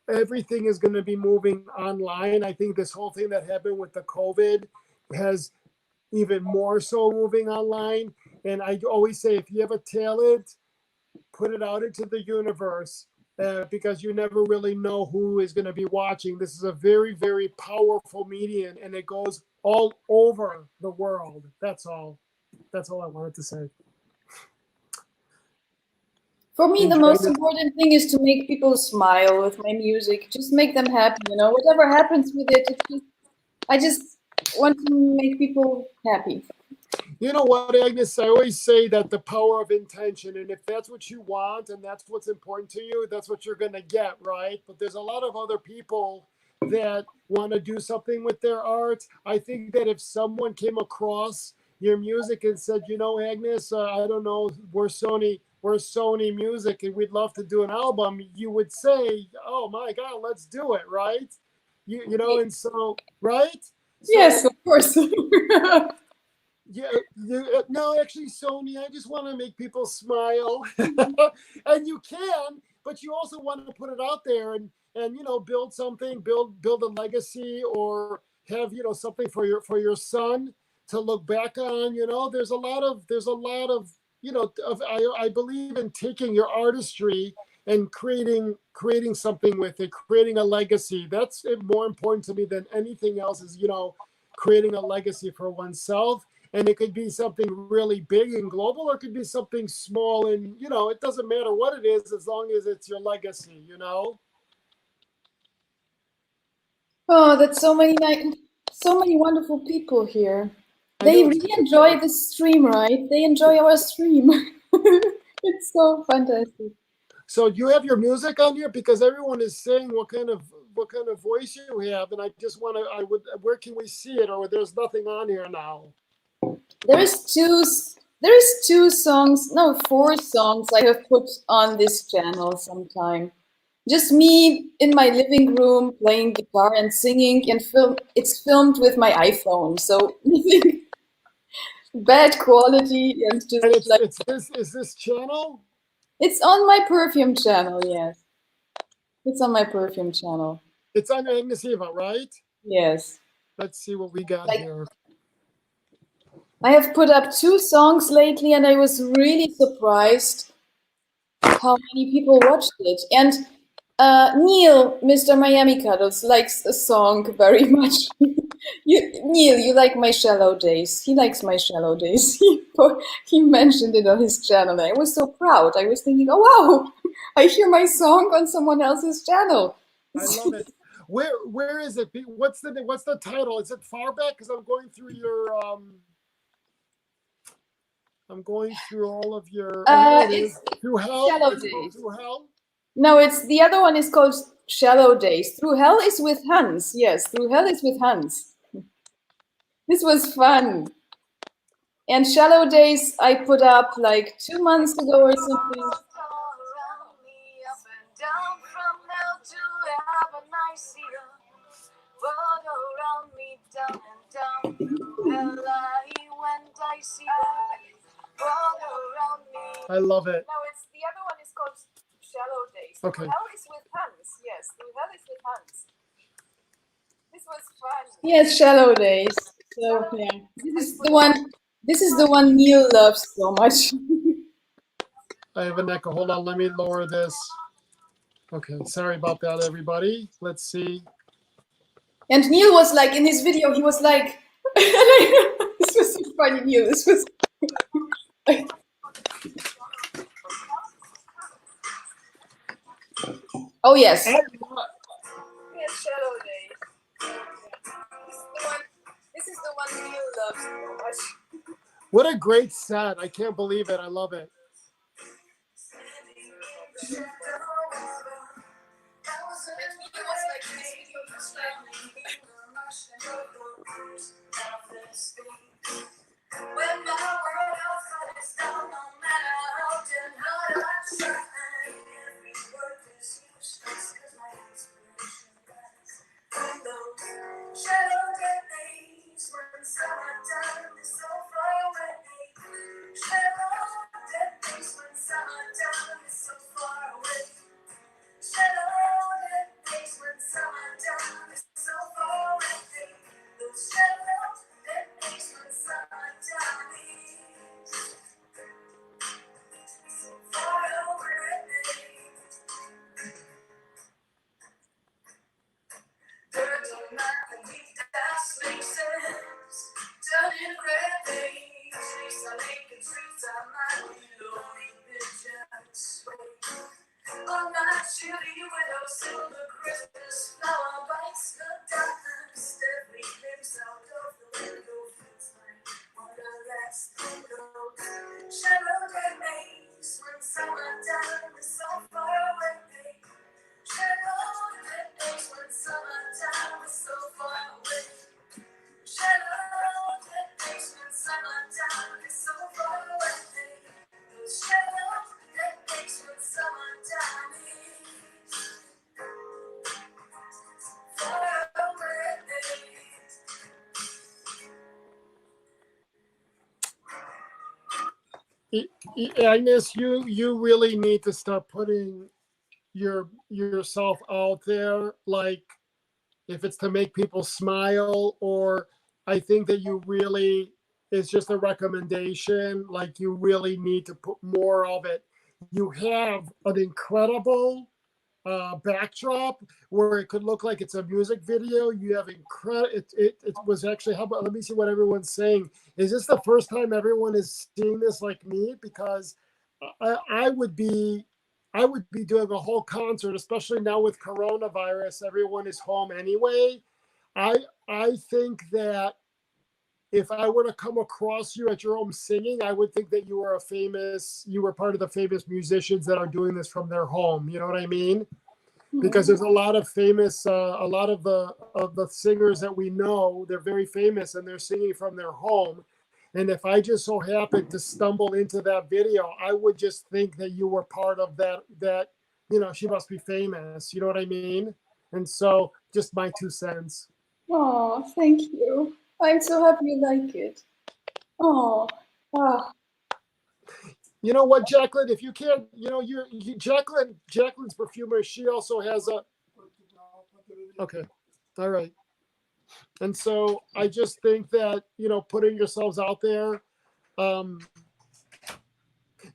everything is going to be moving online. I think this whole thing that happened with the COVID has even more so moving online. And I always say, if you have a talent, put it out into the universe, because you never really know who is going to be watching. This is a very, very powerful medium, and it goes all over the world. That's all. That's all I wanted to say. For me, the Enjoying most this. important thing is to make people smile with my music. Just make them happy, you know. Whatever happens with it, I just want to make people happy. You know what, Agnes? I always say that the power of intention, and if that's what you want and that's what's important to you, that's what you're going to get, right? But there's a lot of other people that want to do something with their art. I think that if someone came across your music and said, you know, Agnes, I don't know, we're Sony Music, and we'd love to do an album, you would say, oh my God, let's do it, right? You know, and so, right? Yes, So of course. yeah, no, actually, Sony, I just want to make people smile, and you can, but you also want to put it out there and you know, build something, build a legacy, or have, you know, something for your son to look back on. You know, there's a lot of, you know, I believe in taking your artistry and creating something with it, creating a legacy. That's more important to me than anything else. Is, you know, creating a legacy for oneself. And it could be something really big and global, or it could be something small, and you know, it doesn't matter what it is as long as it's your legacy, you know. Oh, that's so many wonderful people here. They really enjoy the stream, right? They enjoy our stream. It's so fantastic. So you have your music on here because everyone is saying what kind of voice you have, and I just want to. Where can we see it? Or there's nothing on here now. There's two songs, no, 4 songs I have put on this channel sometime. Just me in my living room playing guitar and singing, and it's filmed with my iPhone, so nothing bad quality, and just And like is this channel? it's on my perfume channel, yes. It's on my perfume channel. It's on Agnes, right? Yes. Let's see what we got here. I have put up 2 songs lately, and I was really surprised how many people watched it. And Neil, Mr. Miami Cuddles, likes a song very much. Neil, you like My Shallow Days. He likes My Shallow Days. He mentioned it on his channel. I was so proud. I was thinking, oh wow, I hear my song on someone else's channel. I love it. Where is it? What's the title? Is it far back? Because I'm going through your I'm going through all of your. It's Through Hell. Shallow Days. Through Hell. No, it's the other one is called Shallow Days. Through Hell is with Hans. Yes, Through Hell is with Hans. This was fun. And Shallow Days I put up like 2 months ago or something. I love it. No, it's the other one is called Shallow Days. Okay. Through Hell is with Hans. Yes, Through Hell is with Hans. This was fun. Yes, Shallow Days. So yeah, this is the one Neil loves so much. I have an echo. Hold on, let me lower this. Okay, sorry about that, everybody. Let's see. And Neil was like, in his video, he was like, this was so funny, Neil. This was. Oh yes. Yes, Shallow Days. This is the one Neil loves so much. What a great set. I can't believe it. I love it. Agnes, you really need to start putting yourself out there, like if it's to make people smile, or I think that you really, it's just a recommendation, like you really need to put more of it. You have an incredible backdrop where it could look like it's a music video. You have it was actually, how about, let me see what everyone's saying. Is this the first time everyone is seeing this like me? Because I would be doing a whole concert, especially now with coronavirus. Everyone is home anyway. I think that if I were to come across you at your home singing, I would think that you were part of the famous musicians that are doing this from their home. You know what I mean? Because there's a lot of famous, a lot of the singers that we know, they're very famous and they're singing from their home. And if I just so happened to stumble into that video, I would just think that you were part of that, she must be famous. You know what I mean? And so just my 2 cents. Oh, thank you. I'm so happy you like it. Oh, ah. You know what, Jacqueline? If you can't, Jacqueline's perfumer. She also has a. Okay, all right. And so I just think that putting yourselves out there,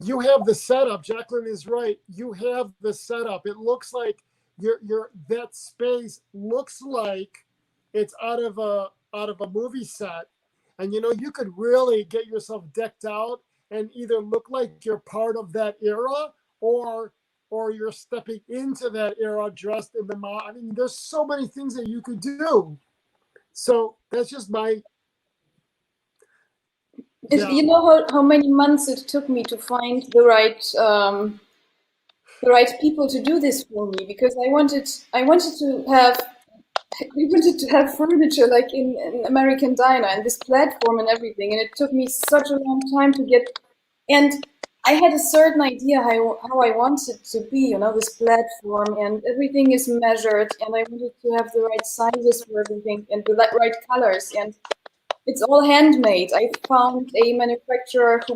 you have the setup. Jacqueline is right. You have the setup. It looks like that space looks like it's out of a movie set, and you could really get yourself decked out and either look like you're part of that era or you're stepping into that era dressed in the I mean, there's so many things that you could do. So that's just my. Yeah. You know how many months it took me to find the right people to do this for me, because I wanted to have furniture like in an American diner and this platform and everything, and it took me such a long time to get. And I had a certain idea how I wanted to be, this platform, and everything is measured, and I wanted to have the right sizes for everything and the right colors, and it's all handmade. I found a manufacturer who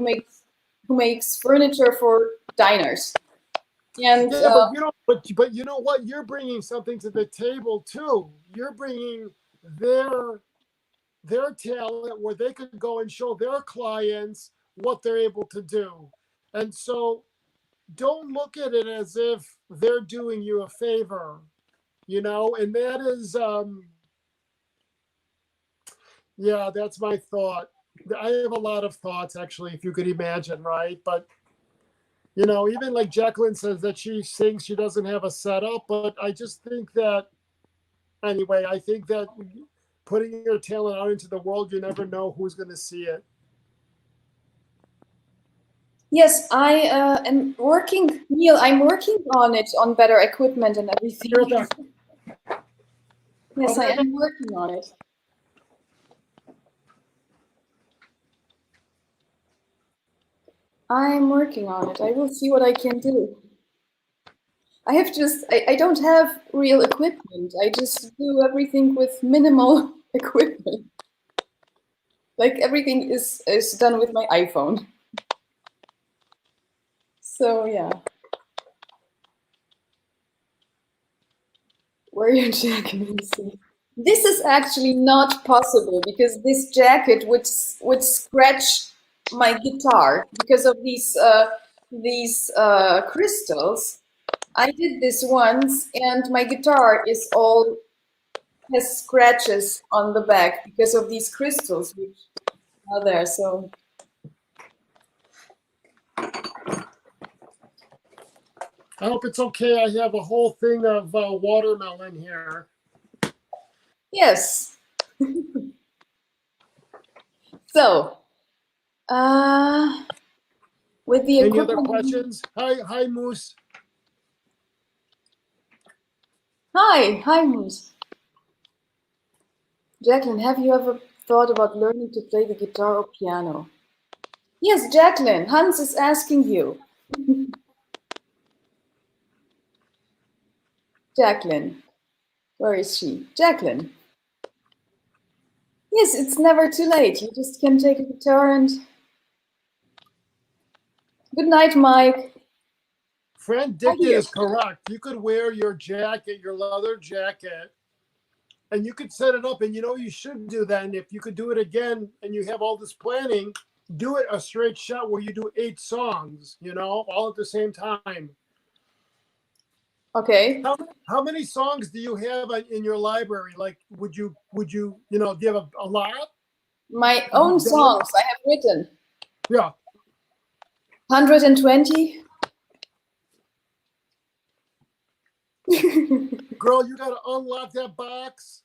makes furniture for diners. And yeah, but you know what? You're bringing something to the table too. You're bringing their talent where they could go and show their clients what they're able to do. And so don't look at it as if they're doing you a favor, and that is, yeah, that's my thought. I have a lot of thoughts, actually, if you could imagine, right? But, even like Jacqueline says that she sings, she doesn't have a setup, but I just think that, anyway, I think that putting your talent out into the world, you never know who's going to see it. yes, I am working, Neil. I'm working on it, on better equipment and everything. Yes, I am working on it. I'm working on it. I will see what I can do. I don't have real equipment. I just do everything with minimal equipment. Like everything is done with my iPhone. So yeah. Wear your jacket and see. This is actually not possible because this jacket would scratch my guitar because of these crystals. I did this once, and my guitar has scratches on the back because of these crystals which are there. So I hope it's okay. I have a whole thing of watermelon here. yes. So with the Any other questions? Hi, Moose. Hi, Moose. Jacqueline, have you ever thought about learning to play the guitar or piano? Yes, Jacqueline, Hans is asking you. Jacqueline, where is she? Jacqueline. Yes, it's never too late. You just can take a guitar and... Good night, Mike. Friend Dick is correct. You could wear your jacket, your leather jacket, and you could set it up, and you should do that. And if you could do it again and you have all this planning, do it a straight shot where you do 8 songs, all at the same time. Okay. How many songs do you have in your library? Like, would you do you have a lot? My own songs I have written. Yeah. 120. Girl, you got to unlock that box.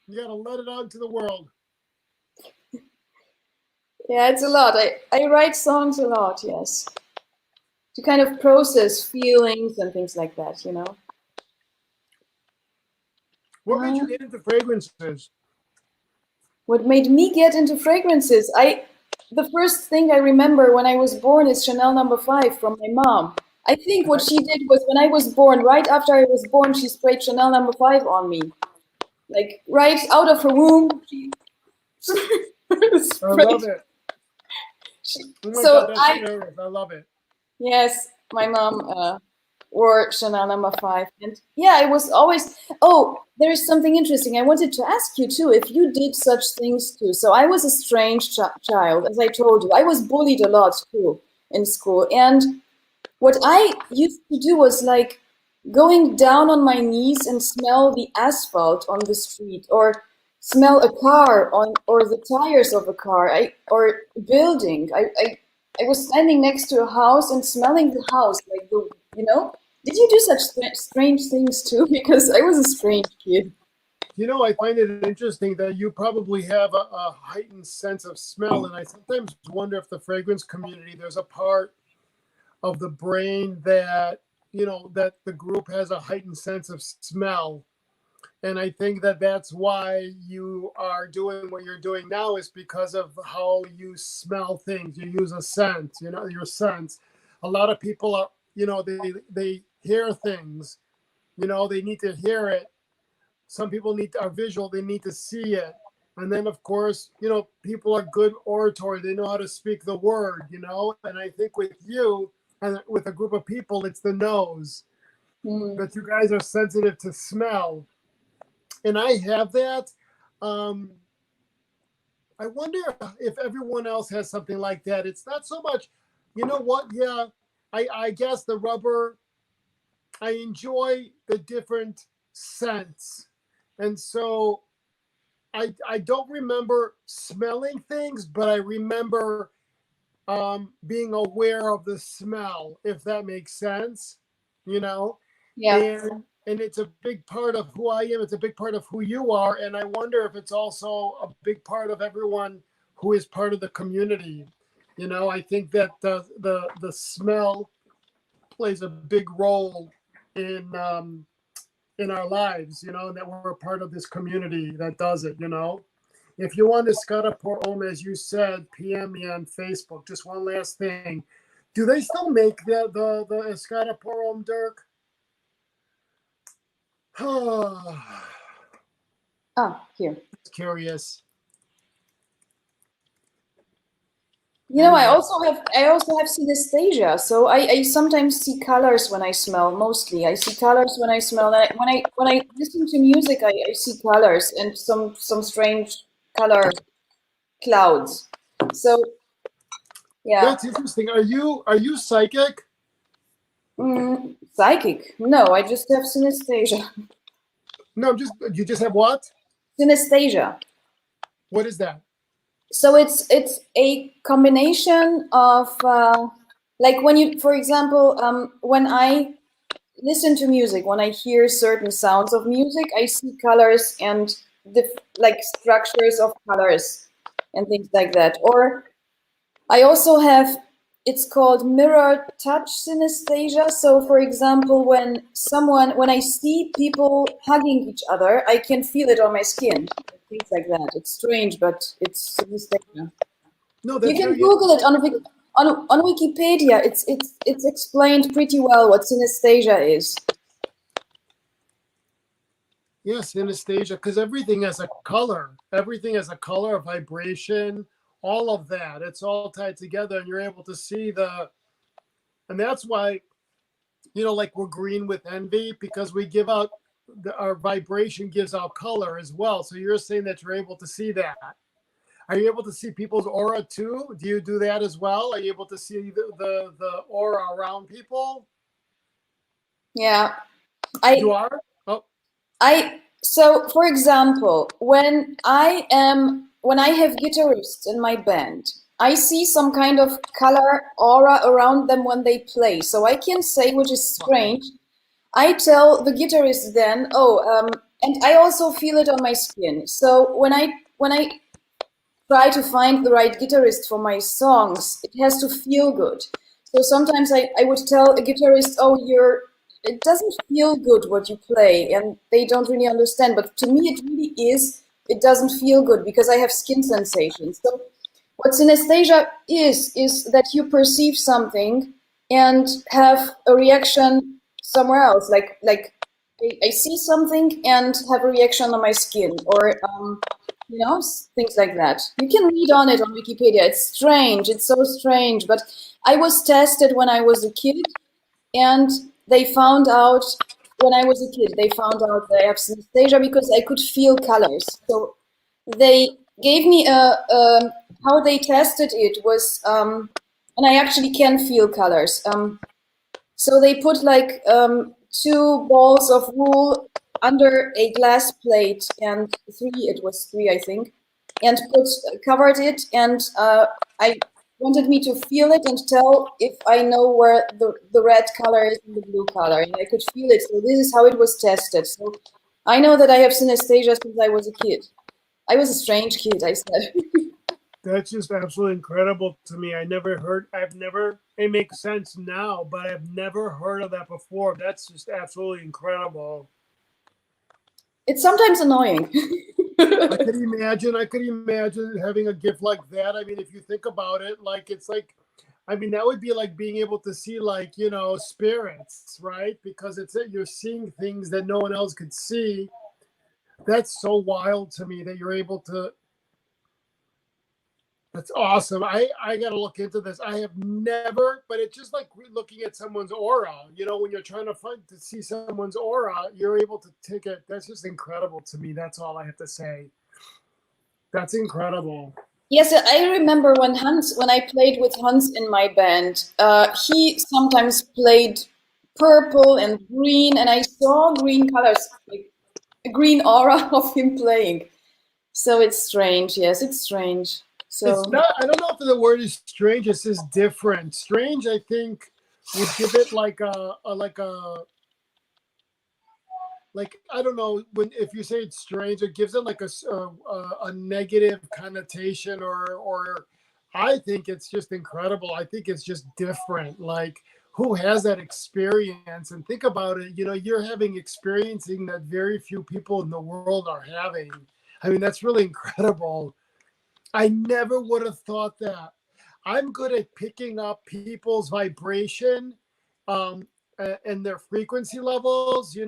You got to let it out into the world. Yeah, it's a lot. I write songs a lot, yes. To kind of process feelings and things like that, you know. What made you get into fragrances? What made me get into fragrances? The first thing I remember when I was born is Chanel No. 5 from my mom. I think what she did was when I was born, right after I was born, she sprayed Chanel No. 5 on me. Like right out of her womb, she I love it. Oh my God, that's hilarious. I love it. Yes, my mom wore Chanel No. 5. And yeah, I was always, oh, there's something interesting. I wanted to ask you too, if you did such things too. So I was a strange child, as I told you. I was bullied a lot too in school. And what I used to do was like going down on my knees and smell the asphalt on the street, or smell a car on, or the tires of a car, or building. I was standing next to a house and smelling the house, like the, you know. Did you do such strange things too? Because I was a strange kid. You know, I find it interesting that you probably have a heightened sense of smell, and I sometimes wonder if the fragrance community, there's a part of the brain that, you know, that the group has a heightened sense of smell. And I think that that's why you are doing what you're doing now, is because of how you smell things. You use a scent, you know, your sense. A lot of people are, you know, they hear things, you know, they need to hear it. Some people are visual, they need to see it. And then, of course, you know, people are good oratory. They know how to speak the word, you know. And I think with you and with a group of people, it's the nose. That you guys are sensitive to smell. And I have that. I wonder if everyone else has something like that. It's not so much, you know what? Yeah, I guess the rubber, I enjoy the different scents. And so I don't remember smelling things, but I remember being aware of the smell, if that makes sense, you know? Yeah. And it's a big part of who I am. It's a big part of who you are. And I wonder if it's also a big part of everyone who is part of the community. You know, I think that the smell plays a big role in our lives, you know, and that we're a part of this community that does it, you know. If you want to Scott pour Om, as you said, PM me on Facebook. Just one last thing. Do they still make the Scott pour Om, Dirk? Here. Curious. You know, I also have synesthesia, so I sometimes see colors when I smell. Mostly, I see colors when I smell. When I listen to music, I see colors and some strange color clouds. So, yeah. That's interesting. Are you psychic? Psychic? No, I just have synesthesia. No, you just have what? Synesthesia. What is that? So it's a combination of like when you, for example, when I listen to music, when I hear certain sounds of music, I see colors and like structures of colors and things like that. Or I also have, it's called mirror touch synesthesia. So for example, when I see people hugging each other, I can feel it on my skin. Things like that. It's strange, but it's synesthesia. No, that's You can Google it on Wikipedia. It's explained pretty well what synesthesia is. Yes, synesthesia, because everything has a color. Everything has a color, a vibration, all of that. It's all tied together, and you're able to see and that's why, you know, like we're green with envy, because we give out, our vibration gives out color as well. So you're saying that you're able to see that. Are you able to see people's aura too? Do you do that as well? Are you able to see the aura around people? Yeah. You are? Oh. So for example, when I have guitarists in my band, I see some kind of color aura around them when they play. So I can say, which is strange, I tell the guitarist then, and I also feel it on my skin. So when I try to find the right guitarist for my songs, it has to feel good. So sometimes I would tell a guitarist, oh, it doesn't feel good what you play, and they don't really understand. But to me, it really is. It doesn't feel good because I have skin sensations. So what synesthesia is that you perceive something and have a reaction somewhere else. Like I see something and have a reaction on my skin, or things like that. You can read on it on Wikipedia. It's strange. It's so strange. But I was tested when I was a kid, and they found out when I was a kid, they found out that I have synesthesia because I could feel colors. So they gave me how they tested it was, and I actually can feel colors. So they put like 2 balls of wool under a glass plate, and it was three, I think, and covered it, and I wanted me to feel it and tell if I know where the red color is and the blue color, and I could feel it. So this is how it was tested. So I know that I have synesthesia since I was a kid. I was a strange kid, I said. That's just absolutely incredible to me. It makes sense now, but I've never heard of that before. That's just absolutely incredible. It's sometimes annoying. I could imagine having a gift like that. I mean, if you think about it, that would be like being able to see, spirits, right? Because you're seeing things that no one else could see. That's so wild to me that you're able to. That's awesome. I got to look into this. I have never, but it's just like looking at someone's aura. When you're trying to see someone's aura, you're able to take it. That's just incredible to me. That's all I have to say. That's incredible. Yes, I remember when I played with Hans in my band, he sometimes played purple and green, and I saw green colors, like a green aura of him playing. So it's strange. Yes, it's strange. So it's not. I don't know if the word is strange. It's just different. Strange, I think, would give it like I don't know, if you say it's strange, it gives it like a negative connotation, or I think it's just incredible. I think it's just different. Like, who has that experience? And think about it. You're experiencing that very few people in the world are having. I mean, that's really incredible. I never would have thought that. I'm good at picking up people's vibration and their frequency levels. I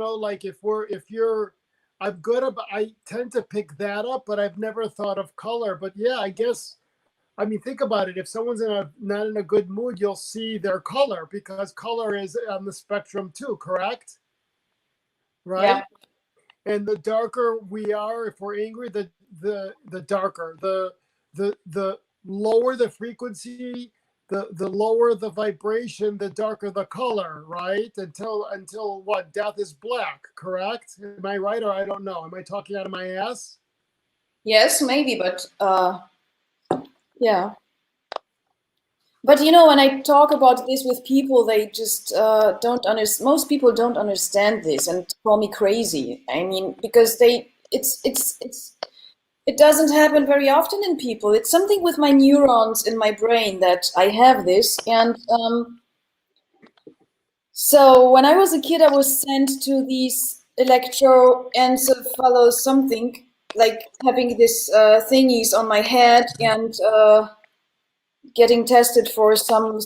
tend to pick that up, but I've never thought of color. But yeah, I guess, think about it. If someone's not in a good mood, you'll see their color, because color is on the spectrum too, correct? Right? yeah. And the darker we are, if we're angry, the darker. The lower the frequency, the lower the vibration, the darker the color, right? Until what? Death is black, correct? Am I right, or I don't know? Am I talking out of my ass? Yes, maybe, but yeah. But when I talk about this with people, they just don't understand. Most people don't understand this and call me crazy. I mean, because it doesn't happen very often in people. It's something with my neurons in my brain that I have this. And so when I was a kid, I was sent to these electroencephalo something, like having this thingies on my head and getting tested for some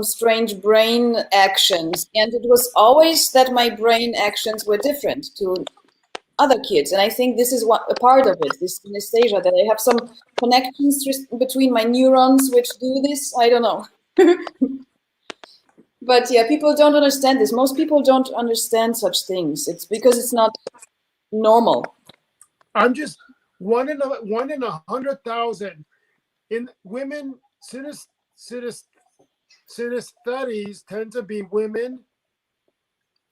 strange brain actions. And it was always that my brain actions were different to other kids, and I think this is a part of it, this synesthesia, that I have some connections between my neurons which do this. I don't know. But yeah, people don't understand this. Most people don't understand such things. It's because it's not normal. I'm just one in 100,000 in women. Synesthetes tend to be women,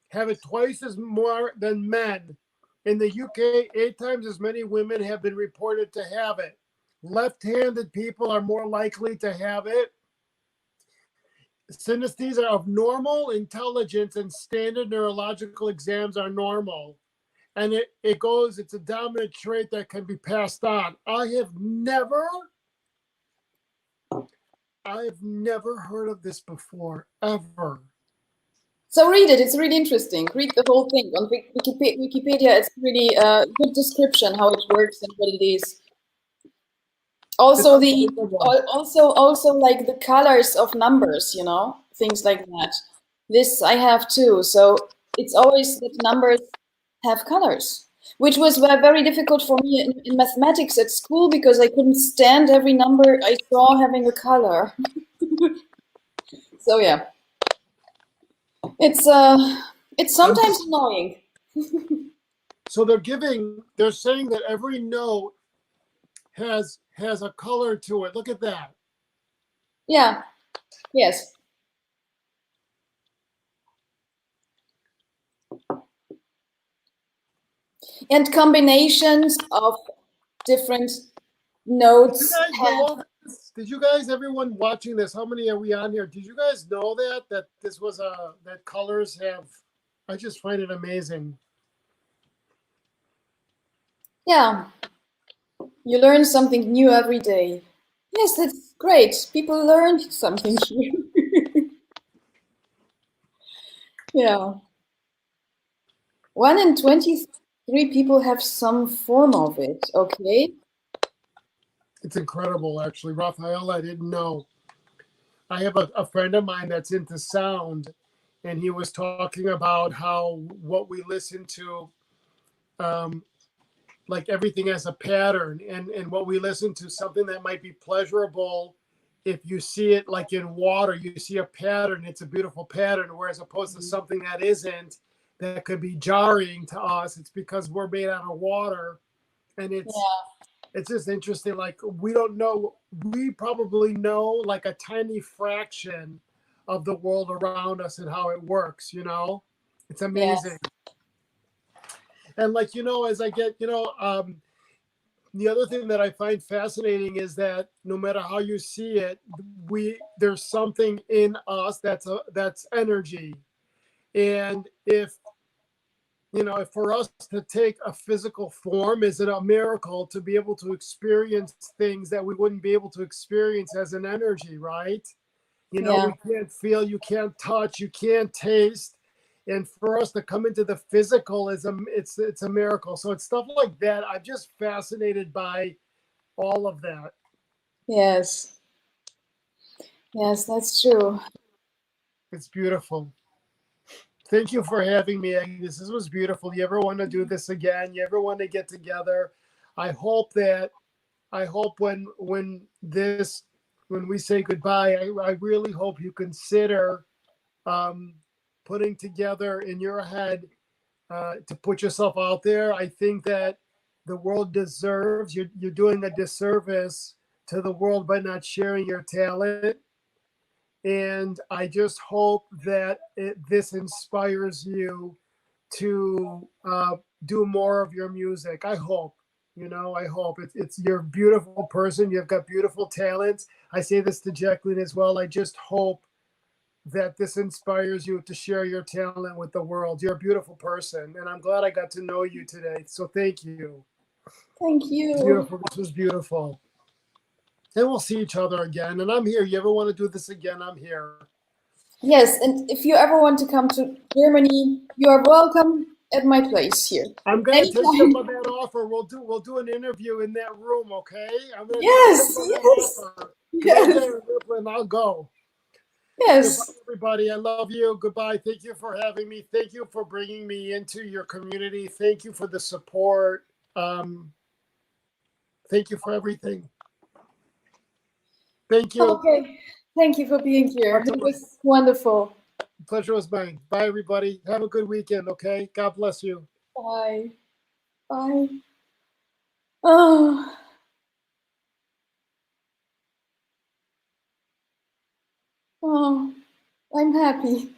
have it twice as more than men. In the UK, 8 times as many women have been reported to have it. Left-handed people are more likely to have it. Synesthesia of normal intelligence and standard neurological exams are normal. and it's a dominant trait that can be passed on. I've never heard of this before, ever. So read it. It's really interesting. Read the whole thing on Wikipedia. It's really a good description how it works and what it is. Also also like the colors of numbers, you know, things like that. This I have too. So it's always that numbers have colors, which was very difficult for me in mathematics at school because I couldn't stand every number I saw having a color. So yeah. It's sometimes annoying. So they're saying that every note has a color to it. Look at that. Yeah. Yes. And combinations of different notes. Did you guys, everyone watching this, how many are we on here? Did you guys know that this was that colors have? I just find it amazing. Yeah. You learn something new every day. Yes, that's great. People learn something new. Yeah. 1 in 23 people have some form of it. Okay. It's incredible, actually. Raphael, I didn't know. I have a friend of mine that's into sound, and he was talking about how what we listen to, like everything has a pattern, and what we listen to, something that might be pleasurable, if you see it like in water, you see a pattern, it's a beautiful pattern, whereas opposed to something that isn't, that could be jarring to us, it's because we're made out of water. And it's just interesting. Like we don't know, we probably know like a tiny fraction of the world around us and how it works, you know? It's amazing. Yes. And like, you know, as I get, you know, the other thing that I find fascinating is that no matter how you see it, there's something in us that's energy. And if, you know, for us to take a physical form, is it a miracle to be able to experience things that we wouldn't be able to experience as an energy, right? You know, we can't feel, you can't touch, you can't taste. And for us to come into the physical it's a miracle. So it's stuff like that. I'm just fascinated by all of that. Yes. Yes, that's true. It's beautiful. Thank you for having me, Agnes. This was beautiful. You ever want to do this again? You ever want to get together? I hope when we say goodbye, I really hope you consider putting together in your head to put yourself out there. I think that the world deserves, you're doing a disservice to the world by not sharing your talent. And I just hope that this inspires you to do more of your music. I hope, you know, I hope you're a beautiful person. You've got beautiful talents. I say this to Jacqueline as well. I just hope that this inspires you to share your talent with the world. You're a beautiful person, and I'm glad I got to know you today. So thank you. Thank you. Beautiful. This was beautiful. And we'll see each other again. And I'm here. You ever want to do this again? I'm here. Yes, and if you ever want to come to Germany, you are welcome at my place here. I'm gonna take some of that offer. We'll do an interview in that room, okay? I'm gonna yes. I'll go. Yes. Goodbye, everybody. I love you. Goodbye. Thank you for having me. Thank you for bringing me into your community. Thank you for the support. Thank you for everything. Thank you. Okay. Thank you for being here. It was wonderful. The pleasure was mine. Bye, everybody. Have a good weekend, okay? God bless you. Bye. Bye. Oh. Oh, I'm happy.